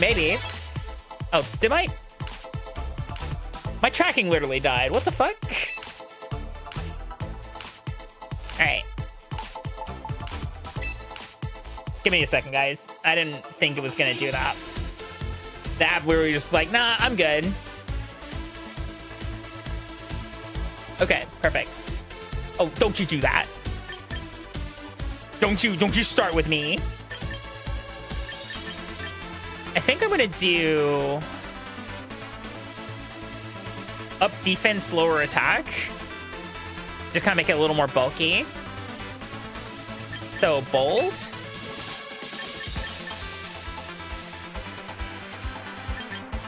Maybe. Oh, did my tracking literally died. What the fuck? All right. Give me a second, guys. I didn't think it was gonna do that. The app where we were just like, nah, I'm good. Okay, perfect. Oh, don't you do that. Don't you start with me. I think I'm gonna do up defense, lower attack. Just kind of make it a little more bulky. So bold.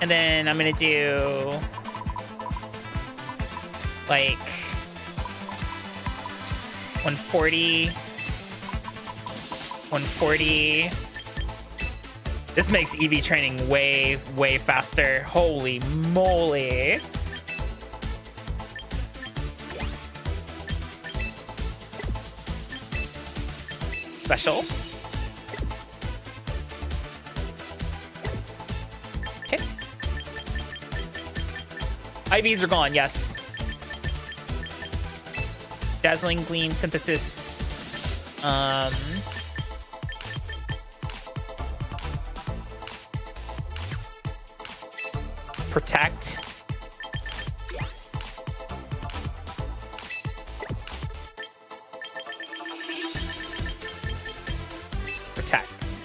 And then I'm gonna do like 140. 140. This makes EV training way faster. Holy moly. Special. Okay. IVs are gone, yes. Dazzling Gleam Synthesis. Protect. Protects.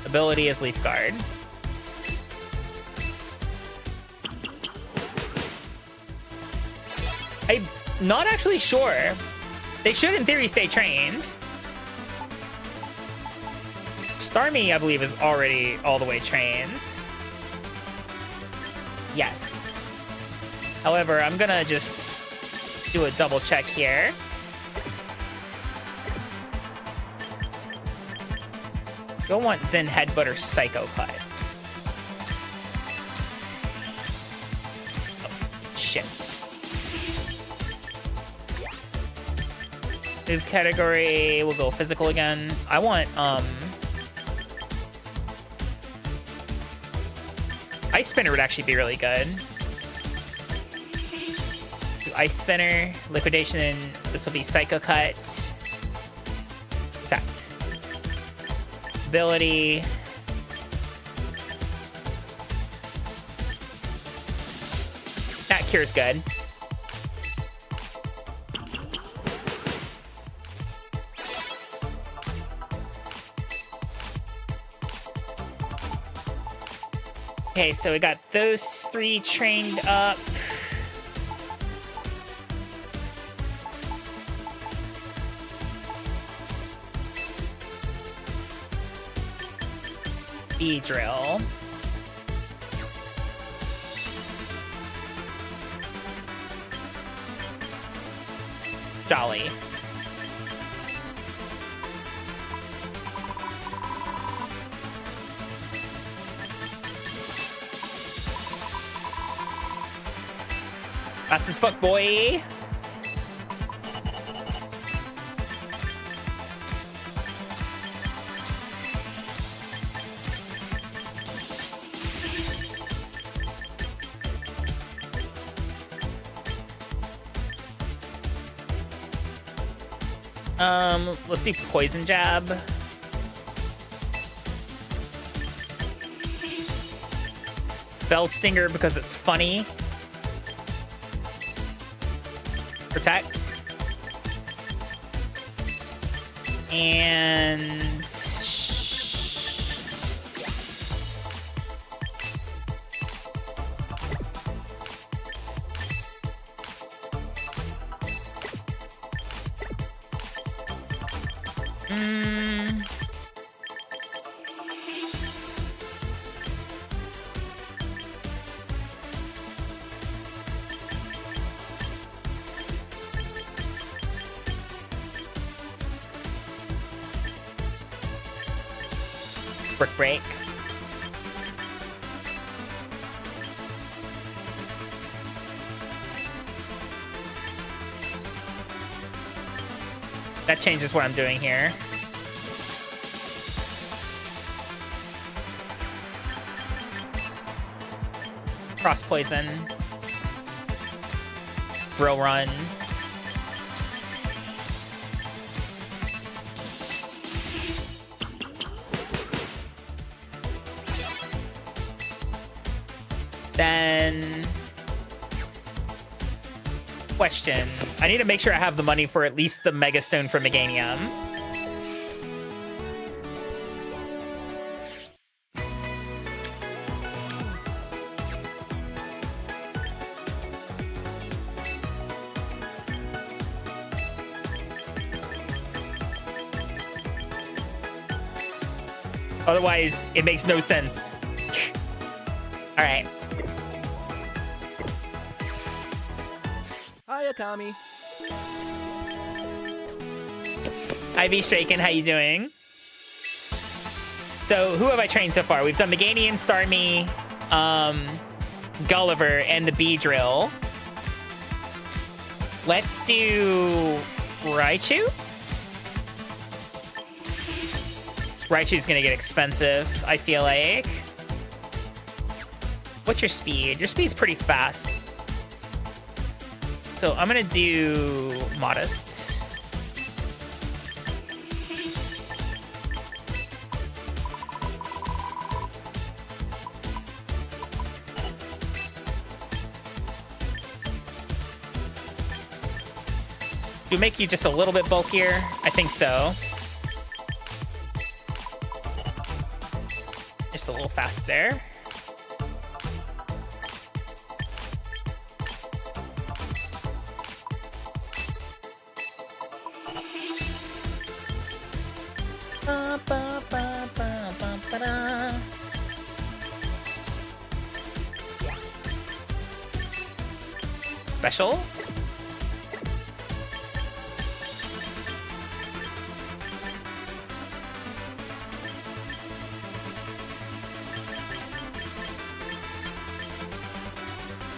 Ability is Leaf Guard. I'm not actually sure. They should, in theory, stay trained. Starmie, I believe, is already all the way trained. Yes. However, I'm gonna just do a double check here. Don't want Zen Headbutt or Psycho Cut. Oh, shit. Move category, we'll go physical again. I want, Ice Spinner would actually be really good. Do Ice Spinner, Liquidation, this will be Psycho Cut. Protect. Ability. That cure's good. Okay, so we got those 3 trained up. B-Drill. Jolly. Fast as fuck, boy. Let's do poison jab. Fell stinger because it's funny. Protect. And brick break. That changes what I'm doing here. Cross poison. Drill run. Then question. I need to make sure I have the money for at least the Mega Stone for Meganium. Otherwise, it makes no sense. All right. Hi, Akami. Ivy Straken, how you doing? So, who have I trained so far? We've done Meganium, Starmie, Gulliver, and the Beedrill. Let's do Raichu. Raichu's gonna get expensive, I feel like. What's your speed? Your speed's pretty fast. So I'm gonna do Modest. Do make you just a little bit bulkier? I think so. Just a little fast there. Special.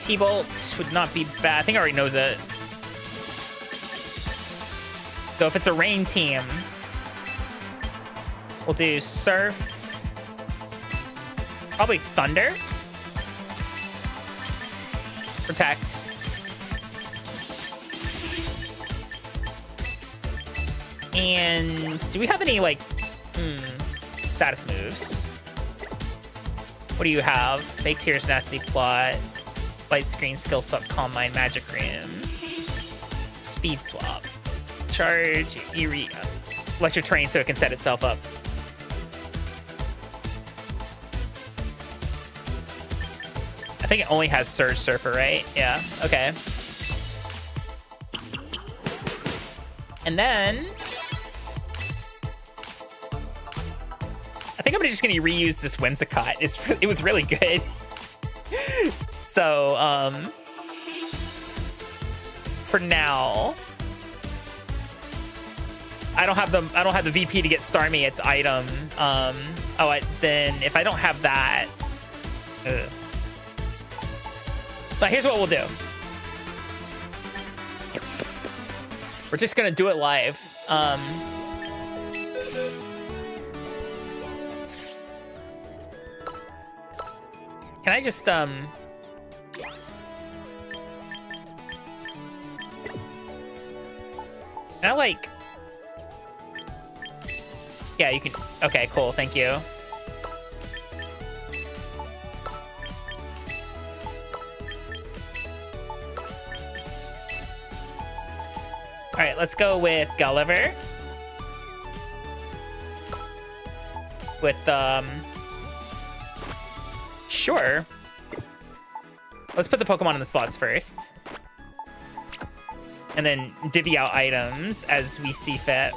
T-Bolt would not be bad. I think I already knows it. So if it's a rain team, we'll do Surf. Probably Thunder. Protect. And do we have any, like, status moves? What do you have? Fake Tears, Nasty Plot, Light Screen, Skill Swap, Calm Mind, Magic Room, Speed Swap, Charge, Eerie, Electric Terrain so it can set itself up. I think it only has Surge Surfer, right? Yeah, okay. And then I think I'm just gonna reuse this Whimsicott. It was really good. So, for now, I don't have the VP to get Starmie its item. Then if I don't have that, but here's what we'll do. We're just gonna do it live. Can I just can I like Yeah, you can. Okay, cool. Thank you. All right, let's go with Gulliver. With, sure. Let's put the Pokemon in the slots first. And then divvy out items as we see fit.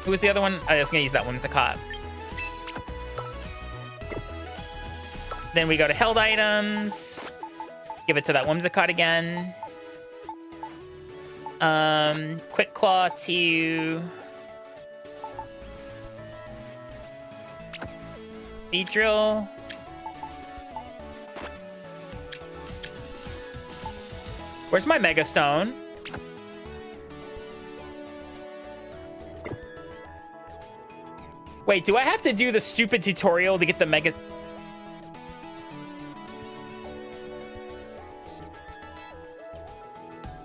Who was the other one? I was going to use that Whimsicott. Then we go to held items. Give it to that Whimsicott again. Quick Claw to Beedrill. Where's my Mega Stone? Wait, do I have to do the stupid tutorial to get the Mega...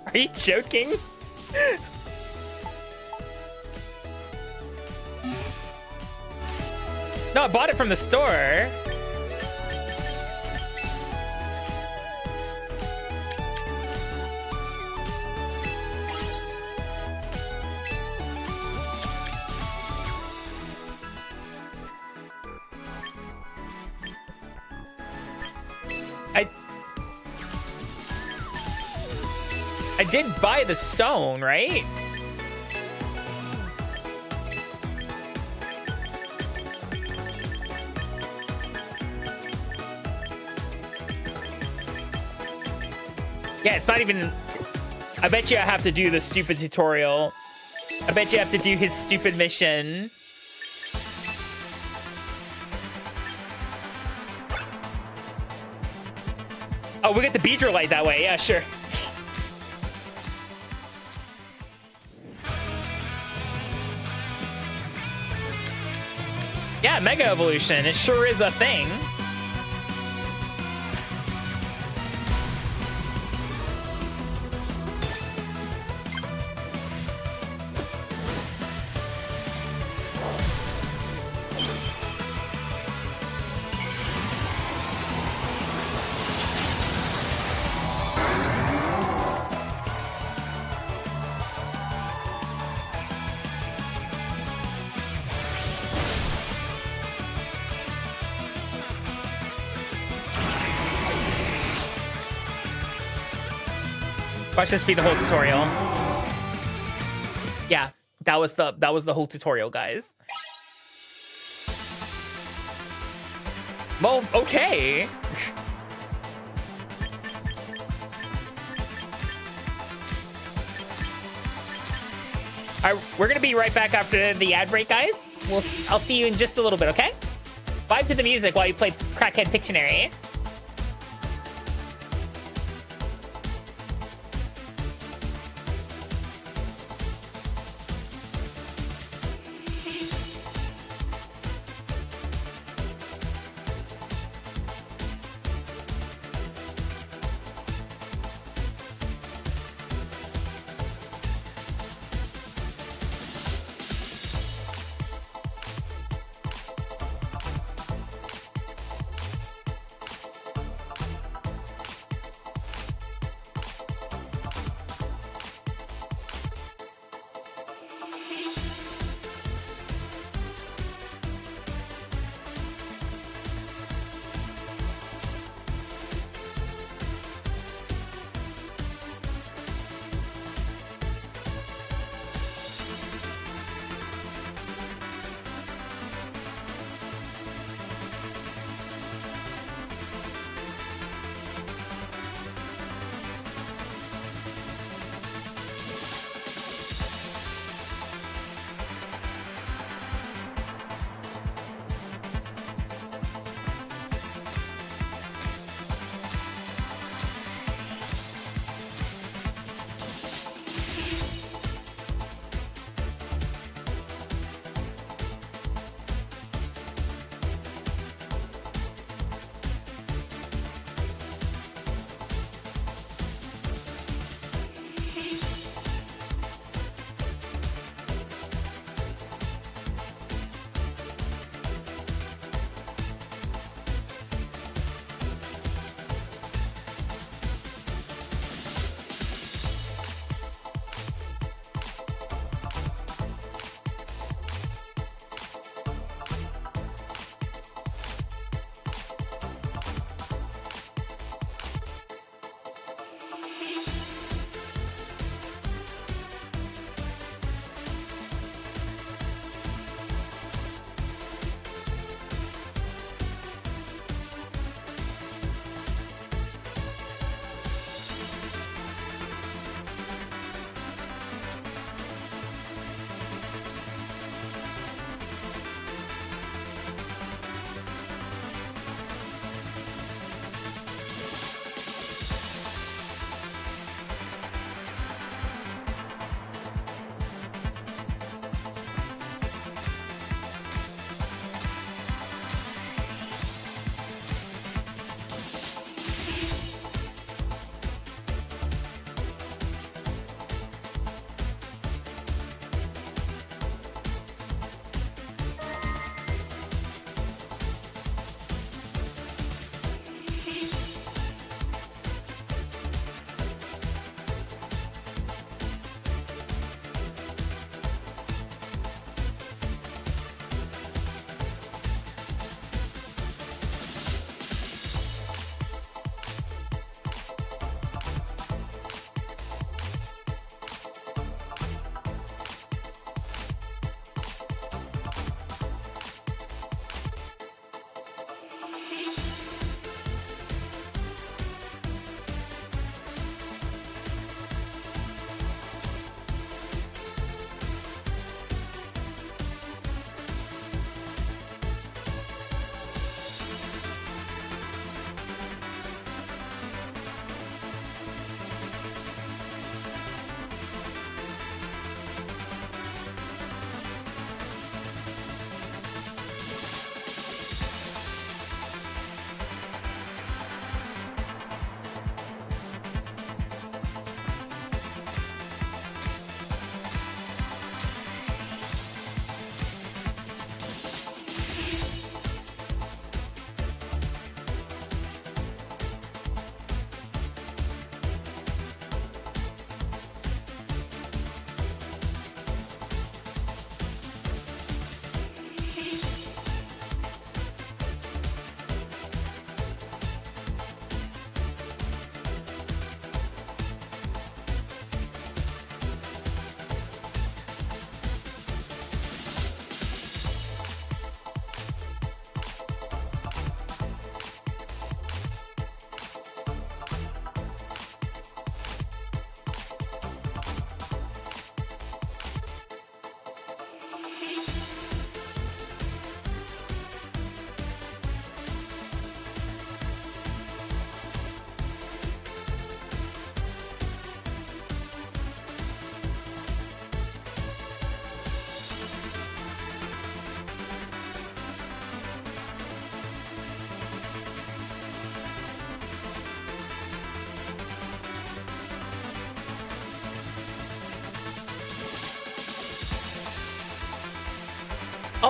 Are you joking? No, I bought it from the store. I did buy the stone, right? Yeah, it's not even... I bet you I have to do the stupid tutorial. I bet you have to do his stupid mission. Oh, we get the Beedrill light that way. Yeah, sure. Yeah, Mega Evolution. It sure is a thing. Watch this be the whole tutorial. Yeah, that was the whole tutorial, guys. Well, okay. All right, we're gonna be right back after the ad break, guys. I'll see you in just a little bit, okay? Vibe to the music while you play Crackhead Pictionary.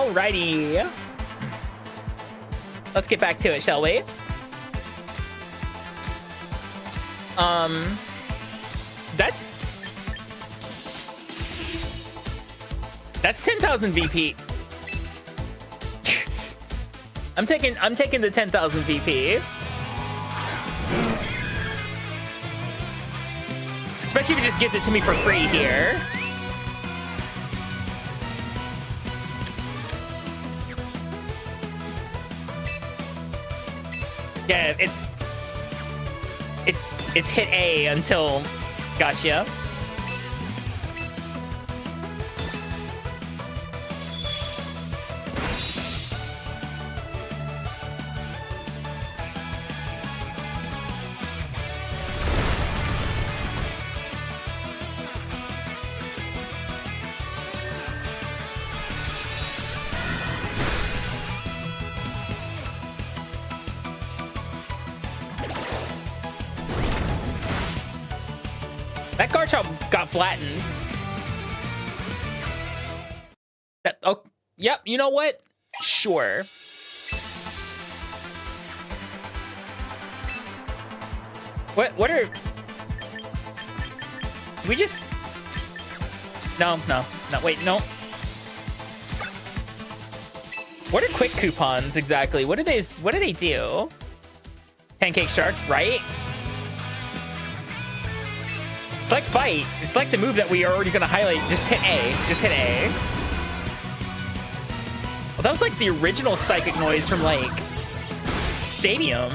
Alrighty. Let's get back to it, shall we? That's 10,000 VP. I'm taking the 10,000 VP. Especially if it just gives it to me for free here. Yeah, it's hit A until gotcha. That Garchomp got flattened. Oh, yep, you know what? Sure. What are... We just... No, wait, no. What are quick coupons exactly? What do they do? Pancake Shark, right? Select fight. It's like the move that we are already gonna highlight. Just hit A. Just hit A. Well, that was like the original psychic noise from like Stadium.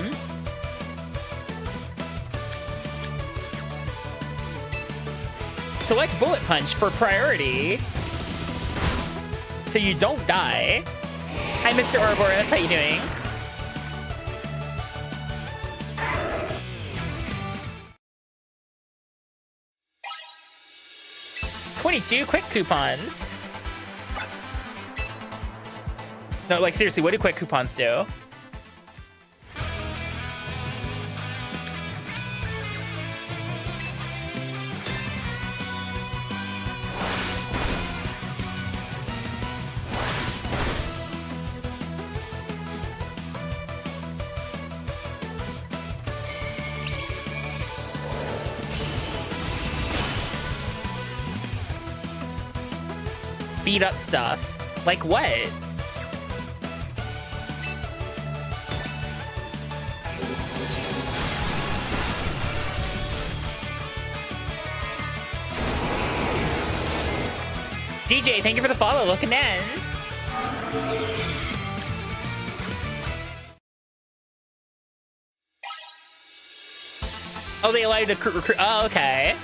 Select bullet punch for priority, so you don't die. Hi, Mr. Ouroboros. How you doing? $22 quick coupons. No, like seriously, what do quick coupons do? Speed up stuff. Like what? DJ, thank you for the follow. Looking in. Oh, they allow you to recruit. Oh, okay.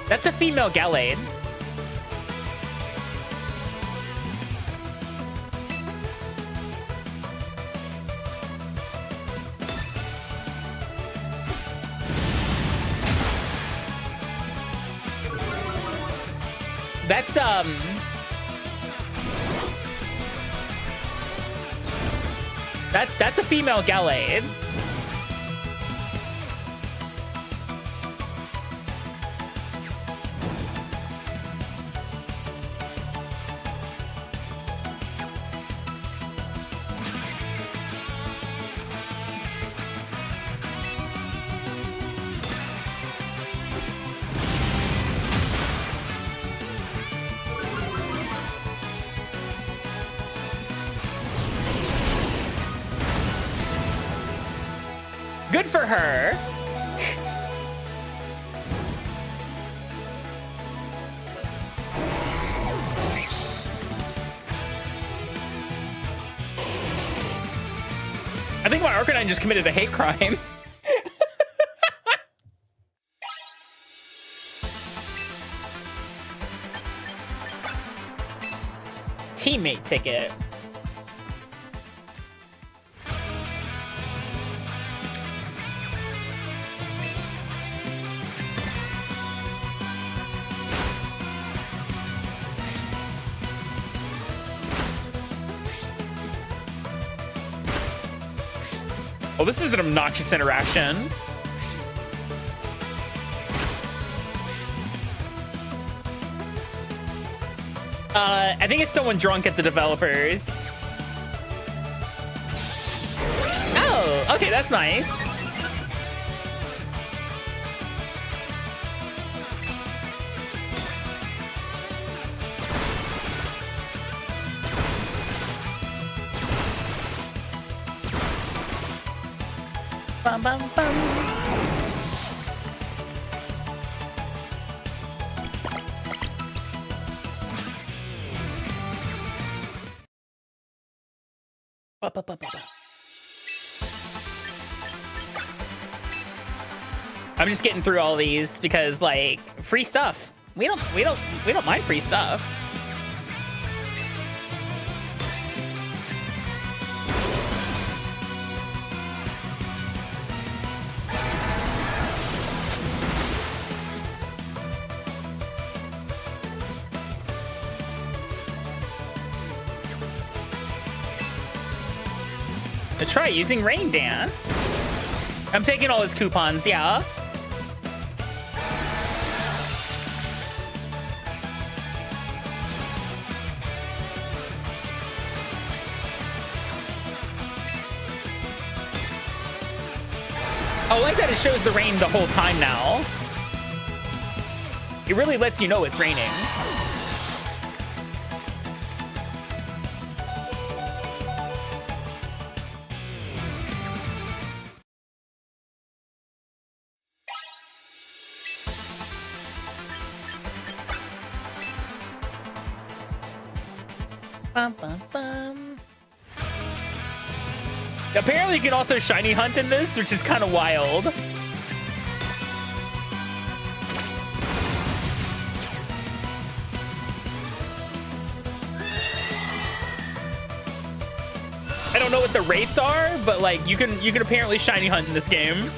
That's a female Gallade. That's a female Gallade. Good for her. I think my Arcanine just committed a hate crime. Teammate ticket. Oh, this is an obnoxious interaction. I think it's someone drunk at the developers. Oh, okay, that's nice. Bum, bum, bum. I'm just getting through all these because, like, free stuff. We don't mind free stuff. To try using Rain Dance. I'm taking all his coupons, yeah. I like that it shows the rain the whole time now. It really lets you know it's raining. Bum, bum, bum. Apparently you can also shiny hunt in this, which is kind of wild. I don't know what the rates are, but like you can apparently shiny hunt in this game.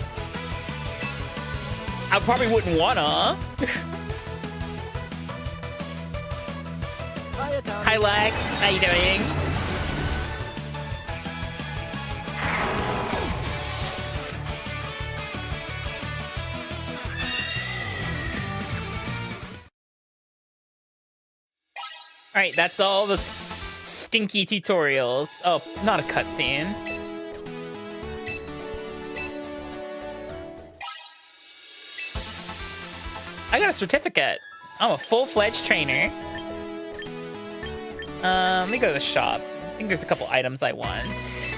I probably wouldn't wanna. Hi Lex, how you doing? All right, that's all the stinky tutorials. Oh, not a cutscene. I got a certificate. I'm a full-fledged trainer. Let me go to the shop. I think there's a couple items I want.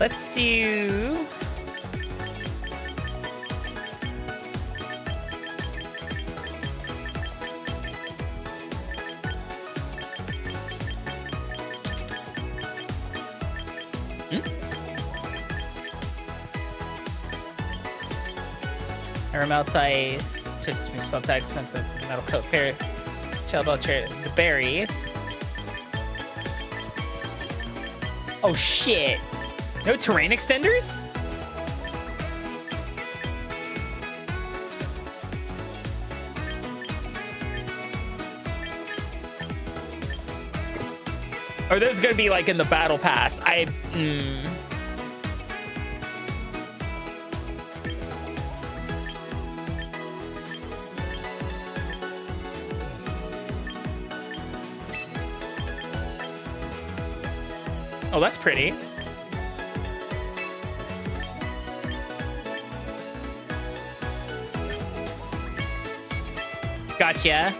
Let's do... Melt ice, just spell tag expensive metal coat, fair, shell bell chair, the berries. Oh shit! No terrain extenders? Are those gonna be like in the battle pass? Oh, that's pretty. Gotcha.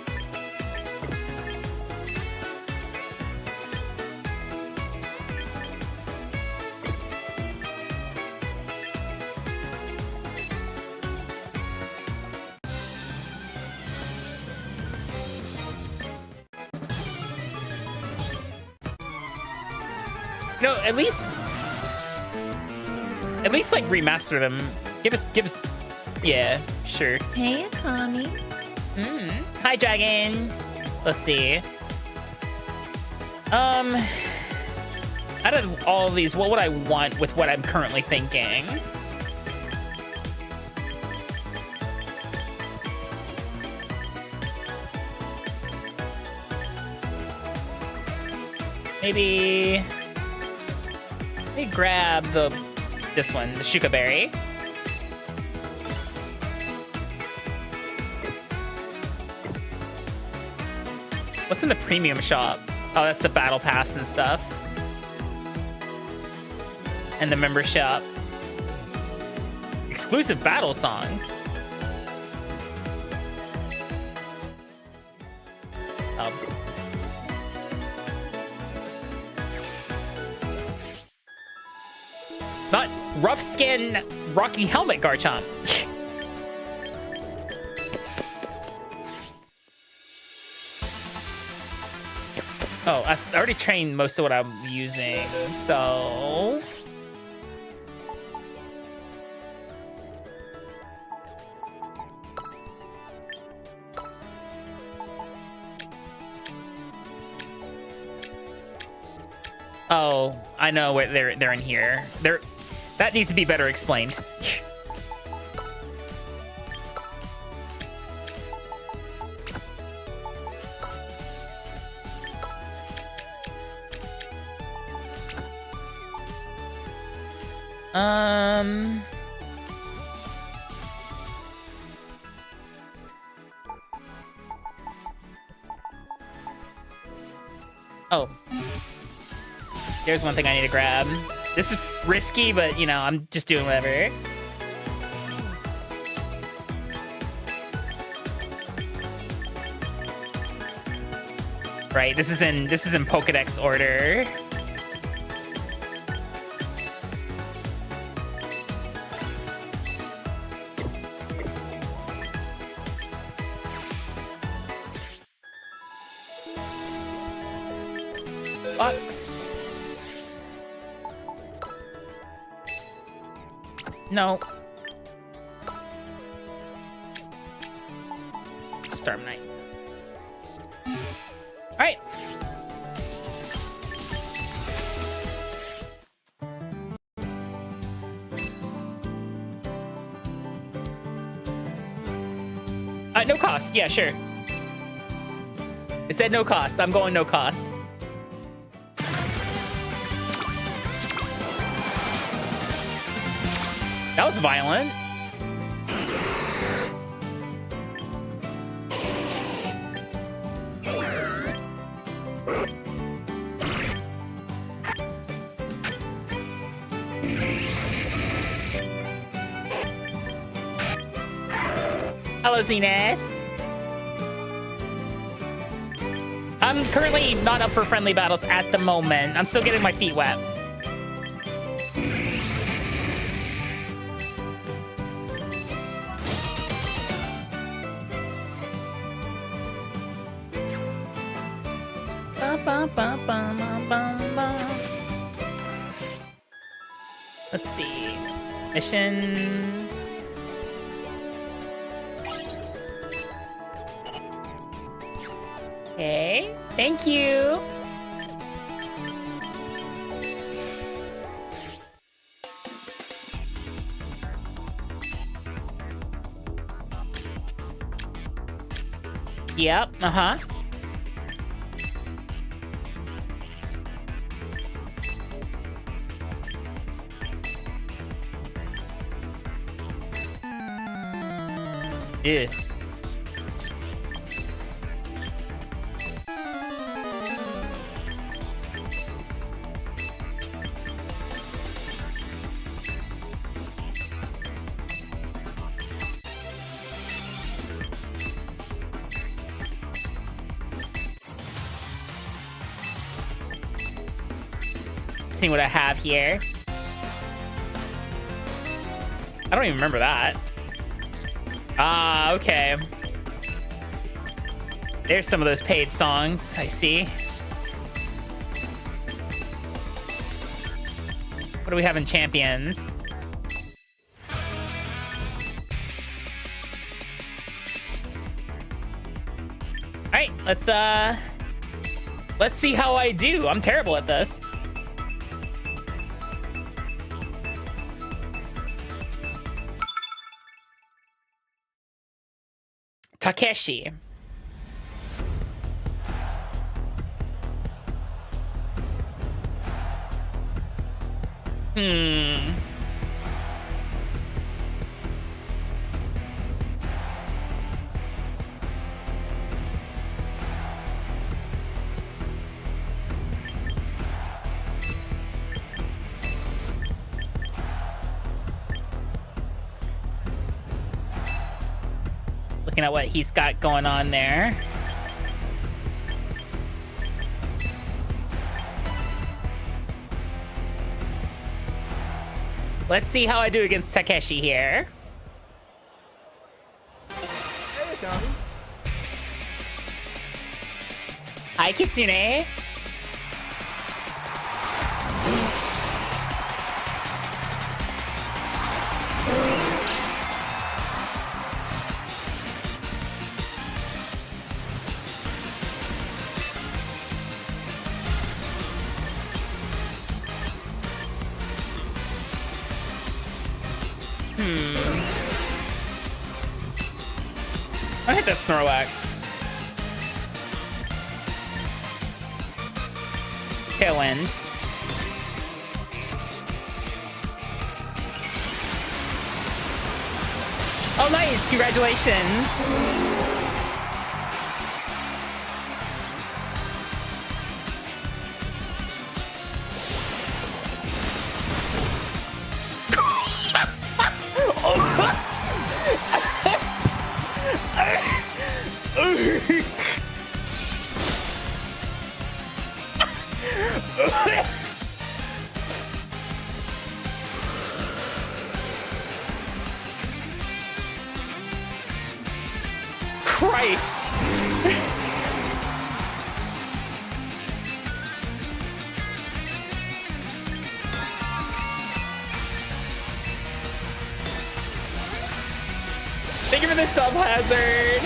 No, at least like remaster them. Give us, yeah, sure. Hey, Akami. Hi, Dragon. Let's see. Out of all of these, what would I want with what I'm currently thinking? Maybe... Let me grab this one, the Shuka Berry. What's in the premium shop? Oh, that's the battle pass and stuff. And the member shop. Exclusive battle songs. Not rough skin Rocky Helmet Garchomp. Oh, I already trained most of what I'm using, so... Oh, I know where they're in here. That needs to be better explained. Oh. There's one thing I need to grab. This is risky, but, you know, I'm just doing whatever. Right, this is in Pokédex order. Bucks. No. Storm Knight. All right. No cost. Yeah, sure. It said no cost. I'm going no cost. That was violent. Hello, Zenith. I'm currently not up for friendly battles at the moment. I'm still getting my feet wet. Let's see. Missions. Okay. Thank you. Yep. Uh-huh. Yeah. See what I have here. I don't even remember that. Ah, okay. There's some of those paid songs, I see. What do we have in Champions? Alright, let's see how I do. I'm terrible at this. Takeshi. Hmm. Looking at what he's got going on there. Let's see how I do against Takeshi here. Hey, Akami. Hi, Kitsune. I hit that Snorlax. Tailwind. Oh, nice! Congratulations! Christ! Thank you for the sub hazard.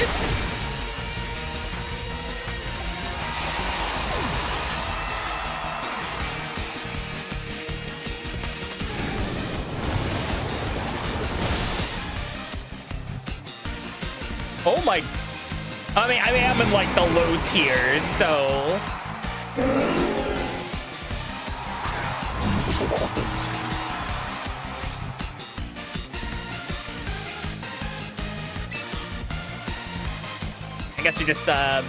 Oh my! I mean, I'm in like the low tiers, so. I guess we just this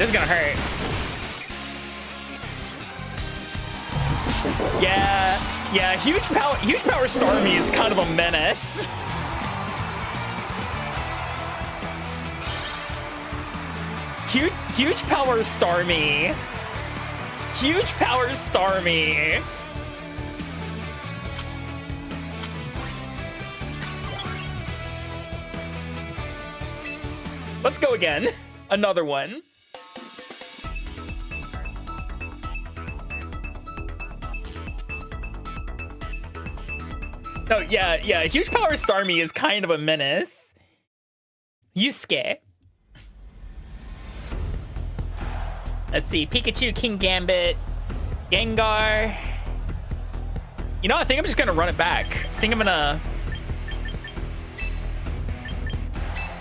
is gonna hurt. Yeah, huge power Starmie is kind of a menace. Huge power Starmie. Huge power Starmie. Let's go again. Another one. Oh, yeah, huge power Starmie is kind of a menace. Yusuke. Let's see, Pikachu, King Gambit, Gengar. You know, I think I'm just gonna run it back. I think I'm gonna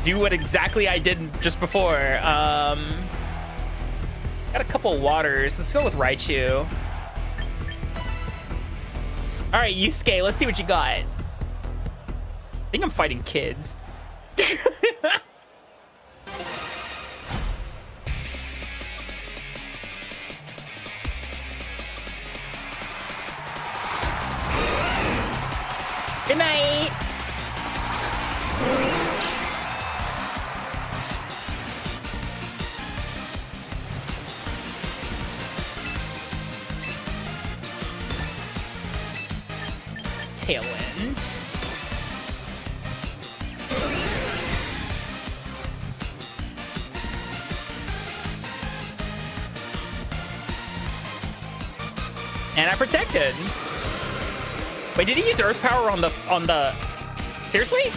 do what exactly I did just before. Got a couple waters. Let's go with Raichu. All right, Yusuke, let's see what you got. I think I'm fighting kids. Good night. Tailwind. And I protected. Wait, did he use Earth Power on the... Seriously?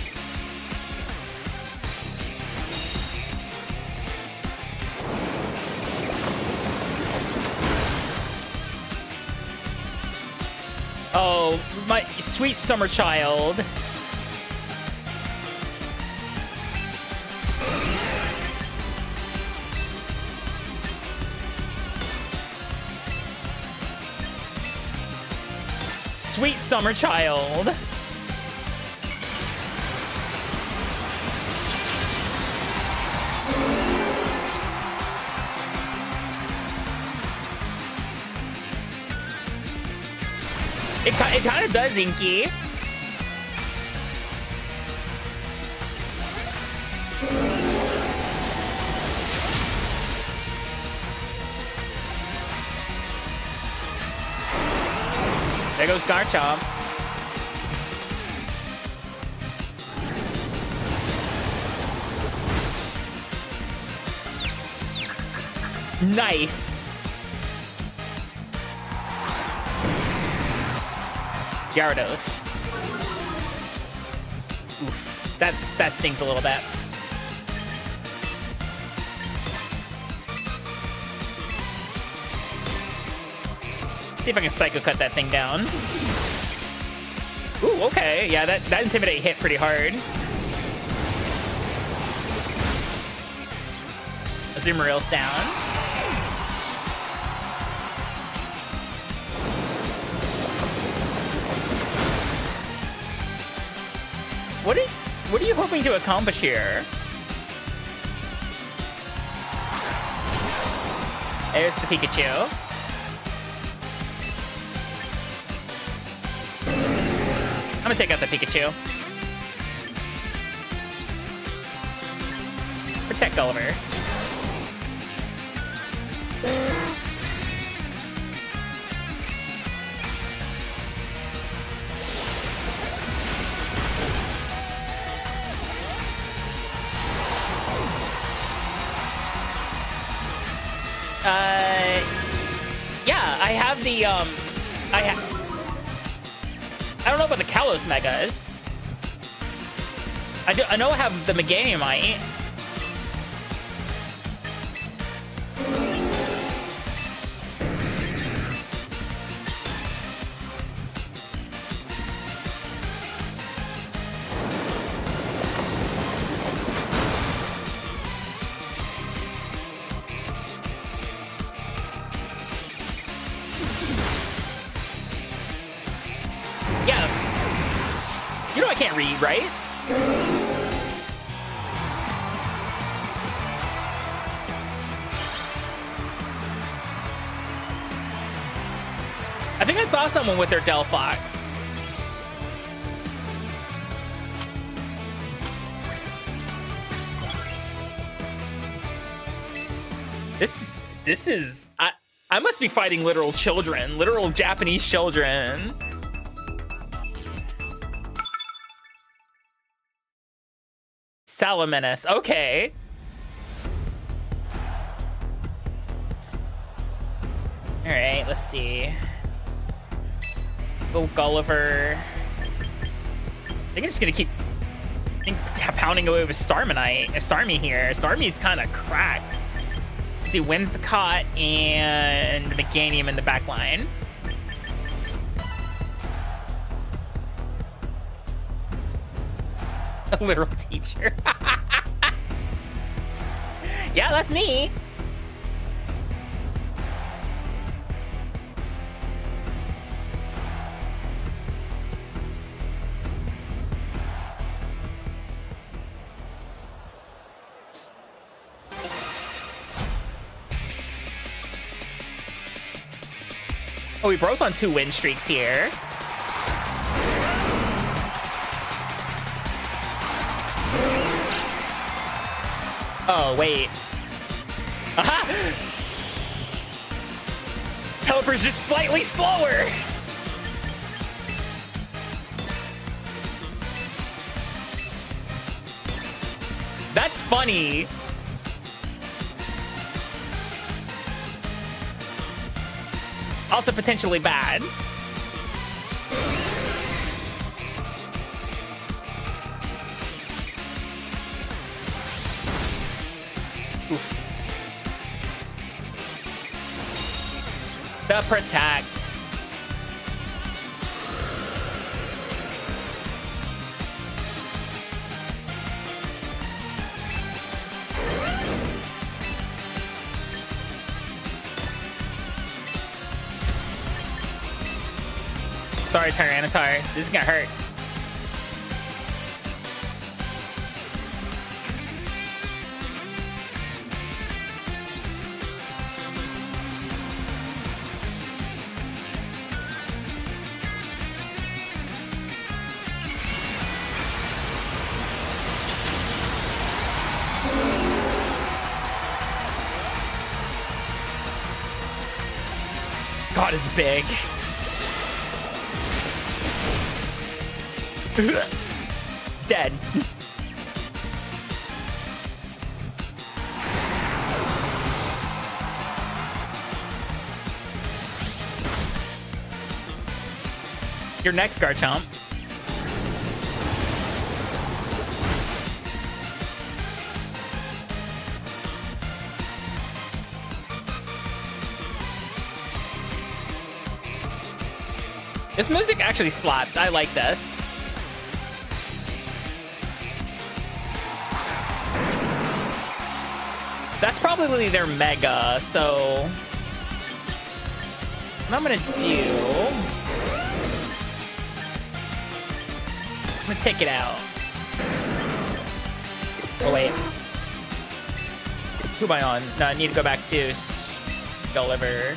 Oh, my sweet summer child. sweet summer child. It kind of does, Inky. There goes Garchomp. Nice. Gyarados. Oof. That stings a little bit. See if I can Psycho Cut that thing down. Ooh, okay. Yeah, that Intimidate hit pretty hard. Azumarill's down. What are you hoping to accomplish here? There's the Pikachu. I'm gonna take out the Pikachu. Protect Gulliver. Yeah, I have the, I don't know about the Kalos Megas. I know I have the Meganiumite. Read, right? I think I saw someone with their Delphox. This is I must be fighting literal children, literal Japanese children. Salamenis, okay. All right, let's see. Go Gulliver. I think I'm just gonna keep pounding away with Starmie here. Starmie's kind of cracked. Do Whimsicott and Meganium in the back line. A literal teacher. Yeah, that's me. Oh, we broke on 2 win streaks here. Oh, wait. Aha! Pelipper's just slightly slower. That's funny. Also potentially bad. Oof. The Protect. Sorry, Tyranitar. This is gonna hurt. God, it's big. Dead. Your next Garchomp. This music actually slaps. I like this. That's probably their Mega, so what I'm gonna do, I'm gonna take it out. Oh wait, who am I on? No, I need to go back to Gulliver.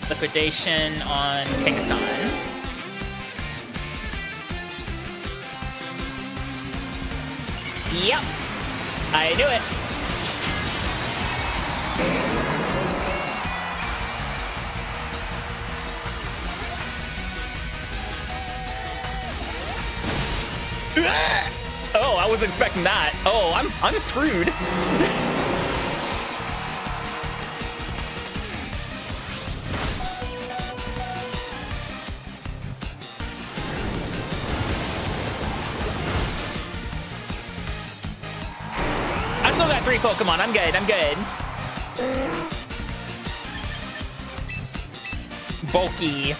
Liquidation on Kangaskhan. Yep, I knew it. Oh, I wasn't expecting that. Oh, I'm screwed. I still got 3 Pokemon. I'm good. I'm good. Bulky.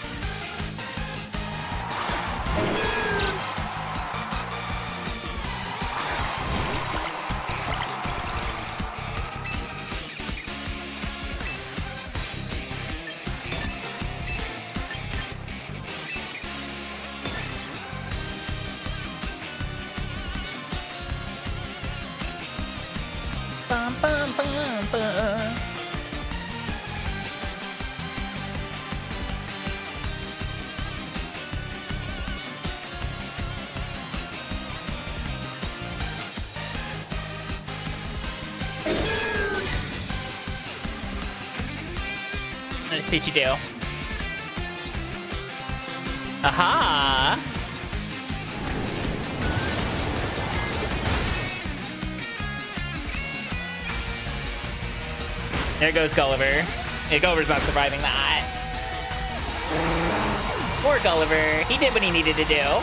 Bum, bum, bum, bum. Let's see what you do. Aha! There goes Gulliver. Yeah, Gulliver's not surviving that. Poor Gulliver. He did what he needed to do.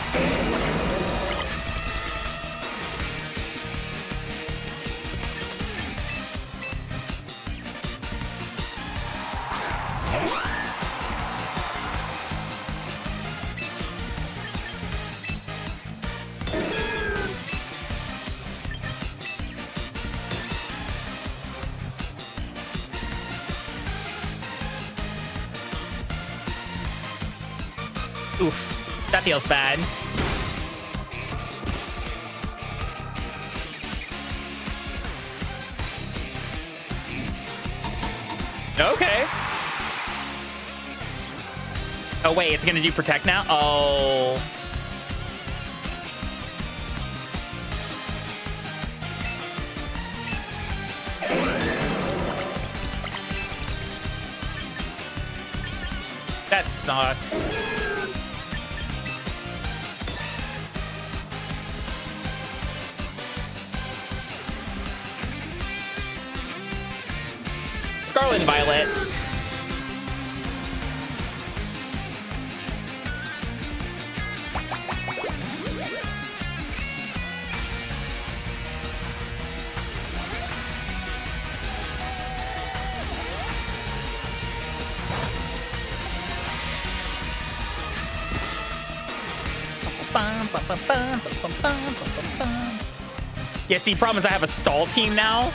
Oof, that feels bad. Okay. Oh wait, it's gonna do protect now? Oh. That sucks. Scarlet and Violet. Yeah, see, problem is I have a stall team now.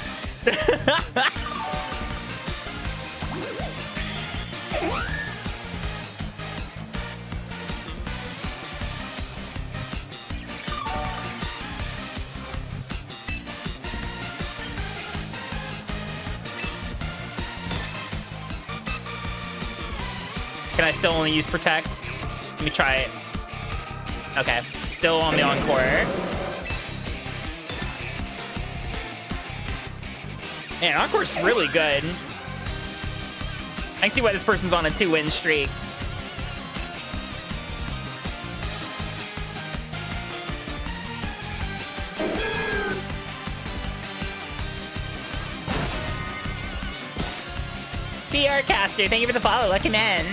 Can I still only use protect? Let me try it. Okay, still on the encore. Man, encore's really good. I can see why this person's on a 2-win streak. CR Caster, thank you for the follow. Lucky man.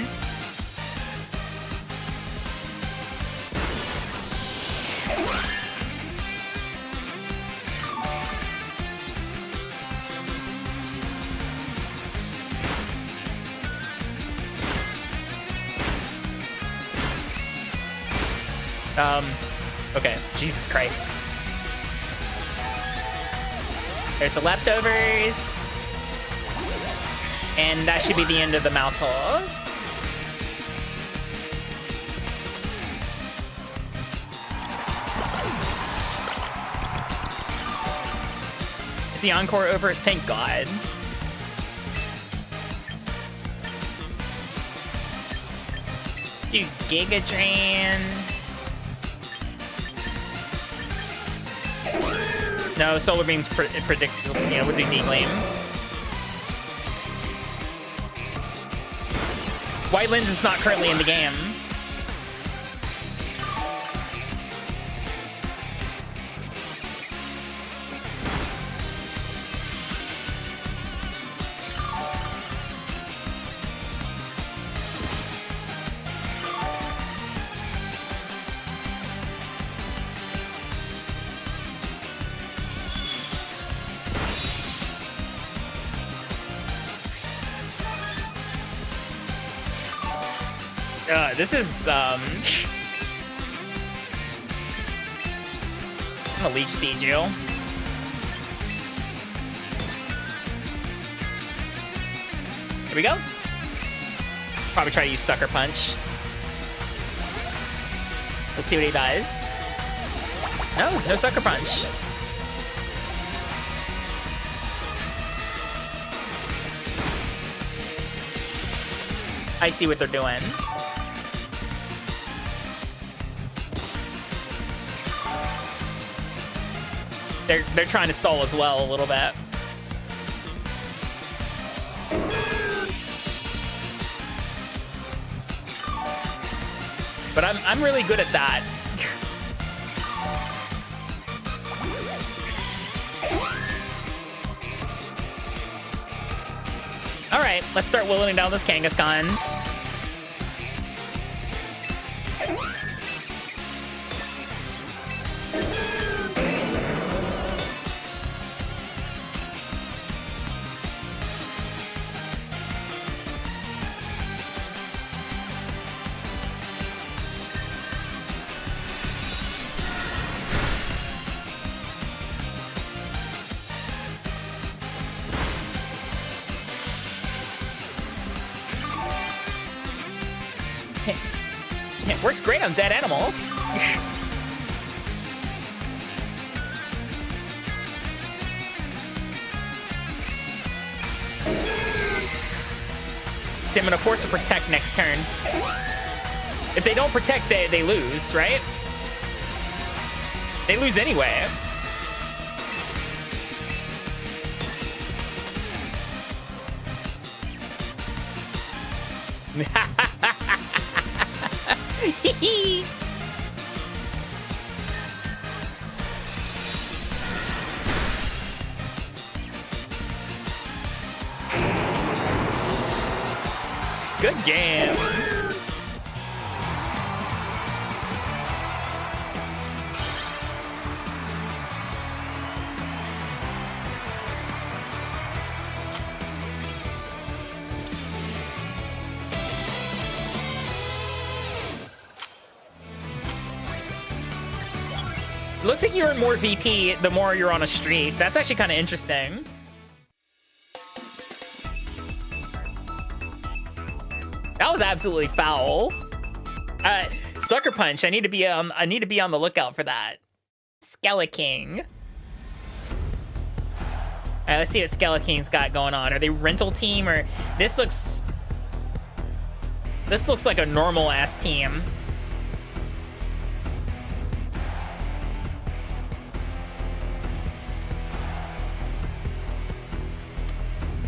Okay, Jesus Christ. There's the leftovers. And that should be the end of the mouse hole. Is the encore over? Thank God. Let's do Giga Drain. No, Solar Beam's predictable. Yeah, we'll do D-Gleam. White Lens is not currently in the game. This is, I'm gonna Leech Seed you. Here we go. Probably try to use Sucker Punch. Let's see what he does. No Sucker Punch. I see what they're doing. They're trying to stall as well a little bit. But I'm really good at that. All right, let's start whittling down this Kangaskhan. It works great on dead animals. See, I'm gonna force a protect next turn. If they don't protect, they lose, right? They lose anyway. Good game. Looks like you earn more VP the more you're on a streak. That's actually kind of interesting. That was absolutely foul. Sucker Punch. I need to be on the lookout for that. Skeлекing. All right, let's see what Skeleking's got going on. Are they rental team or this looks? This looks like a normal ass team.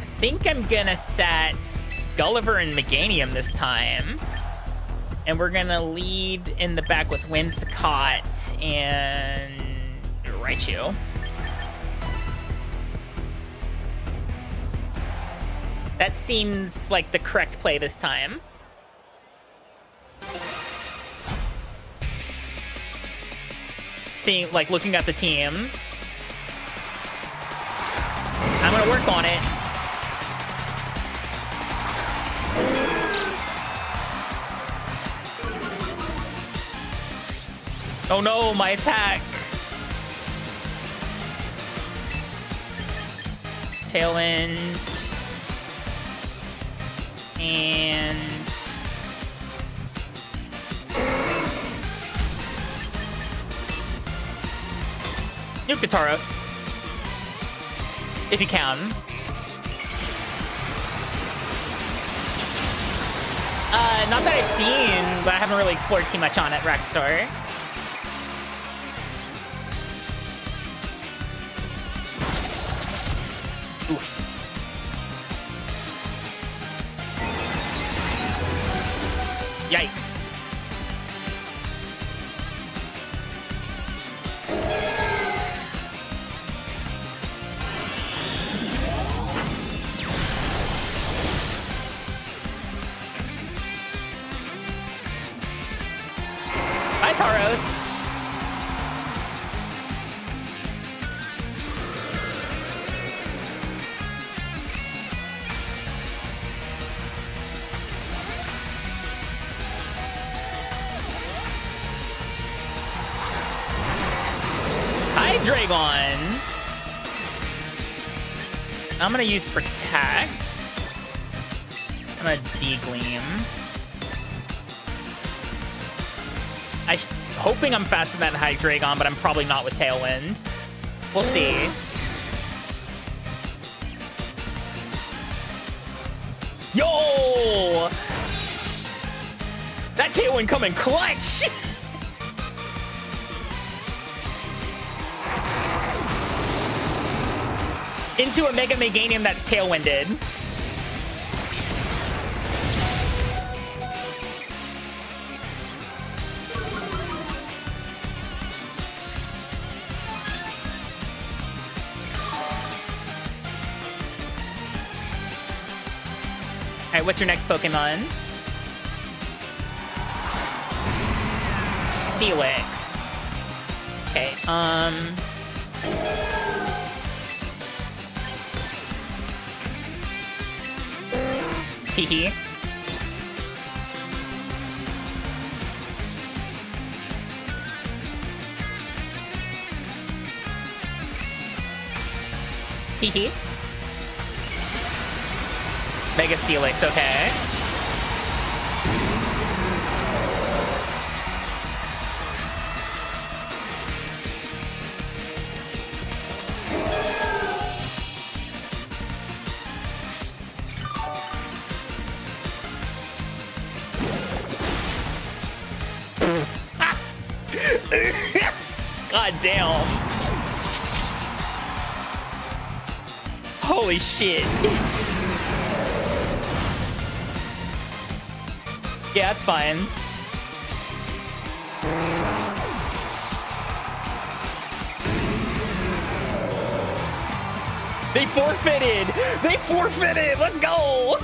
I think I'm gonna set Gulliver and Meganium this time. And we're gonna lead in the back with Whimsicott and Raichu. That seems like the correct play this time. Seeing, like, looking at the team. I'm gonna work on it. Oh no, my attack. Tailwind. And nuke the Tauros. If you can. Not that I've seen, but I haven't really explored too much on it, Rockstar. Oof. Yikes. Bye, Tauros. Hi, Dragon. I'm gonna use Protect. I'm gonna Degleam. I'm hoping I'm faster than Hydreigon, but I'm probably not with Tailwind. We'll see. Yo! That Tailwind coming clutch! Into a Mega Meganium that's Tailwinded. Alright, what's your next Pokemon? Steelix. Okay, Teehee. Teehee. Mega Steelix, okay. God damn. Holy shit. Yeah, that's fine. They forfeited! They forfeited! Let's go!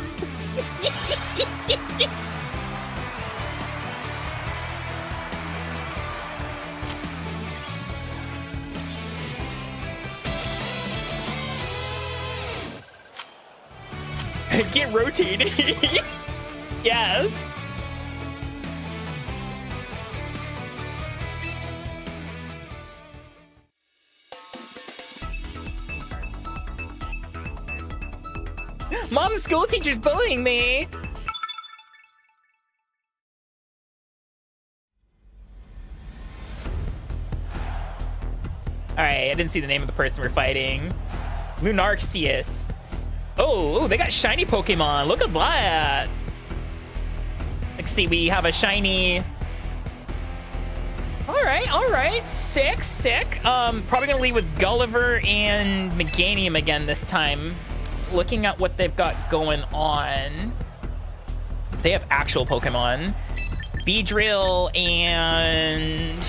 Get rotating. Yes. Mom's school teacher's bullying me. All right, I didn't see the name of the person we're fighting. Lunarxius. Oh, they got shiny Pokemon. Look at that. Let's see, we have a shiny. All right. Sick. Probably gonna lead with Gulliver and Meganium again this time. Looking at what they've got going on. They have actual Pokemon. Beedrill and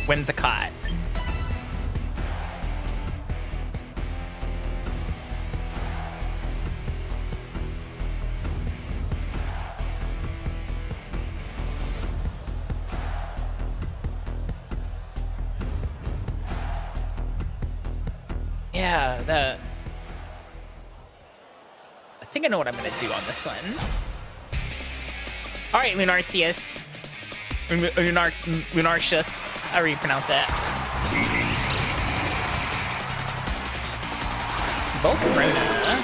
Whimsicott. Yeah, I think I know what I'm gonna do on this one. All right, Lunarcius. Lunarcius, however you pronounce it. Volcarona.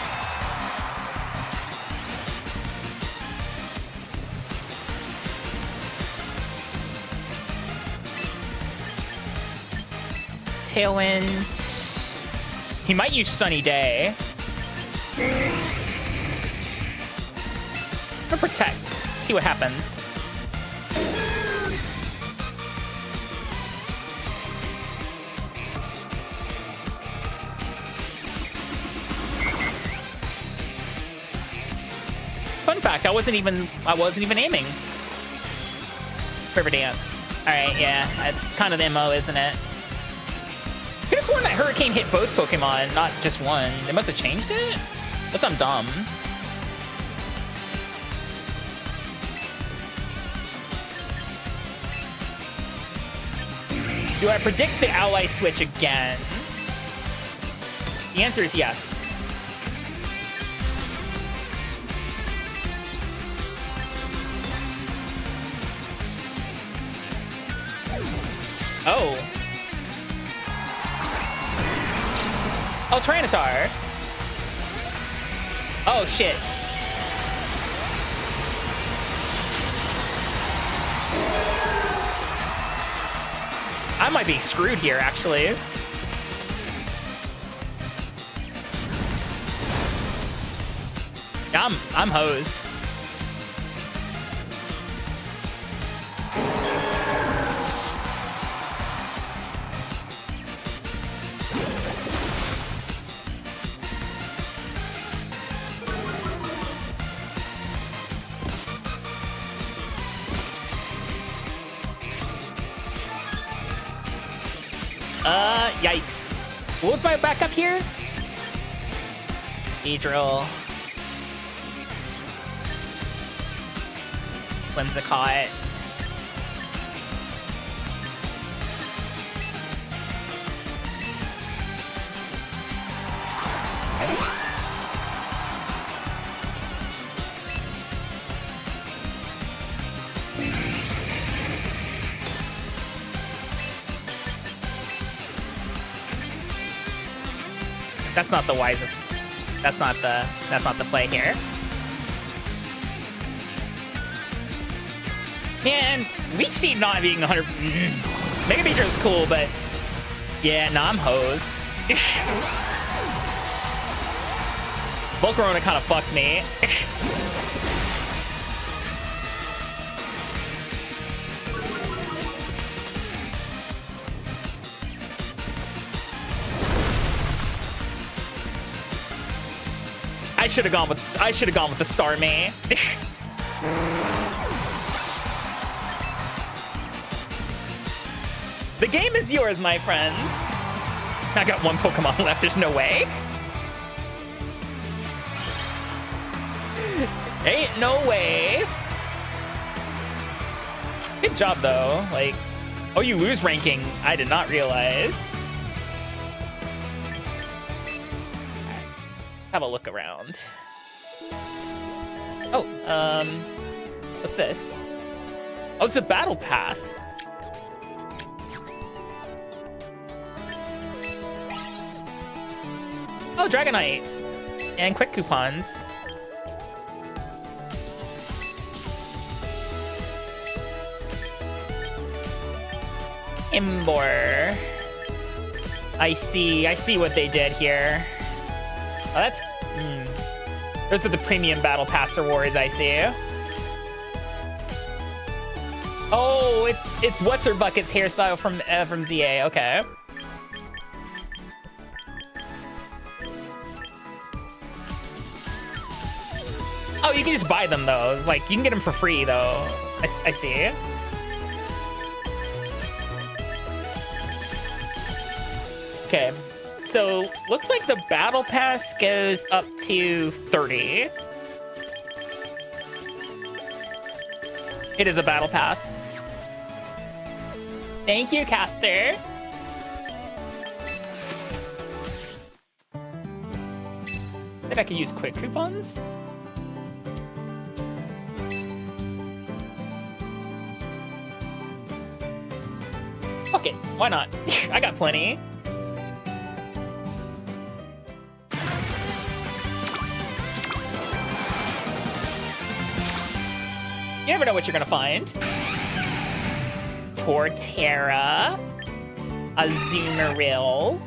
Tailwind. He might use Sunny Day. Or Protect. See what happens. Fun fact, I wasn't even aiming. River Dance. Alright, yeah. It's kind of the MO, isn't it? I could have sworn that Hurricane hit both Pokemon, not just one. They must have changed it? Unless I'm dumb. Do I predict the ally switch again? The answer is yes. Oh. Oh, Tyranitar. Oh, shit. I might be screwed here, actually. I'm hosed. Yikes. What was my backup here? Beedrill. Whimsicott. That's not the wisest. That's not the play here. Man, Leech Seed not being 100. Mega Beedrill is cool, but yeah, no, I'm hosed. Volcarona kind of fucked me. I should have gone with the Starmie. The game is yours, my friend. I got one Pokemon left. There's no way. Ain't no way. Good job, though. Like, oh, you lose ranking. I did not realize. Have a look around. Oh, what's this? Oh, it's a battle pass. Oh, Dragonite and quick coupons. Imbor. I see what they did here. Oh, that's... Those are the premium battle pass rewards, I see. Oh, it's what's her bucket's hairstyle from ZA. Okay. Oh, you can just buy them though. Like you can get them for free though. I see. Okay. So looks like the battle pass goes up to 30. It is a battle pass. Thank you, Caster. That I could use quick coupons. Fuck it, why not? I got plenty. You never know what you're gonna find. Torterra, Azumarill,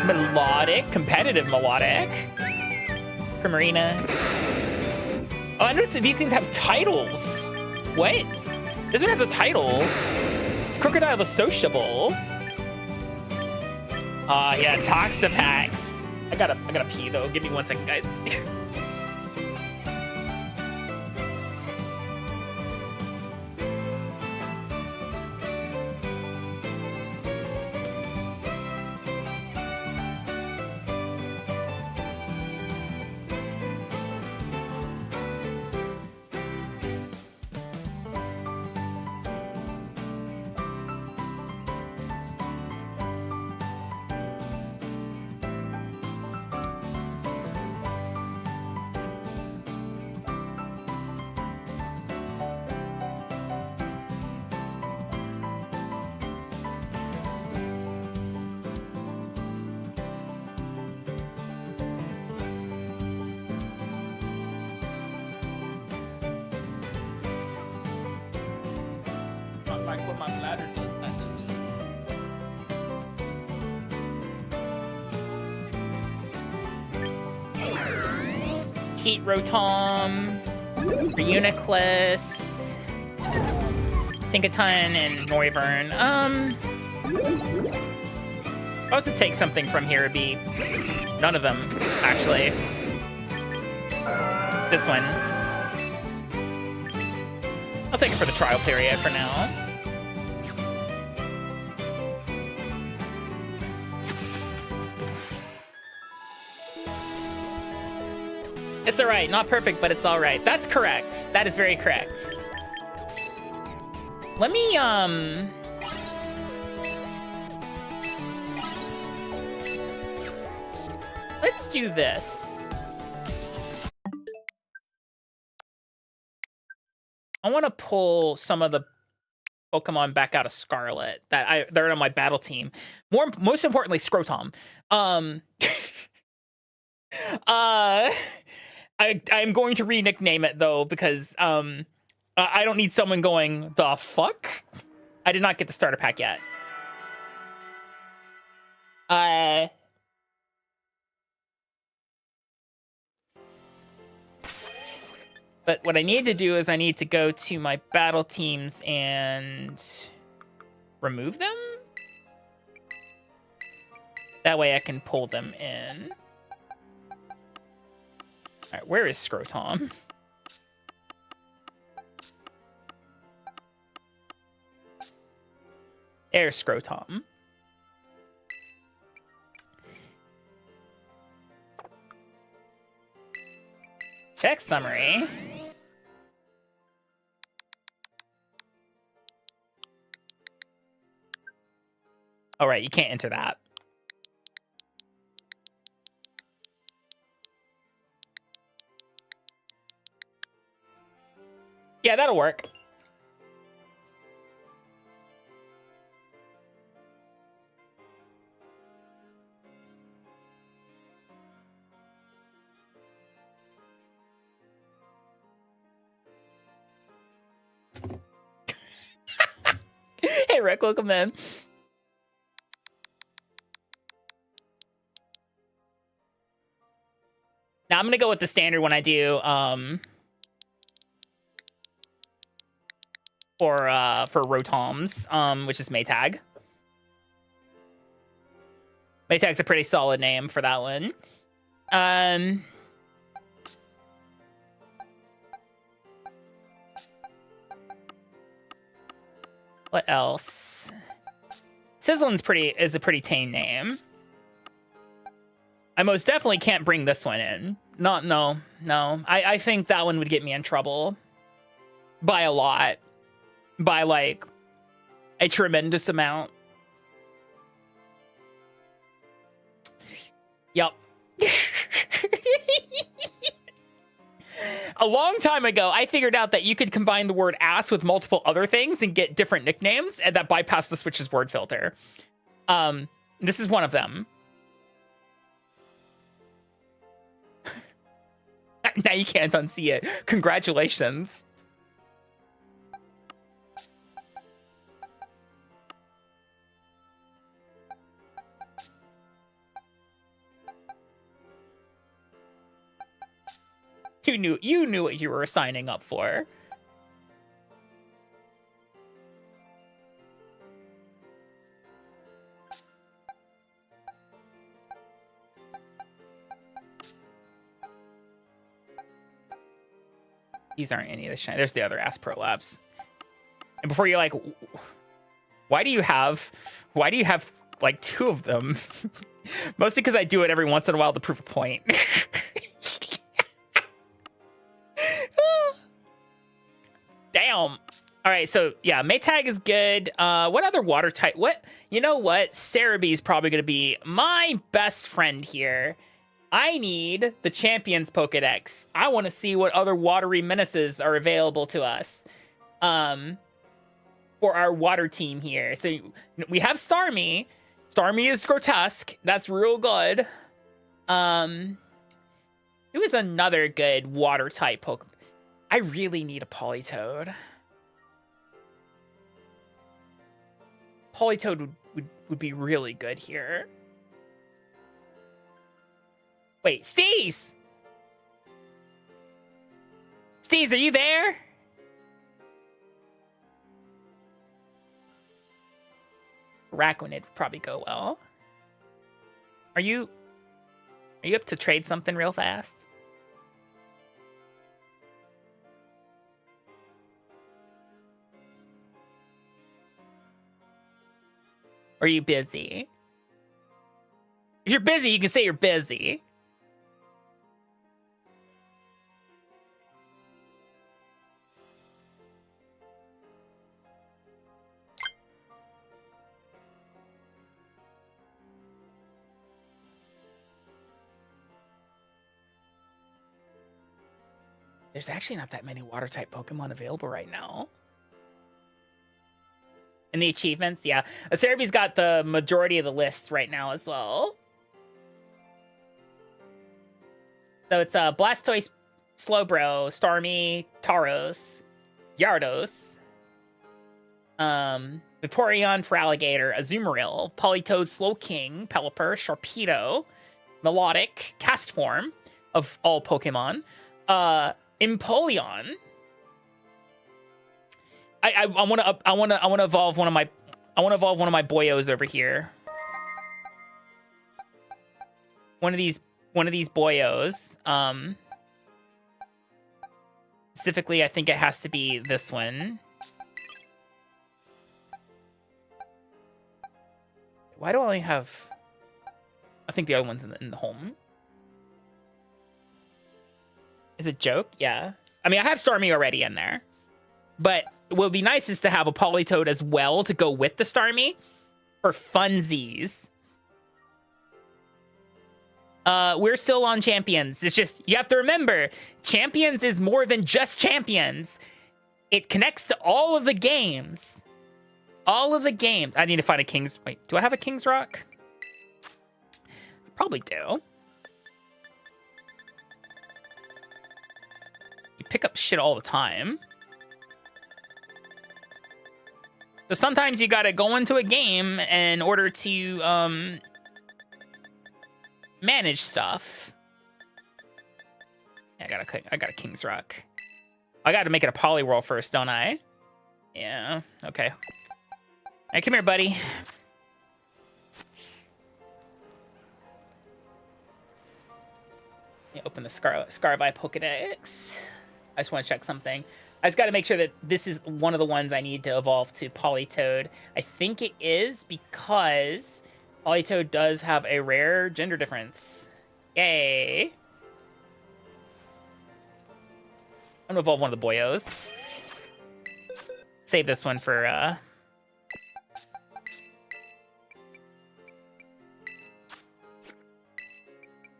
Melodic, competitive Melodic, Primarina. Oh, I noticed that these things have titles. What? This one has a title. It's Crocodile the Sociable. Yeah, Toxapax. I gotta pee though. Give me 1 second, guys. My bladder does that to me. Heat Rotom, Reuniclus, Tinkaton, and Noivern. If I was to take something from here, it'd be none of them, actually. This one. I'll take it for the trial period for now. It's all right. Not perfect, but it's all right. That's correct. That is very correct. Let me, let's do this. I want to pull some of the Pokemon back out of Scarlet they're on my battle team. Most importantly, Scrotom. I'm going to re-nickname it though because I don't need someone going, the fuck? I did not get the starter pack yet. But what I need to do is I need to go to my battle teams and remove them. That way I can pull them in. All right, where is Scrotom? There's Scrotom. Check summary. All right, you can't enter that. Yeah, that'll work. Hey, Rick, welcome in. Now I'm gonna go with the standard when I do for Rotoms, which is Maytag. Maytag's a pretty solid name for that one. What else? Sizzlin's is a pretty tame name. I most definitely can't bring this one in. No. I think that one would get me in trouble by a lot. By like a tremendous amount. Yep. A long time ago, I figured out that you could combine the word ass with multiple other things and get different nicknames, and that bypass the Switch's word filter. This is one of them. Now you can't unsee it. Congratulations. You knew what you were signing up for. These aren't any of the shiny. There's the other ass prolapse. And before you're like, why do you have like 2 of them? Mostly because I do it every once in a while to prove a point. Damn. All right, so yeah, Maytag is good. What other water type? You know what? Cerebee's probably going to be my best friend here. I need the Champions Pokedex. I want to see what other watery menaces are available to us. For our water team here. So we have Starmie. Starmie is grotesque. That's real good. Who is another good water type Pokemon? I really need a Politoed. Politoed would be really good here. Wait, Steez! Steez, are you there? Raquinid would probably go well. Are you up to trade something real fast? Or are you busy? If you're busy, you can say you're busy. There's actually not that many water type Pokemon available right now. And the achievements, yeah. Cerebee's got the majority of the lists right now as well. So it's Blastoise, Slowbro, Starmie, Tauros, Gyarados, Vaporeon for Alligator, Azumarill, Politoed, Slowking, Pelipper, Sharpedo, Melodic, Castform of all Pokemon, Empoleon. I want to evolve one of my boyos over here. One of these boyos. Specifically, I think it has to be this one. Why do I only have? I think the other one's in the home. Is it a joke? Yeah. I mean, I have Starmie already in there. But what would be nice is to have a Politoed as well to go with the Starmie for funsies. We're still on Champions. It's just, you have to remember, Champions is more than just Champions. It connects to all of the games. All of the games. I need to find a King's... Wait, do I have a King's Rock? I probably do. You pick up shit all the time. So sometimes you gotta go into a game in order to manage stuff. Yeah, I got a King's Rock. I gotta make it a Poliwhirl first, don't I? Yeah, okay. All right, come here, buddy. Let me open the Scarvi Pokedex. I just want to check something. I just got to make sure that this is one of the ones I need to evolve to Politoed. I think it is because Politoed does have a rare gender difference. Yay. I'm gonna evolve one of the boyos. Save this one for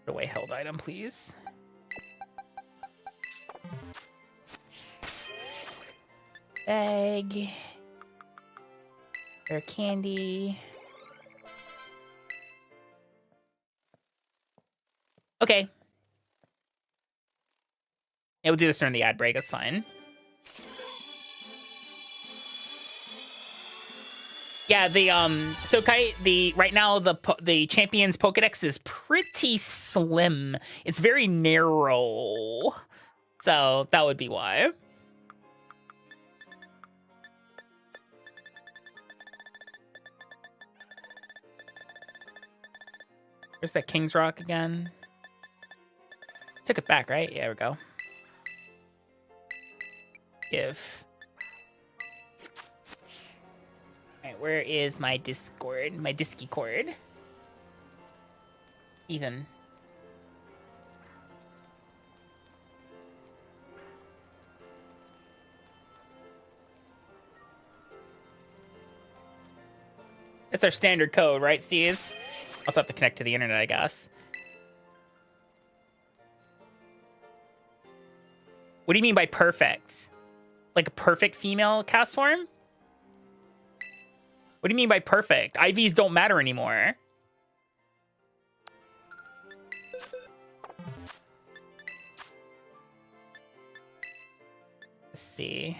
away held item, please. Bag. Rare candy. Okay. Yeah, we'll do this during the ad break. That's fine. Yeah, so Kai, right now the champion's Pokedex is pretty slim. It's very narrow. So that would be why. Where's that King's Rock again? Took it back, right? Yeah, there we go. Give. Alright, where is my Discord? My Disky cord? Ethan. It's our standard code, right, Steve? Also have to connect to the internet, I guess. What do you mean by perfect? Like a perfect female cast form? What do you mean by perfect? IVs don't matter anymore. Let's see.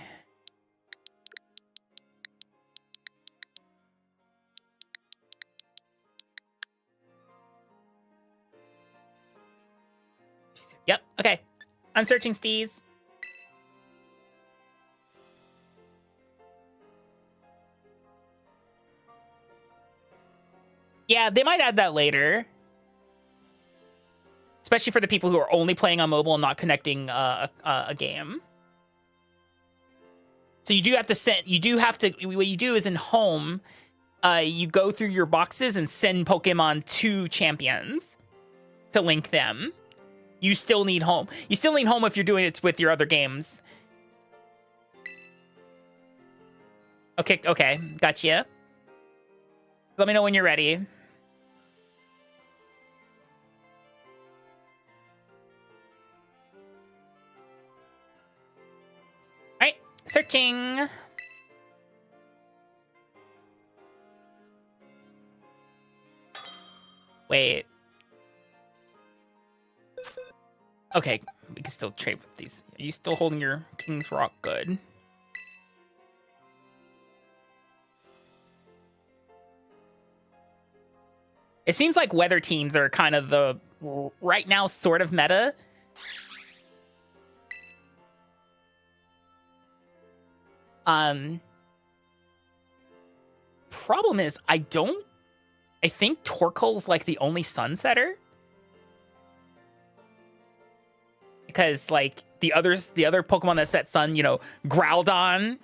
Yep, okay. I'm searching Steez. Yeah, they might add that later. Especially for the people who are only playing on mobile and not connecting a game. So you do have to what you do is in home, you go through your boxes and send Pokemon to champions to link them. You still need home. You still need home if you're doing it with your other games. Okay, gotcha. Let me know when you're ready. All right, searching. Wait. Okay, we can still trade with these. Are you still holding your King's Rock? Good. It seems like weather teams are kind of the, right now, sort of meta. Problem is, I think Torkoal's like the only sunsetter. Because like the other Pokemon that set sun, you know, Groudon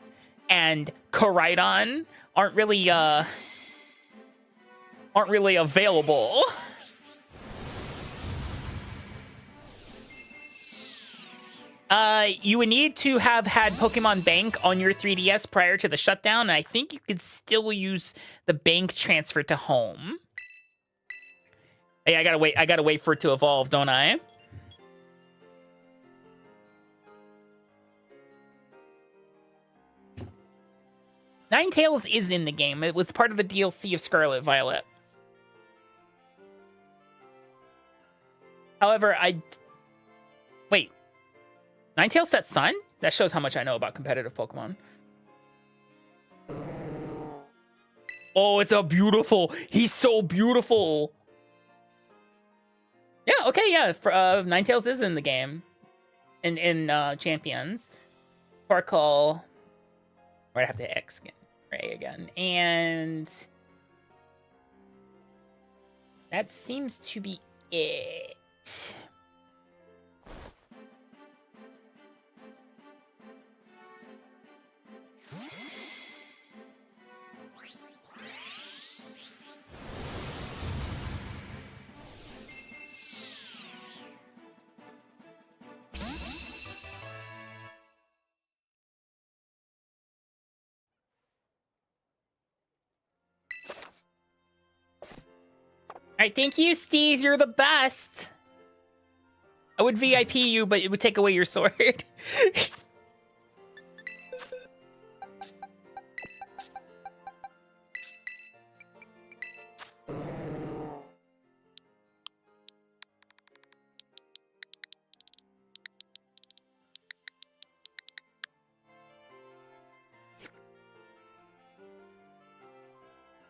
and Koraidon aren't really available. You would need to have had Pokemon Bank on your 3DS prior to the shutdown, and I think you could still use the bank transfer to home. Hey, I gotta wait for it to evolve, don't I? Ninetales is in the game. It was part of the DLC of Scarlet Violet. However, wait. Ninetales set sun? That shows how much I know about competitive Pokemon. Oh, it's a beautiful. He's so beautiful. Yeah, okay, yeah. Ninetales is in the game. In Champions. Sparkle. Or I have to X again, A again. And that seems to be it. All right, thank you, Steez. You're the best. I would VIP you, but it would take away your sword.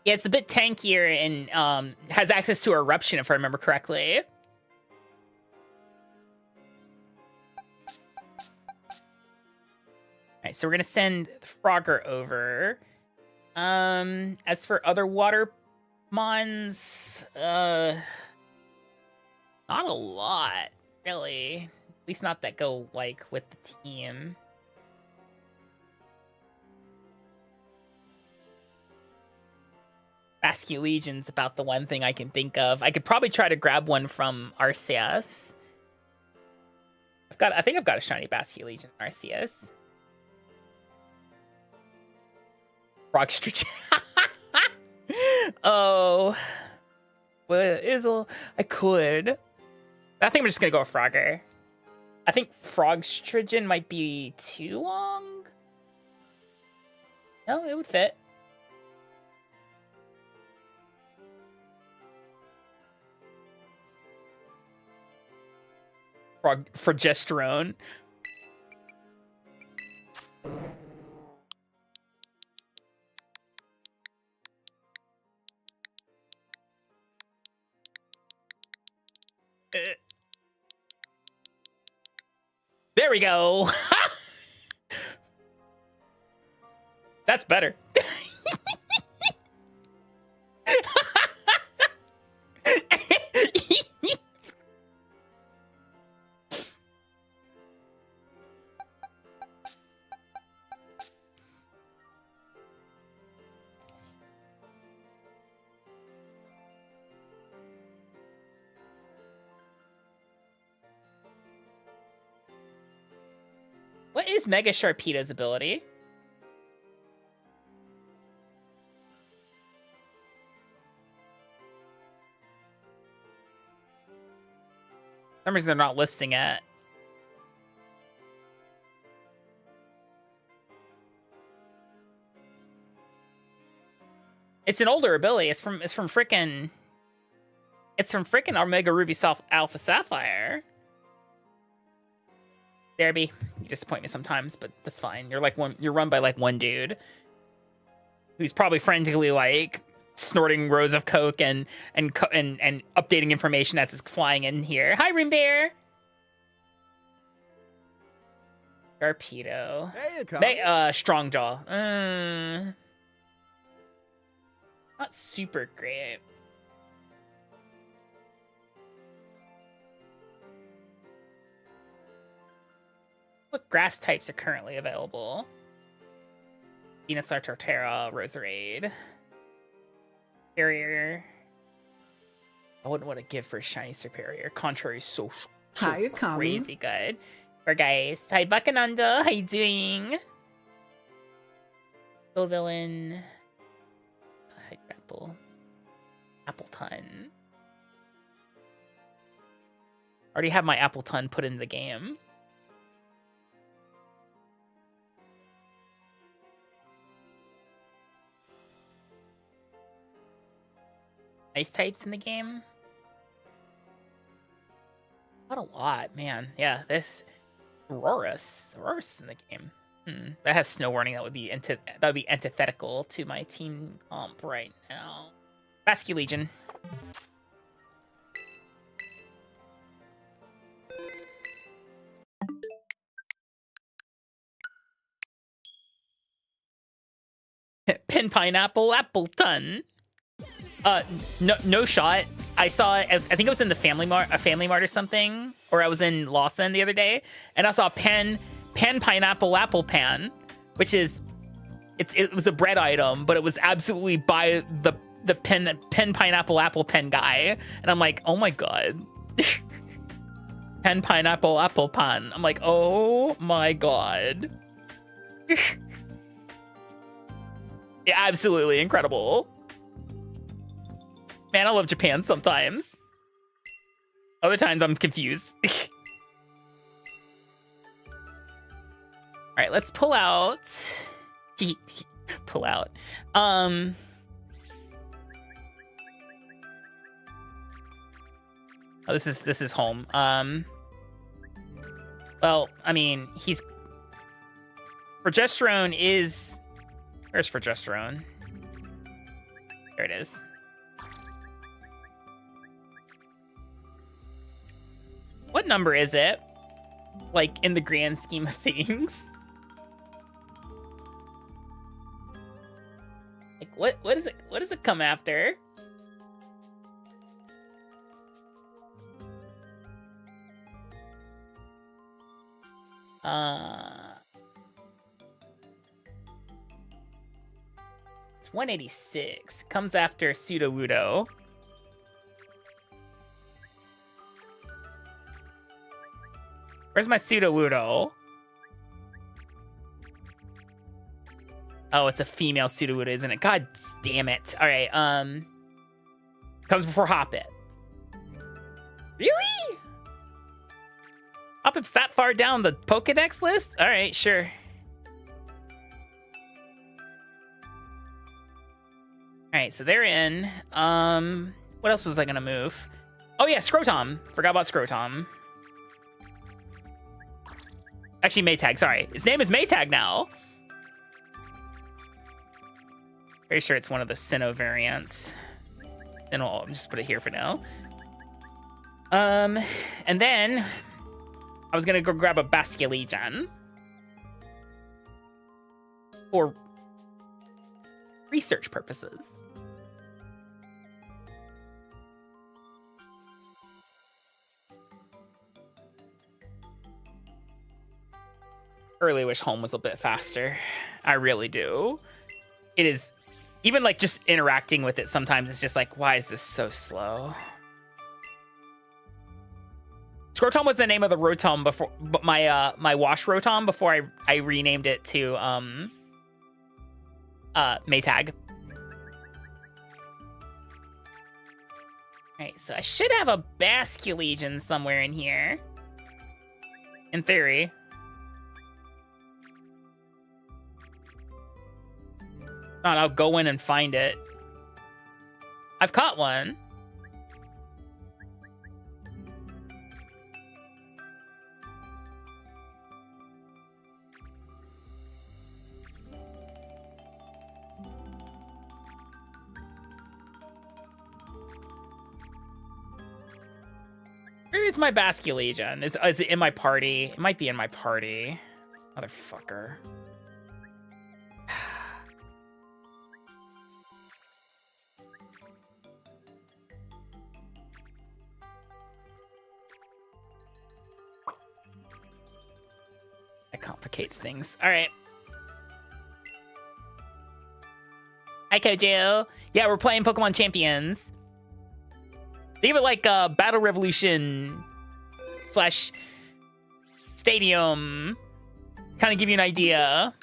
Yeah, it's a bit tankier and has access to eruption, if I remember correctly. All right, so we're gonna send Frogger over. As for other water mons, not a lot, really. At least not that go like with the team. Basque Legion's about the one thing I can think of. I could probably try to grab one from Arceus. I think I've got a shiny Basque Legion Arceus. Rockstridge. Oh. Well, Izzle. I could. I think I'm just gonna go with Frogger. I think Frogstrigen might be too long. No, it would fit. Progesterone. There we go. That's better. What is Mega Sharpedo's ability? For some reason they're not listing it. It's an older ability. It's from frickin' Omega Ruby Alpha Sapphire. Derby, you disappoint me sometimes, but that's fine. You're run by like one dude who's probably frantically like snorting rows of coke and updating information as it's flying in here. Hi, Rim Bear. Sharpedo. Hey, Akami. Strongjaw. Not super great. What grass types are currently available? Venusaur, Torterra, Roserade. Barrier. I wouldn't want to give for a shiny Superior. Contrary is so Hi, Akami. crazy good. Or guys. Hi, Bakananda. How you doing? Go Villain. Hi, Appleton. Already have my Appleton put in the game. Ice types in the game? Not a lot, man. Yeah, this Aurorus is in the game. That has snow warning. That would be antithetical to my team comp right now. Basque Legion. Pen pineapple apple ton. No shot. I saw it. I think it was in the Family Mart or something, or I was in Lawson the other day, and I saw pen pineapple apple pan, which is it was a bread item, but it was absolutely by the pen pineapple apple pen guy, and I'm like, oh my god. Pen pineapple apple pan. I'm like, oh my god. Yeah, absolutely incredible. Man, I love Japan sometimes. Other times I'm confused. All right, let's pull out. Pull out. Oh, this is home. Well, I mean, progesterone is. Where's progesterone? There it is. What number is it? Like, in the grand scheme of things? Like, what is it? What does it come after? It's 186. Comes after Pseudo-Wudo. Where's my Pseudo-Wudo? Oh, it's a female Pseudo-Wudo, isn't it? God damn it. All right, comes before Hoppip. Really? Hoppip's that far down the Pokedex list? All right, sure. All right, so they're in. What else was I gonna move? Oh yeah, Scrotom. Forgot about Scrotom. Actually, Maytag, sorry. Its name is Maytag now. Very sure it's one of the Sinnoh variants. Then I'll just put it here for now. And then I was gonna go grab a Basculegion for research purposes. I really wish home was a bit faster. I really do. It is, even like just interacting with it sometimes, it's just like, why is this so slow? Scrotom was the name of the Rotom before, but my wash Rotom before I renamed it to Maytag. Alright, so I should have a Basculegion somewhere in here. In theory. Not, I'll go in and find it. I've caught one. Where is my Basculegion? Is it in my party? It might be in my party. Motherfucker. That complicates things. All right. Hi, Kojo. Yeah, we're playing Pokemon Champions. Think of it like Battle Revolution / Stadium. Kind of give you an idea.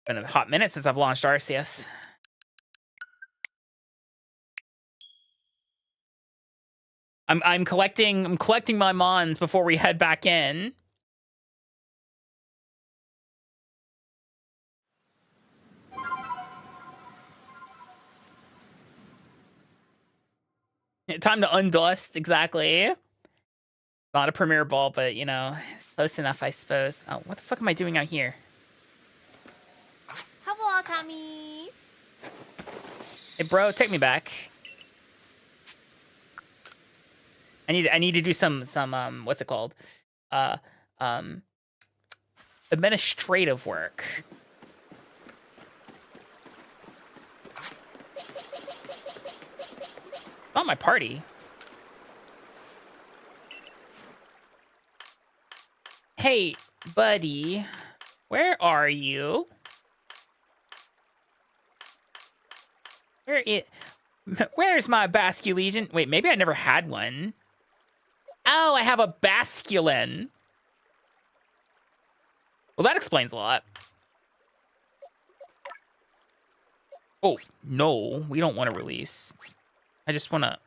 Been a hot minute since I've launched Arceus. I'm collecting my Mons before we head back in. Time to undust, exactly. Not a Premier Ball, but, you know, close enough, I suppose. Oh, what the fuck am I doing out here? Hello, Akami. Hey, bro, take me back. I need to do some what's it called? Administrative work. Not my party. Hey, buddy. Where are you? Where's my Basculegion? Wait, maybe I never had one. Oh, I have a Basculin. Well, that explains a lot. Oh, no, we don't want to release. I just want to...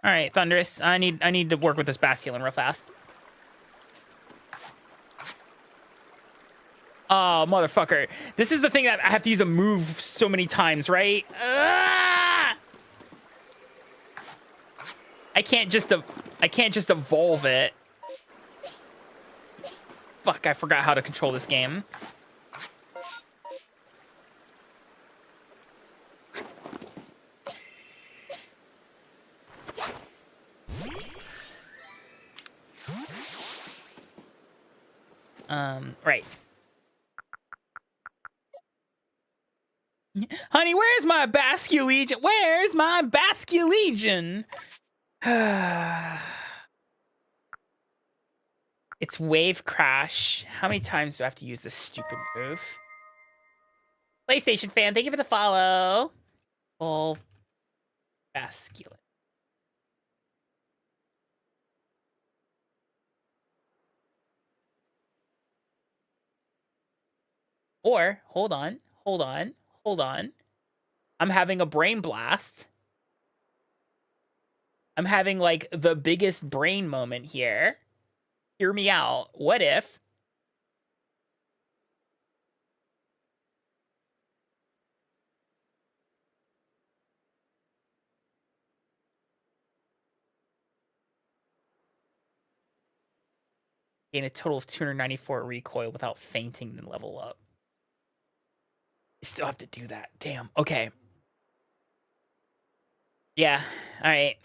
All right, Thunderous, I need to work with this Basculin real fast. Oh, motherfucker. This is the thing that I have to use a move so many times, right? I can't just evolve it. Fuck, I forgot how to control this game. Right. Honey, where's my Basculegion? Where's my Basculegion? It's Wave Crash. How many times do I have to use this stupid move? PlayStation fan, thank you for the follow. Full Basculin. Or, hold on. I'm having a brain blast. I'm having, like, the biggest brain moment here. Hear me out. What if... gain a total of 294 recoil without fainting and level up. I still have to do that. Damn. Okay. Yeah. All right.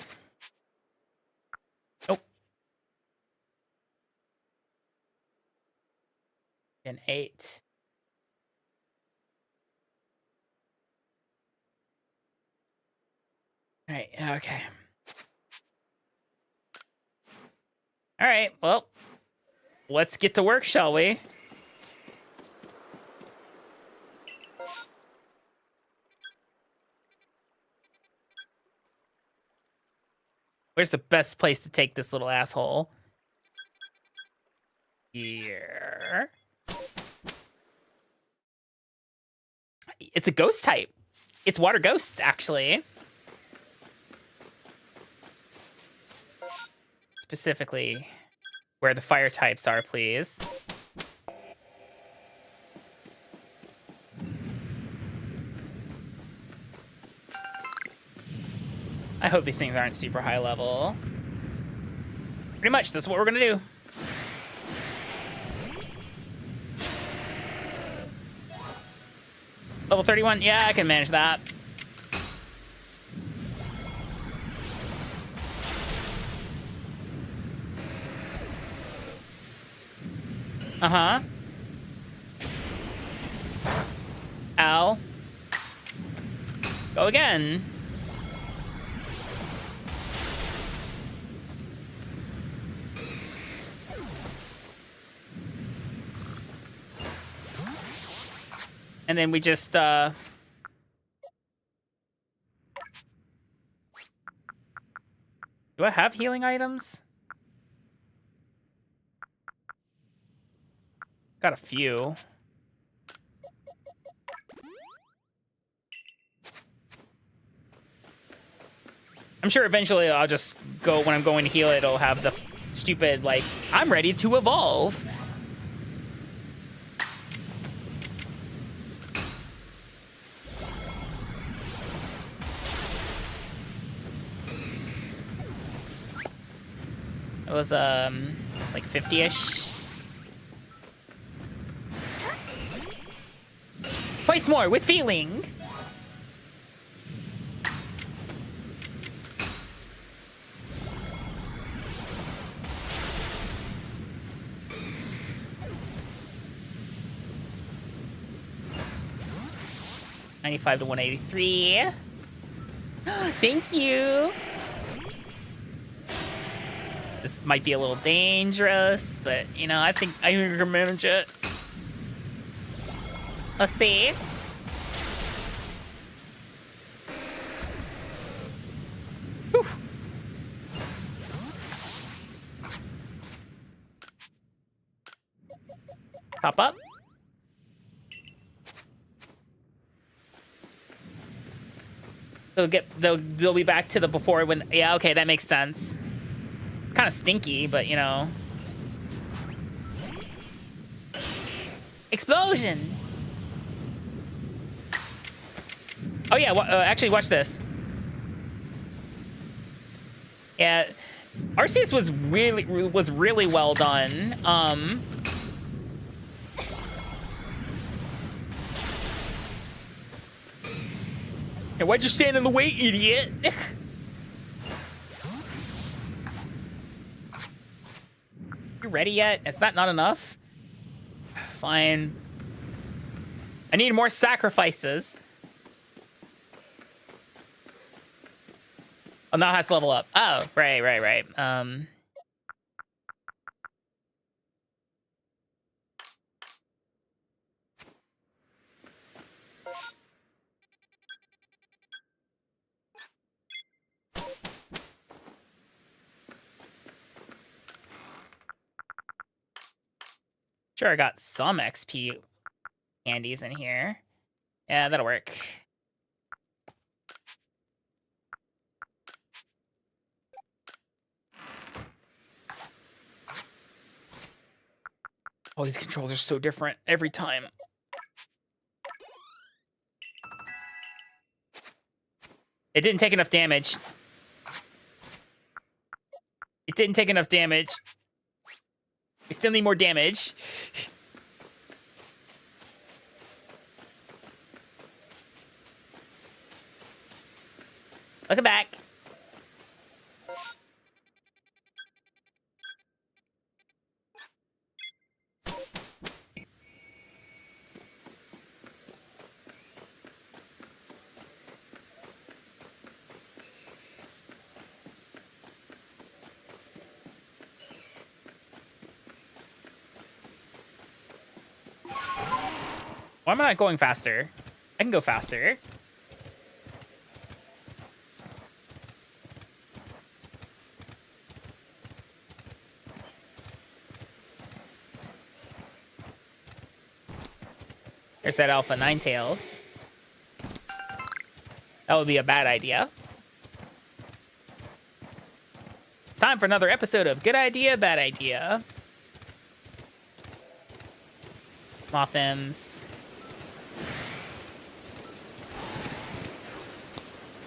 Nope. Gen 8. All right. Okay. All right. Well, let's get to work, shall we? Where's the best place to take this little asshole? Here. It's a ghost type. It's water ghosts, actually. Specifically, where the fire types are, please. I hope these things aren't super high level. Pretty much, that's what we're gonna do. Level 31, yeah, I can manage that. Uh-huh. Ow. Go again. And then we just, do I have healing items? Got a few. I'm sure eventually I'll just go, when I'm going to heal it, it'll have the stupid, like, I'm ready to evolve. It was, like 50-ish. Twice more with feeling. 95 to 183. Thank you. This might be a little dangerous, but you know, I think I can manage it. Let's see. Whew. Pop up. They'll be back to the before when, yeah, okay, that makes sense. It's kind of stinky, but you know. Explosion. Oh yeah, actually watch this. Yeah, Arceus was really well done. Hey, why'd you stand in the way, idiot? You ready yet? Is that not enough? Fine. I need more sacrifices. Oh, now it has to level up. Oh, right. Sure, I got some XP candies in here. Yeah, that'll work. Oh, these controls are so different every time. It didn't take enough damage. It didn't take enough damage. We still need more damage. Look back. Why am I not going faster? I can go faster. There's that Alpha Ninetales. That would be a bad idea. It's time for another episode of Good Idea, Bad Idea. Mothims.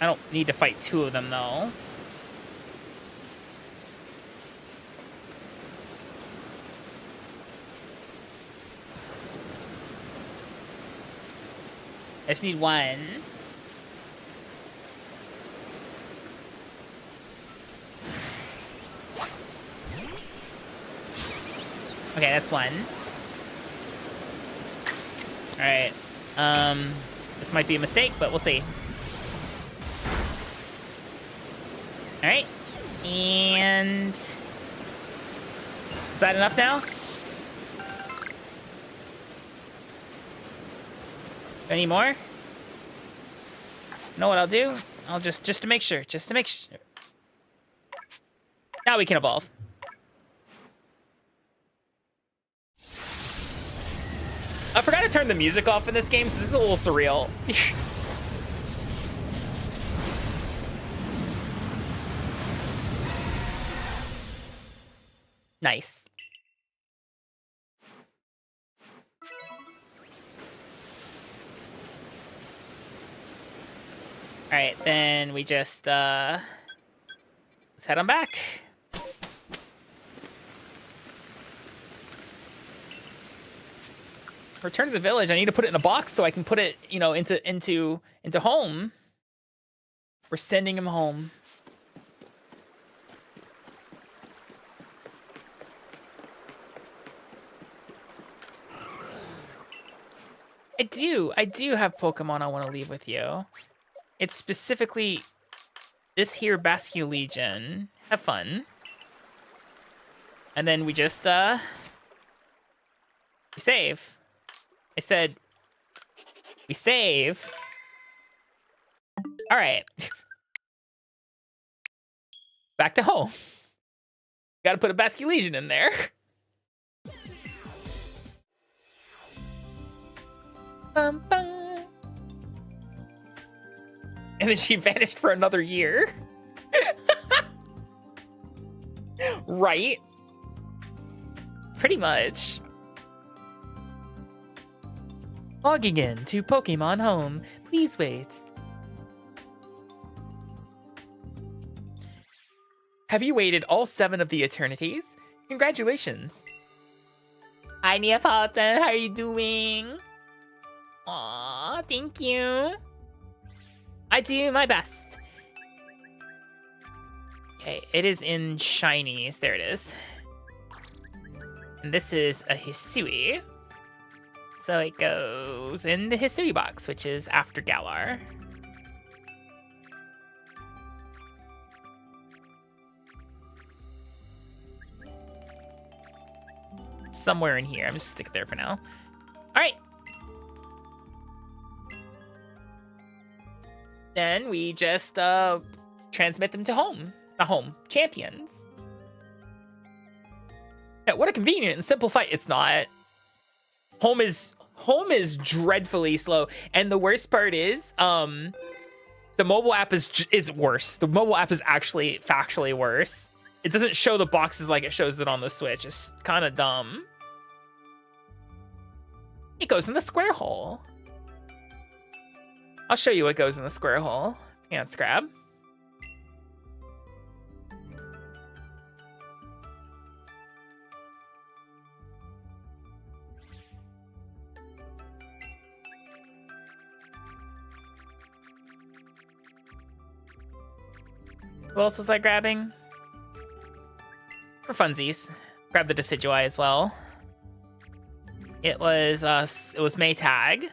I don't need to fight two of them, though. I just need one. Okay, that's one. Alright. This might be a mistake, but we'll see. Alright. And... is that enough now? Any more? You know what I'll do? I'll just to make sure. Now we can evolve. I forgot to turn the music off in this game, so this is a little surreal. Nice. All right, then we just let's head on back. Return to the village. I need to put it in a box so I can put it, you know, into home. We're sending him home. I do have Pokemon I want to leave with you. It's specifically this here Basculegion. Have fun. And then we just, we save. I said, we save. All right. Back to home. Got to put a Basculegion in there. Bum, bum. And then she vanished for another year. Right? Pretty much. Logging in to Pokemon Home. Please wait. Have you waited all 7 of the eternities? Congratulations. Hi, Neapolitan. How are you doing? Aw, thank you. I do my best. Okay, it is in shinies. There it is. And this is a Hisui. So it goes in the Hisui box, which is after Galar. Somewhere in here. I'm just stick it there for now. All right. Then we just transmit them to home. Home champions. Yeah, what a convenient and simple fight. It's not. Home is dreadfully slow, and the worst part is the mobile app is worse. The mobile app is actually factually worse. It doesn't show the boxes like it shows it on the Switch. It's kind of dumb. It goes in the square hole. I'll show you what goes in the square hole. Can't grab. Who else was I grabbing? For funsies. Grab the Decidueye as well. It was Maytag.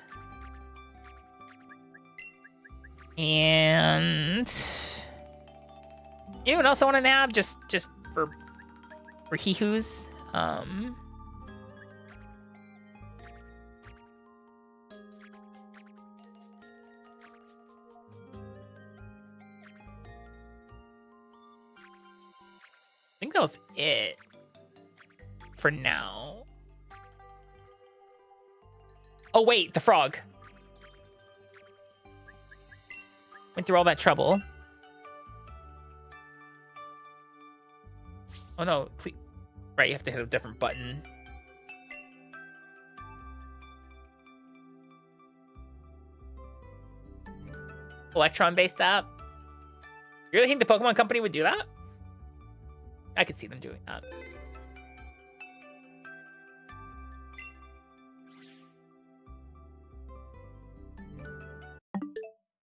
And anyone else I want to nab just for Hee-Hoos? I think that was it for now. Oh wait, the frog. Went through all that trouble. Oh no, please. Right, you have to hit a different button. Electron-based app? You really think the Pokemon Company would do that? I could see them doing that.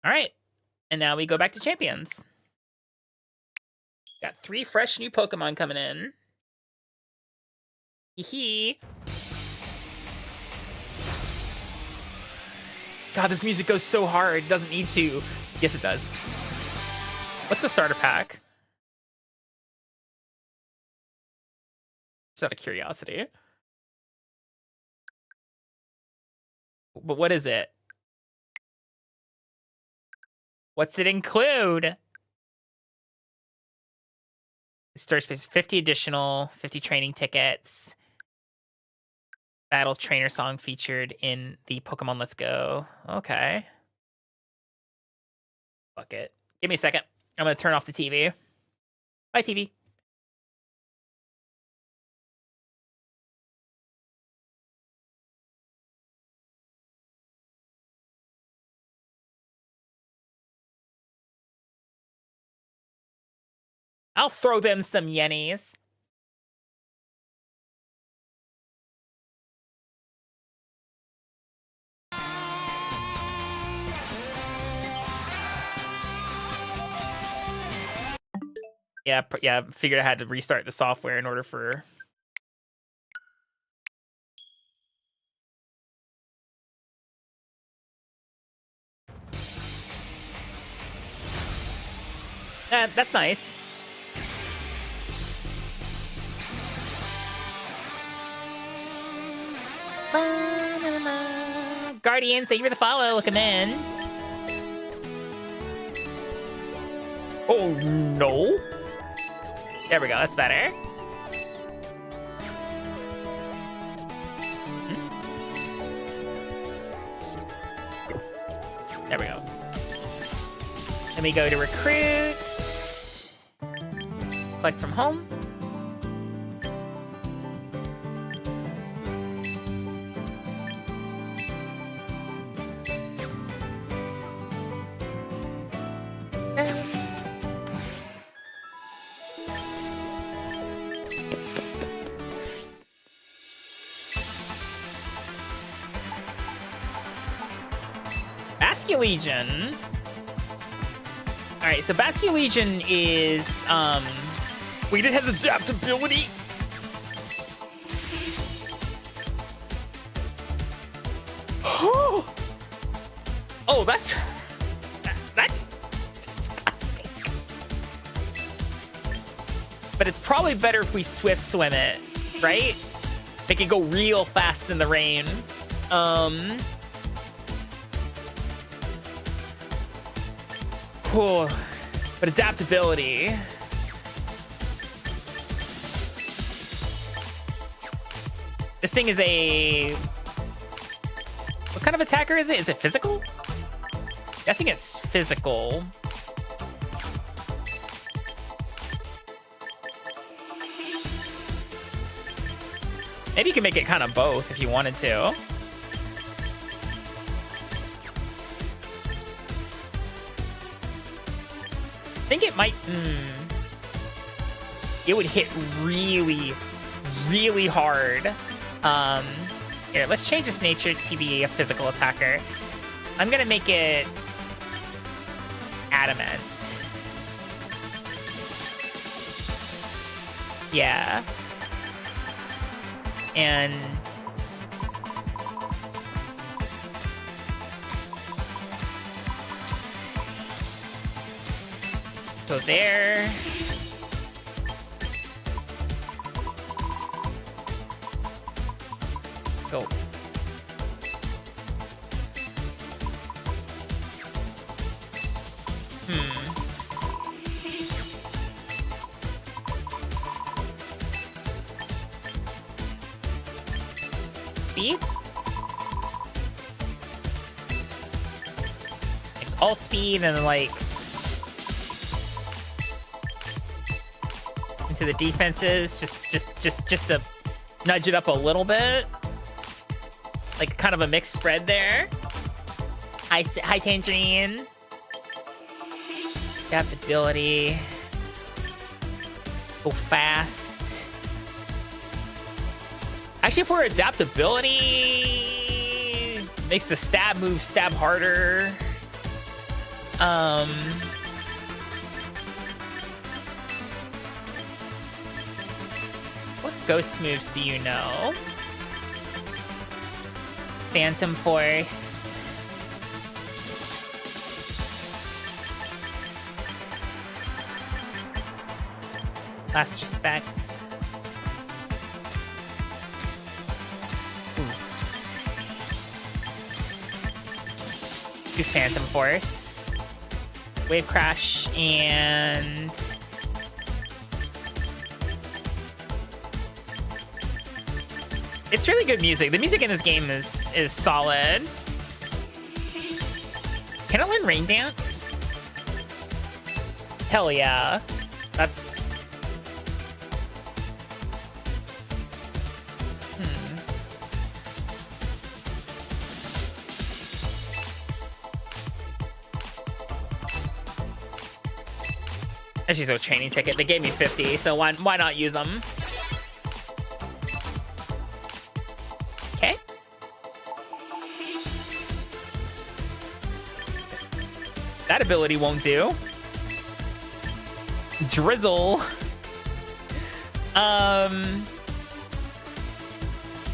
All right. And now we go back to champions. Got 3 fresh new Pokemon coming in. Hee. God, this music goes so hard. It doesn't need to. Yes, it does. What's the starter pack? Just out of curiosity. But what is it? What's it include? Starter space, 50 additional, 50 training tickets. Battle trainer song featured in the Pokemon Let's Go. Okay. Fuck it. Give me a second. I'm gonna turn off the TV. Bye, TV. I'll throw them some yennies. Yeah, figured I had to restart the software in order for... That's nice. Guardians, thank you for the follow. Look 'em in. Oh, no. There we go. That's better. There we go. Let me go to recruit. Collect from home. Legion. All right, so Basque Legion is wait, it has adaptability. Oh, that's disgusting. But it's probably better if we swift swim it, right? Make it go real fast in the rain. Cool. But adaptability. This thing is a... What kind of attacker is it? Is it physical? Guessing it's physical. Maybe you can make it kind of both if you wanted to. I think it might... It would hit really, really hard. Here, let's change its nature to be a physical attacker. I'm gonna make it adamant. Yeah. And... go there. Go. Speed? Like all speed and like into the defenses, just to nudge it up a little bit. Like kind of a mixed spread there. High Tangerine. Adaptability. Go fast. Actually, for adaptability, makes the stab move stab harder. What ghost moves do you know? Phantom Force. Last respects. Do Phantom Force. Wave Crash and... It's really good music. The music in this game is solid. Can I learn Rain Dance? Hell yeah. That's... Actually, so a training ticket. They gave me 50, so why not use them? Okay. That ability won't do. Drizzle.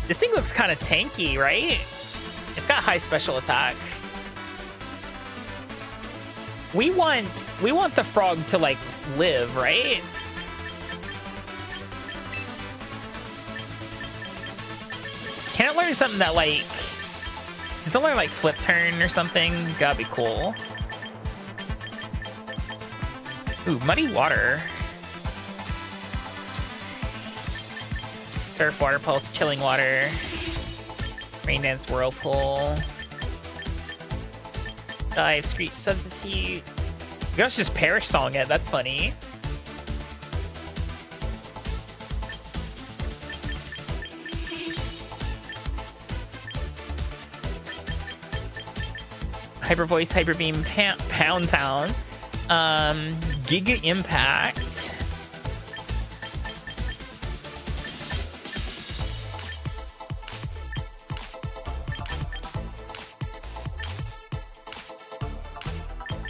This thing looks kind of tanky, right? It's got high special attack. We want the frog to like live, right? Can it learn something that like, does it learn like flip turn or something? That'd be cool. Ooh, muddy water. Surf, water pulse, chilling water. Rain dance, whirlpool. Dive, screech, substitute. You guys just perish song it. That's funny. Hyper voice, hyper beam, pound town. Giga impact.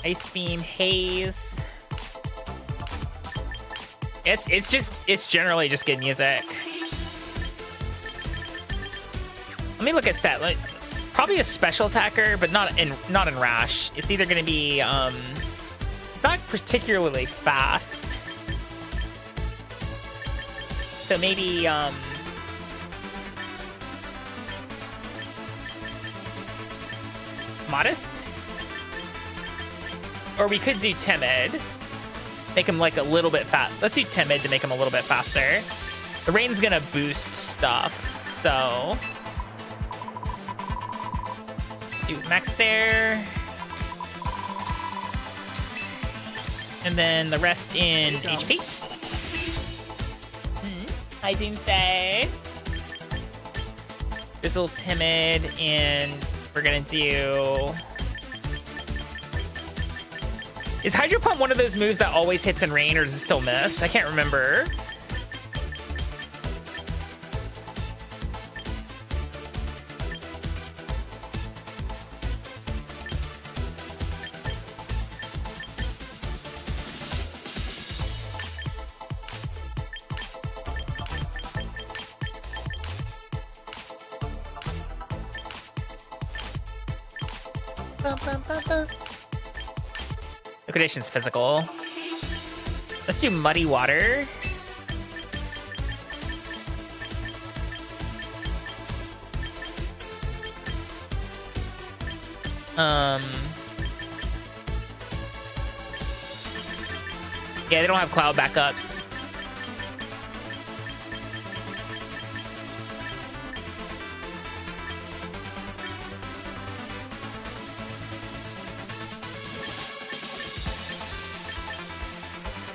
Ice beam, haze. It's generally just good music. Let me look at set. Like, probably a special attacker, but not in rash. It's either gonna be it's not particularly fast. So maybe modest? Or we could do timid. Make him like a little bit fast. Let's do timid to make him a little bit faster. The rain's gonna boost stuff, so do max there. And then the rest in HP. I didn't say. There's a little timid, and we're gonna do. Is Hydro Pump one of those moves that always hits in rain, or does it still miss? I can't remember. Liquidation's physical. Let's do muddy water. Yeah, they don't have cloud backups.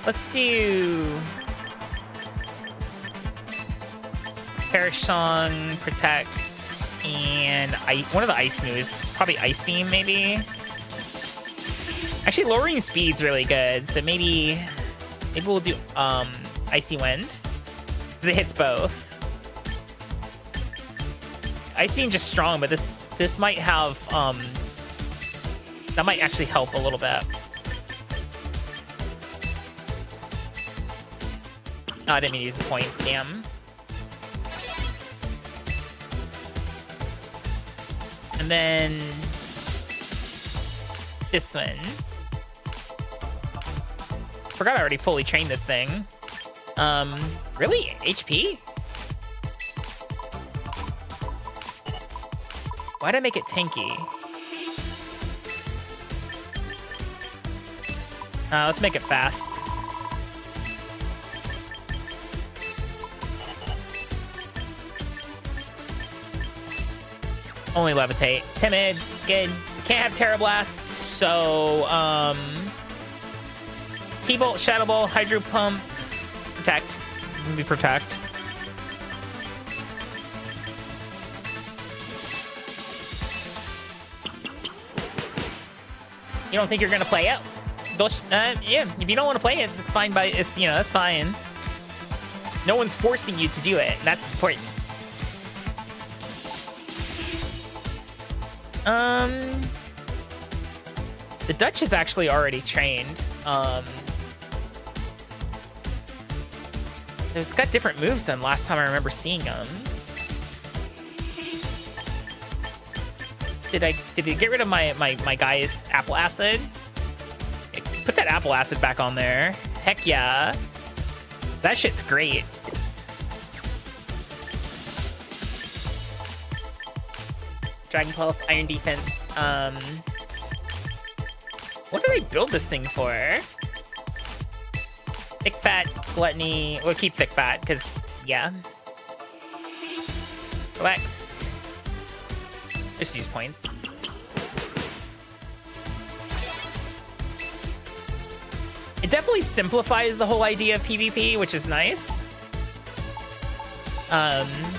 Let's do Perish Song, Protect, and one of the ice moves. Probably Ice Beam, maybe. Actually, lowering speed's really good, so maybe we'll do Icy Wind, because it hits both. Ice Beam just strong, but this might have that might actually help a little bit. Oh, I didn't mean to use the points, damn. And then this one. Forgot I already fully trained this thing. Really? HP? Why'd I make it tanky? Let's make it fast. Only levitate. Timid. It's good. Can't have Terra Blast. So, T-Bolt, Shadow Ball, Hydro Pump, Protect. Maybe Protect. You don't think you're gonna play it? Yeah, if you don't want to play it, it's fine. That's fine. No one's forcing you to do it. That's important. The Dutch is actually already trained. It's got different moves than last time I remember seeing them. Did it get rid of my guy's Apple Acid? apple acid back on there. Heck yeah. That shit's great. Dragon Pulse, Iron Defense. What did I build this thing for? Thick Fat, Gluttony. We'll keep Thick Fat, because, yeah. Relaxed. Just use points. It definitely simplifies the whole idea of PvP, which is nice.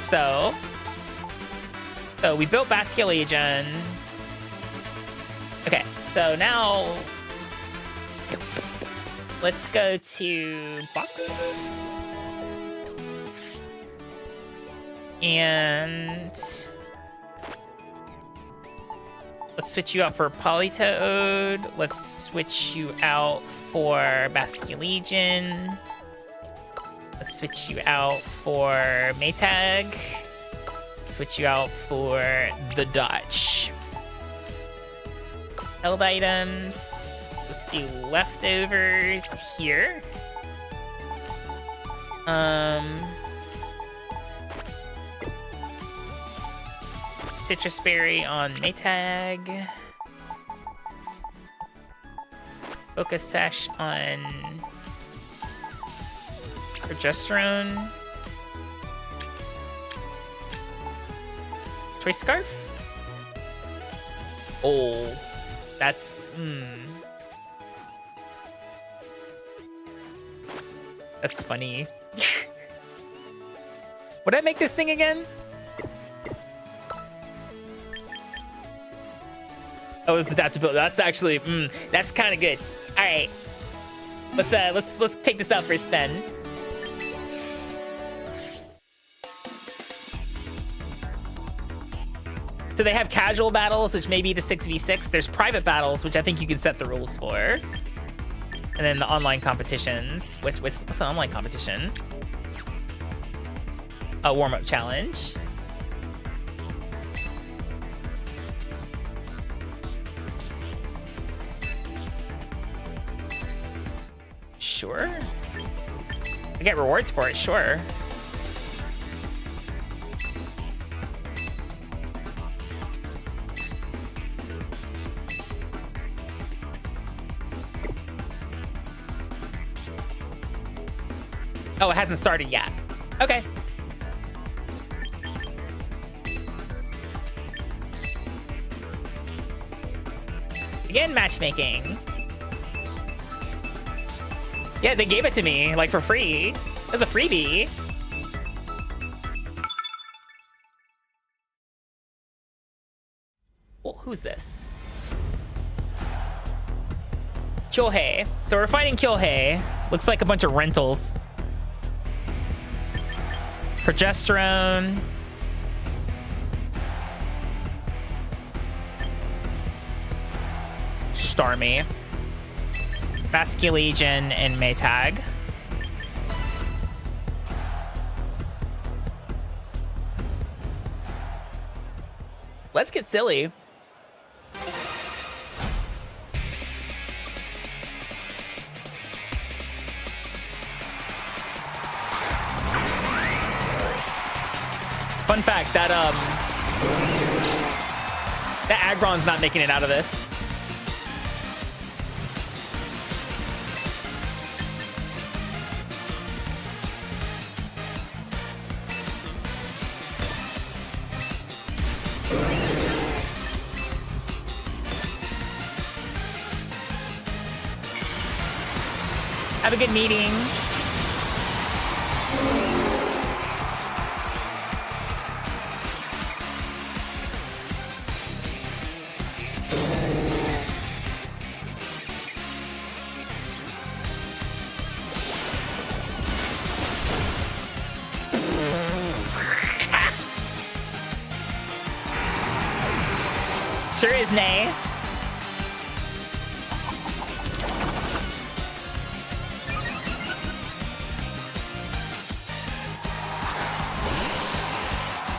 So we built Bastille Legion. Okay, so now let's go to box. And let's switch you out for Polytoad. Let's switch you out for Bastille Legion. Let's switch you out for Maytag. Switch you out for the Dutch. Held items. Let's do leftovers here. Citrus Berry on Maytag. Focus Sash on Progesterone. Choice Scarf? Oh, that's... That's funny. Would I make this thing again? Oh, it's adaptability. That's actually, that's kind of good. All right, let's take this out for a spin. So they have casual battles, which may be the 6v6. There's private battles, which I think you can set the rules for. And then the online competitions. What's the online competition? A warm-up challenge. Sure. I get rewards for it, sure. Oh, it hasn't started yet. Okay. Again, matchmaking. Yeah, they gave it to me, like, for free. It was a freebie. Well, who's this? Kyohei. So we're fighting Kyohei. Looks like a bunch of rentals. Progesterone. Starmie. Bastille Legion and Maytag. Let's get silly. Fun fact, that Aggron's not making it out of this. Have a good meeting. Sure is, Nay.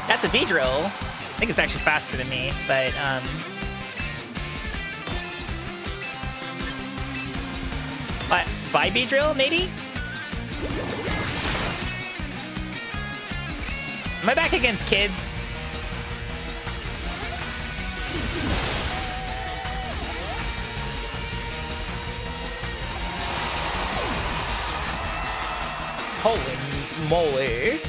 That's a V-drill. I think it's actually faster than me, but Vibe drill, maybe? Am I back against kids? Holy moly.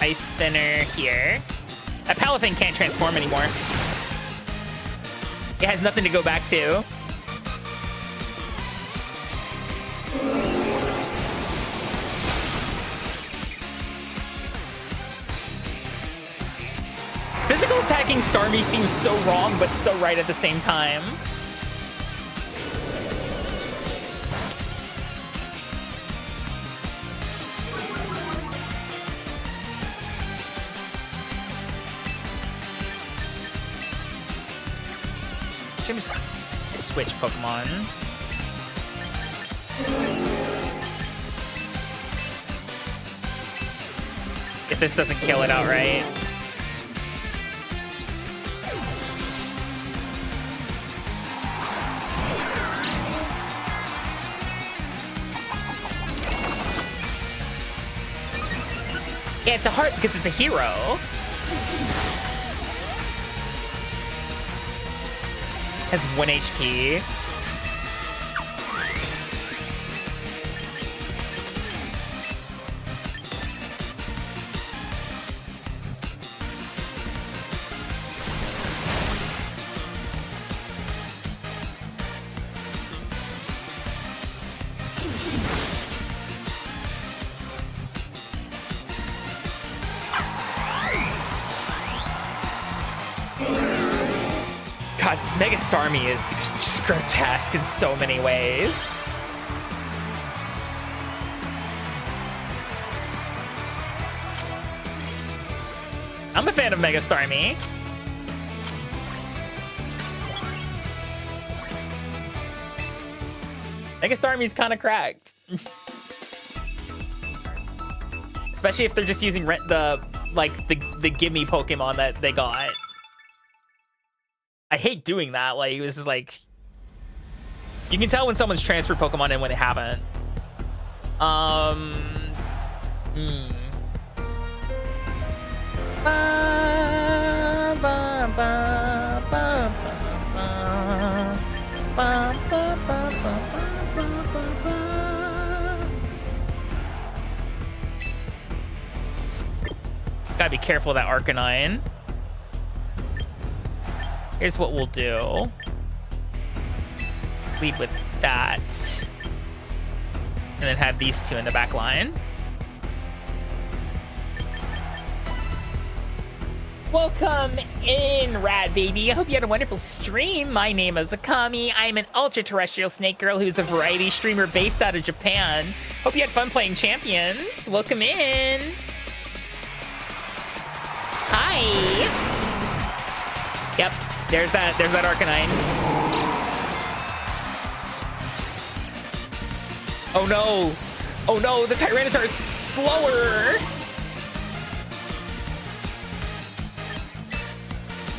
Ice spinner here. That Palafin can't transform anymore. It has nothing to go back to. Physical attacking Starmie seems so wrong, but so right at the same time. Should just switch Pokemon. If this doesn't kill it outright. Yeah, it's a heart because it's a hero. Has 1 HP. God, Mega Starmie is just grotesque in so many ways. I'm a fan of Mega Starmie. Mega Starmie's kind of cracked. Especially if they're just using the gimme Pokemon that they got. I hate doing that. Like, this is like, you can tell when someone's transferred Pokemon and when they haven't. Gotta be careful of that Arcanine. Here's what we'll do. Lead with that. And then have these two in the back line. Welcome in, Rat Baby. I hope you had a wonderful stream. My name is Akami. I'm an ultra-terrestrial snake girl who's a variety streamer based out of Japan. Hope you had fun playing Champions. Welcome in. Hi. Yep. There's that Arcanine. Oh no! Oh no, the Tyranitar is slower!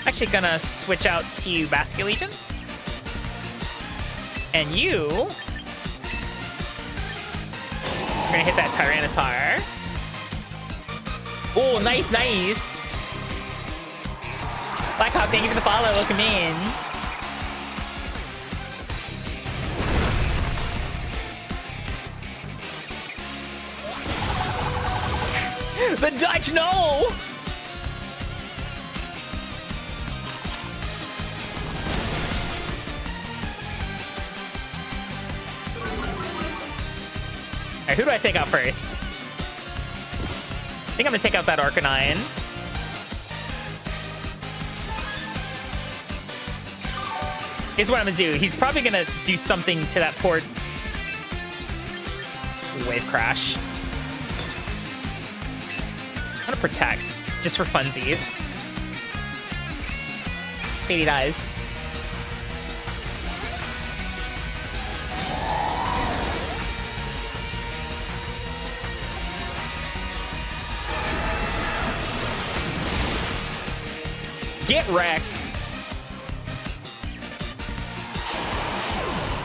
I'm actually gonna switch out to Basculegion. And you... You're gonna hit that Tyranitar. Oh, nice, nice! Blackhawk, thank you for the follow. Welcome in. The Dutch, no! All right, who do I take out first? I think I'm gonna take out that Arcanine. Here's what I'm gonna do. He's probably gonna do something to that port. Wave crash. I'm gonna protect, just for funsies. See if he dies. Get wrecked.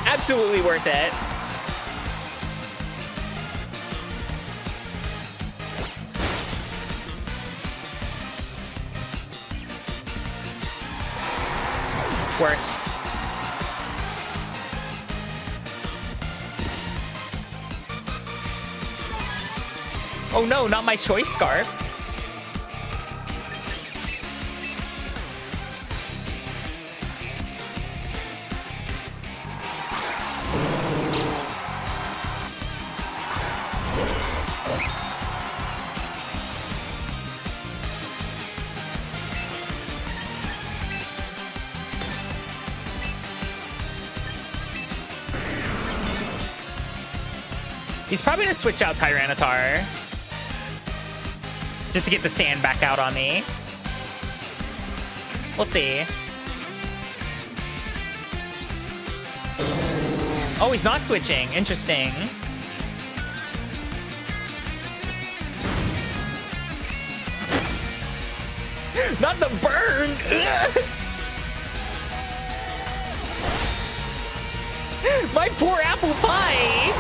Absolutely worth it. Worth. Oh no, not my choice scarf. He's probably gonna switch out Tyranitar just to get the sand back out on me. We'll see. Oh, he's not switching. Interesting. Not the burn! Ugh. My poor apple pie!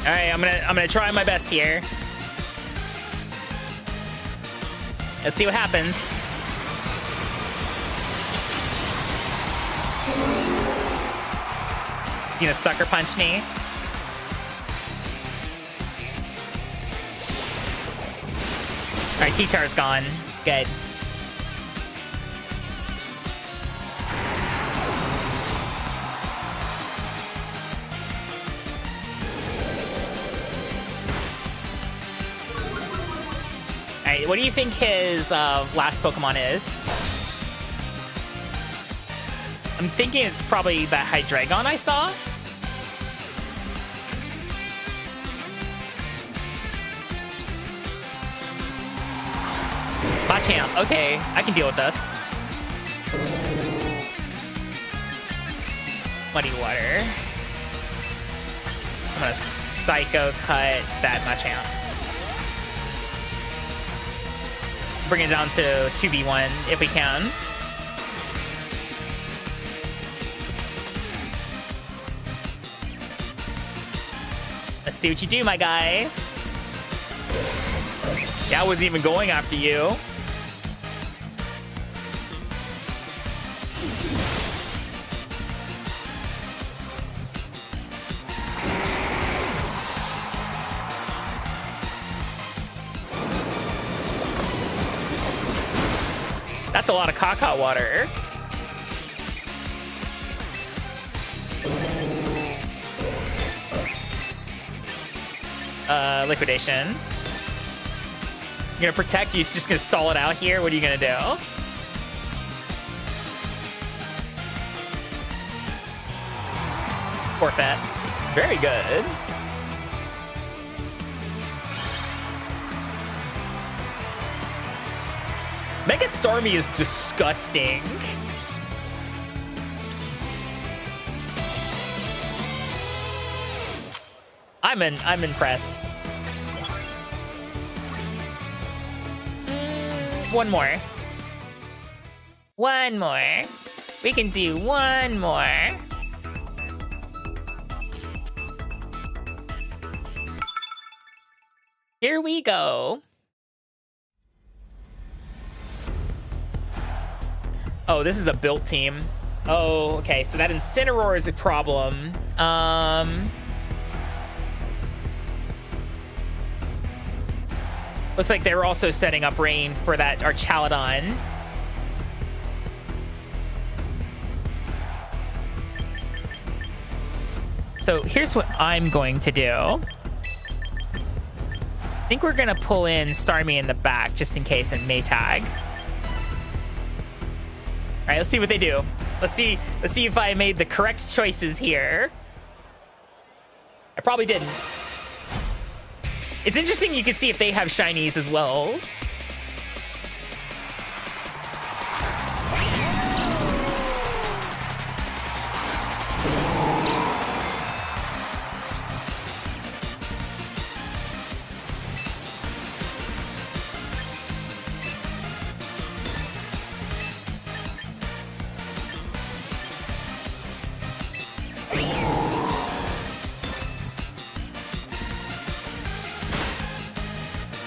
All right, I'm gonna try my best here. Let's see what happens. You gonna sucker punch me? All right, T-Tar's gone. Good. Alright, what do you think his last Pokemon is? I'm thinking it's probably that Hydreigon I saw. Machamp, okay, I can deal with this. Muddy Water. I'm gonna Psycho Cut that Machamp. Bring it down to 2v1 if we can. Let's see what you do, my guy. Yeah, I wasn't even going after you. That's a lot of caca water. Liquidation. You're gonna protect, you're just gonna stall it out here? What are you gonna do? Forfeit. Very good. Mega Starmie is disgusting. I'm impressed. One more. One more. We can do one more. Here we go. Oh, this is a built team. Oh, okay, so that Incineroar is a problem. Looks like they were also setting up rain for that Archaladon. So here's what I'm going to do. I think we're gonna pull in Starmie in the back just in case and Maytag. All right, let's see what they do. Let's see if I made the correct choices here. I probably didn't. It's interesting you can see if they have shinies as well.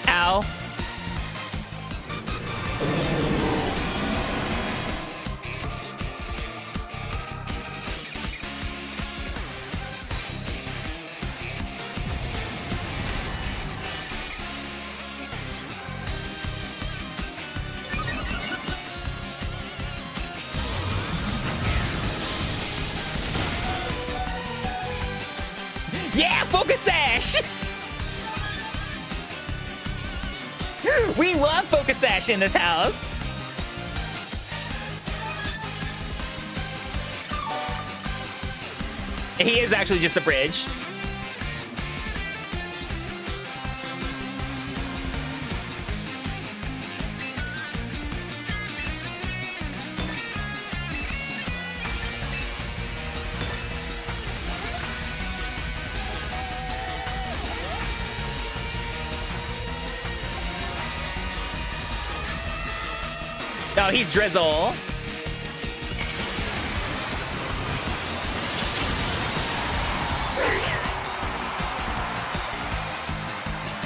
Ow. Yeah, focus sash! We love focus sash in this house. He is actually just a bridge. Oh, he's Drizzle.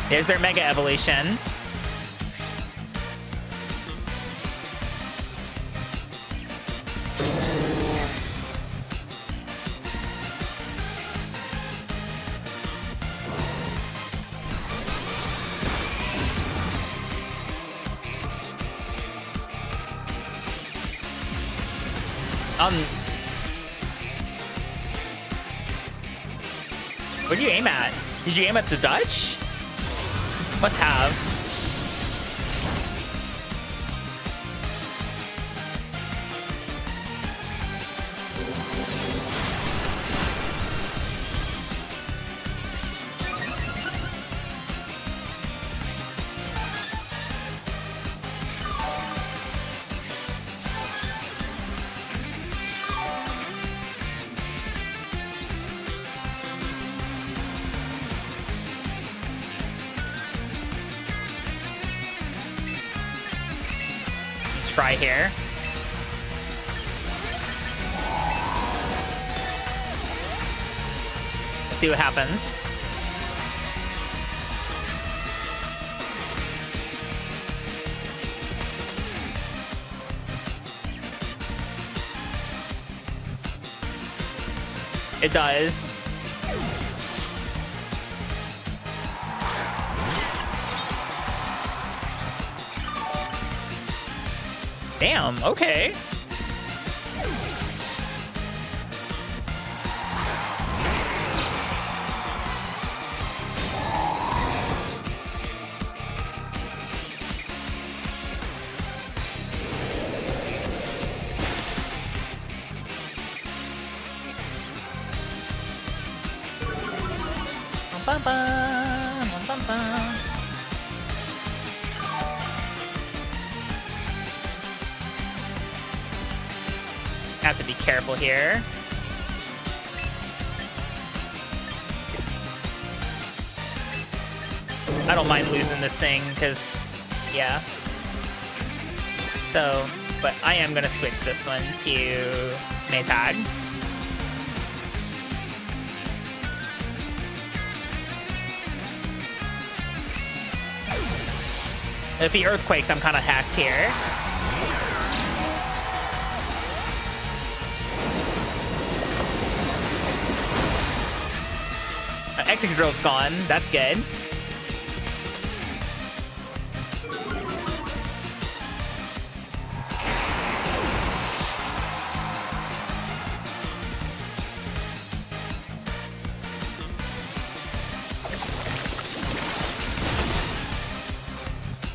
There's their Mega Evolution. What did you aim at? Did you aim at the Dutch? Must have. Try here. Let's see what happens. It does. Damn, okay. Bum, bum, bum, bum, bum. Have to be careful here. I don't mind losing this thing because, yeah. So, but I am gonna switch this one to Maytag. If he earthquakes, I'm kind of hacked here. Exit control's gone. That's good.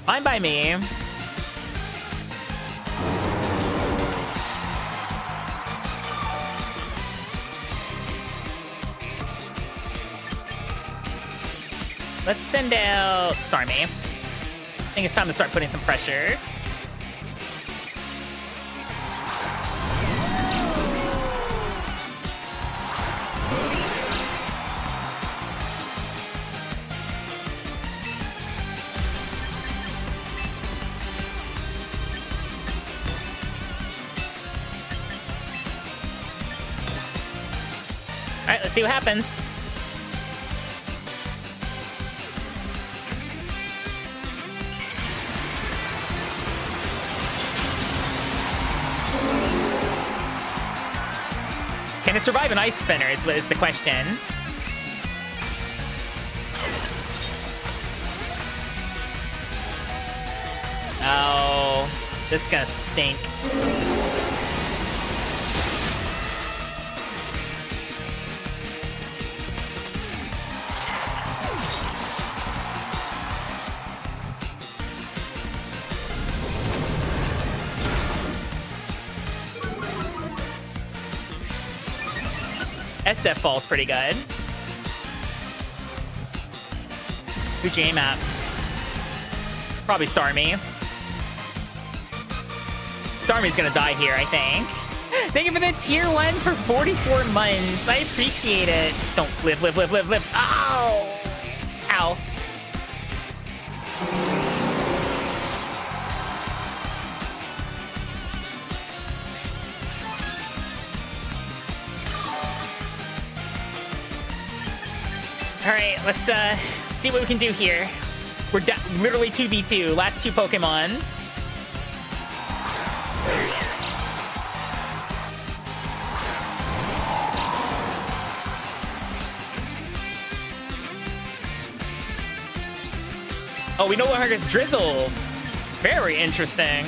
Fine by me. Let's send out Starmie. I think it's time to start putting some pressure. All right, let's see what happens. Can it survive an ice spinner is the question. Oh, this is gonna stink. SF falls pretty good. Who'd you aim at? Probably Starmie. Starmie's gonna die here, I think. Thank you for the tier 1 for 44 months. I appreciate it. Don't live. Ow! Ow. All right, let's see what we can do here. We're literally 2v2, last 2 Pokemon. Oh, we no longer has Drizzle. Very interesting.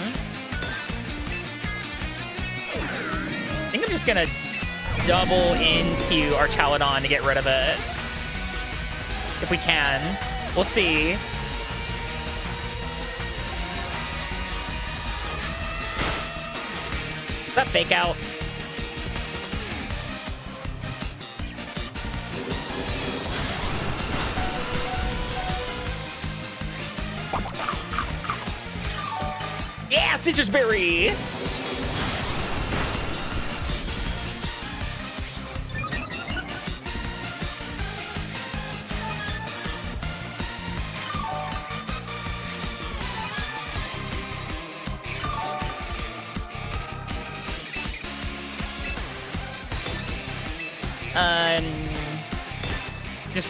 I think I'm just gonna double into our Chaladon to get rid of it. If we can. We'll see. Is that fake out? Yeah, Citrus Berry!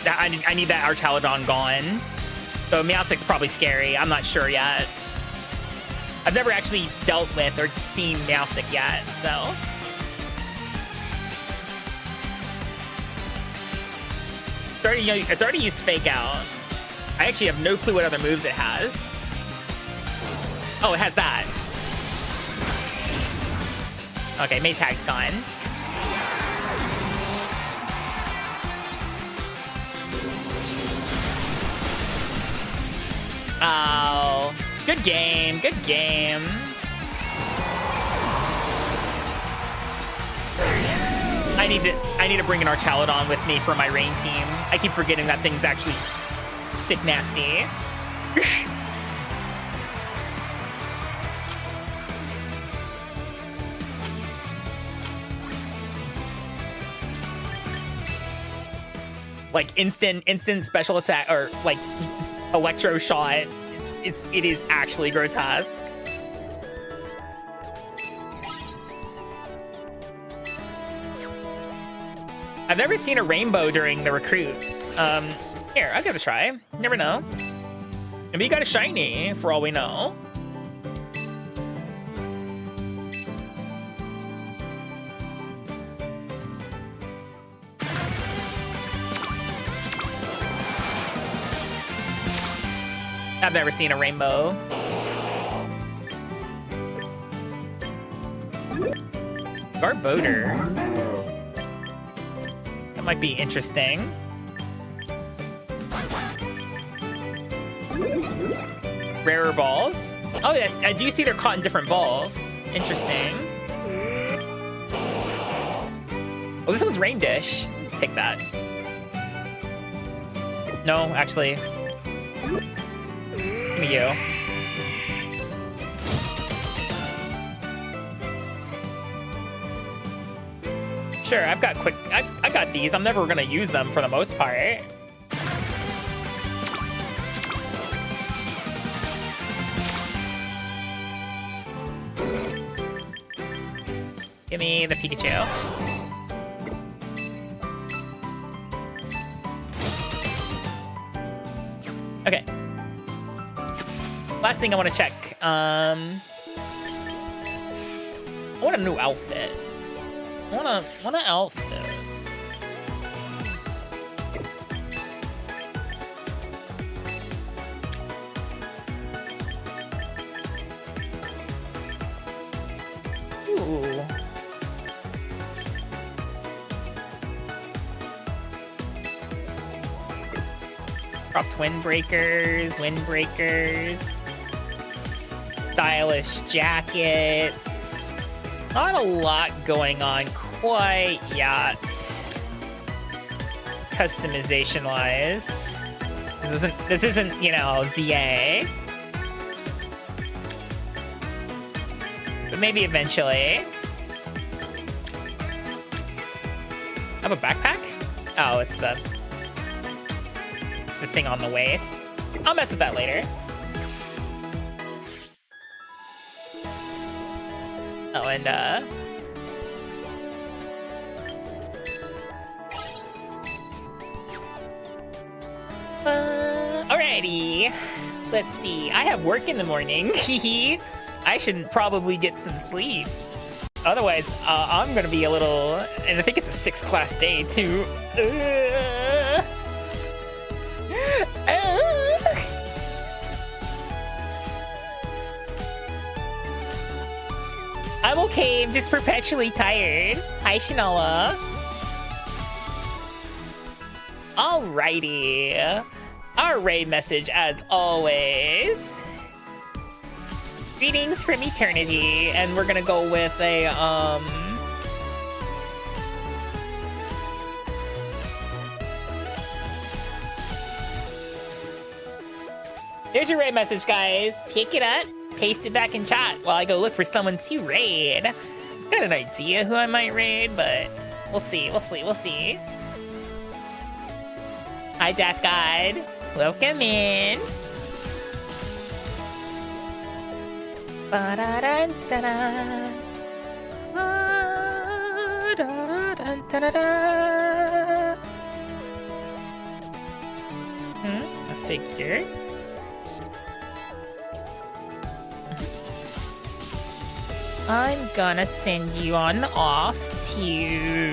I need that Archaladon gone. So Meowstic's probably scary. I'm not sure yet. I've never actually dealt with or seen Meowstic yet, so. It's already used Fake Out. I actually have no clue what other moves it has. Oh, it has that. Okay, Maytag's gone. Oh, good game, good game. I need to bring an Archaladon with me for my rain team. I keep forgetting that thing's actually sick nasty. Like instant special attack or like electro shot. It is actually grotesque. I've never seen a rainbow during the recruit. Here, I'll give it a try. Never know. Maybe you got a shiny, for all we know. I've never seen a rainbow. Garbodor. That might be interesting. Rarer balls. Oh yes, I do see they're caught in different balls. Interesting. Oh, this was Rain Dish. Take that. No, actually. Give me you. Sure, I've got quick. I got these. I'm never gonna use them for the most part. Give me the Pikachu. Okay. Last thing I want to check. I want a new outfit. I want an outfit. Ooh. Cropped windbreakers, stylish jackets. Not a lot going on quite yet, customization-wise. This isn't, you know, ZA. But maybe eventually. I have a backpack? Oh, it's the thing on the waist. I'll mess with that later. Oh, and alrighty. Let's see. I have work in the morning. I should probably get some sleep. Otherwise, I'm gonna be a little. And I think it's a 6-class day too. I'm okay, I'm just perpetually tired. Hi, Shinola. Alrighty. Our raid message, as always. Greetings from eternity, and we're gonna go with a, There's your raid message, guys. Pick it up. Paste it back in chat while I go look for someone to raid. Got an idea who I might raid, but we'll see, we'll see, we'll see. Hi, Death God. Welcome in. Ba-da-dun-da-da. Ba-da-dun-da-da-da. A figure. I'm gonna send you on off to...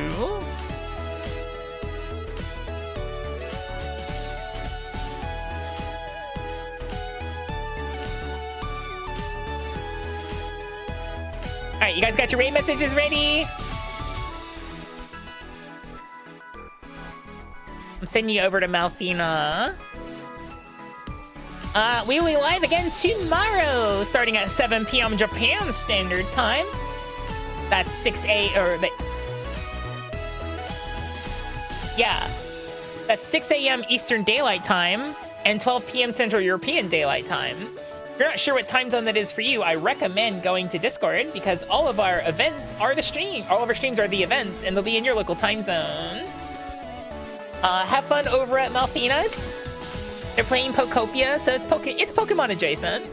Alright, you guys got your raid messages ready? I'm sending you over to Malfina. We will be live again tomorrow, starting at 7 p.m. Japan Standard Time. That's 6 a.m. or yeah, that's 6 a.m. Eastern Daylight Time and 12 p.m. Central European Daylight Time. If you're not sure what time zone that is for you, I recommend going to Discord because all of our events are the stream. All of our streams are the events, and they'll be in your local time zone. Have fun over at Malfina's. They're playing Pokopia, so it's Pokemon adjacent.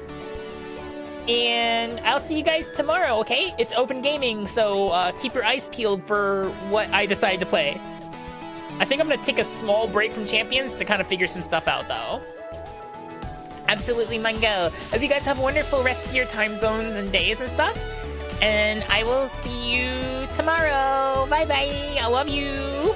And I'll see you guys tomorrow, okay? It's open gaming, so keep your eyes peeled for what I decide to play. I think I'm gonna take a small break from Champions to kind of figure some stuff out, though. Absolutely, Mango. Hope you guys have a wonderful rest of your time zones and days and stuff. And I will see you tomorrow. Bye-bye. I love you.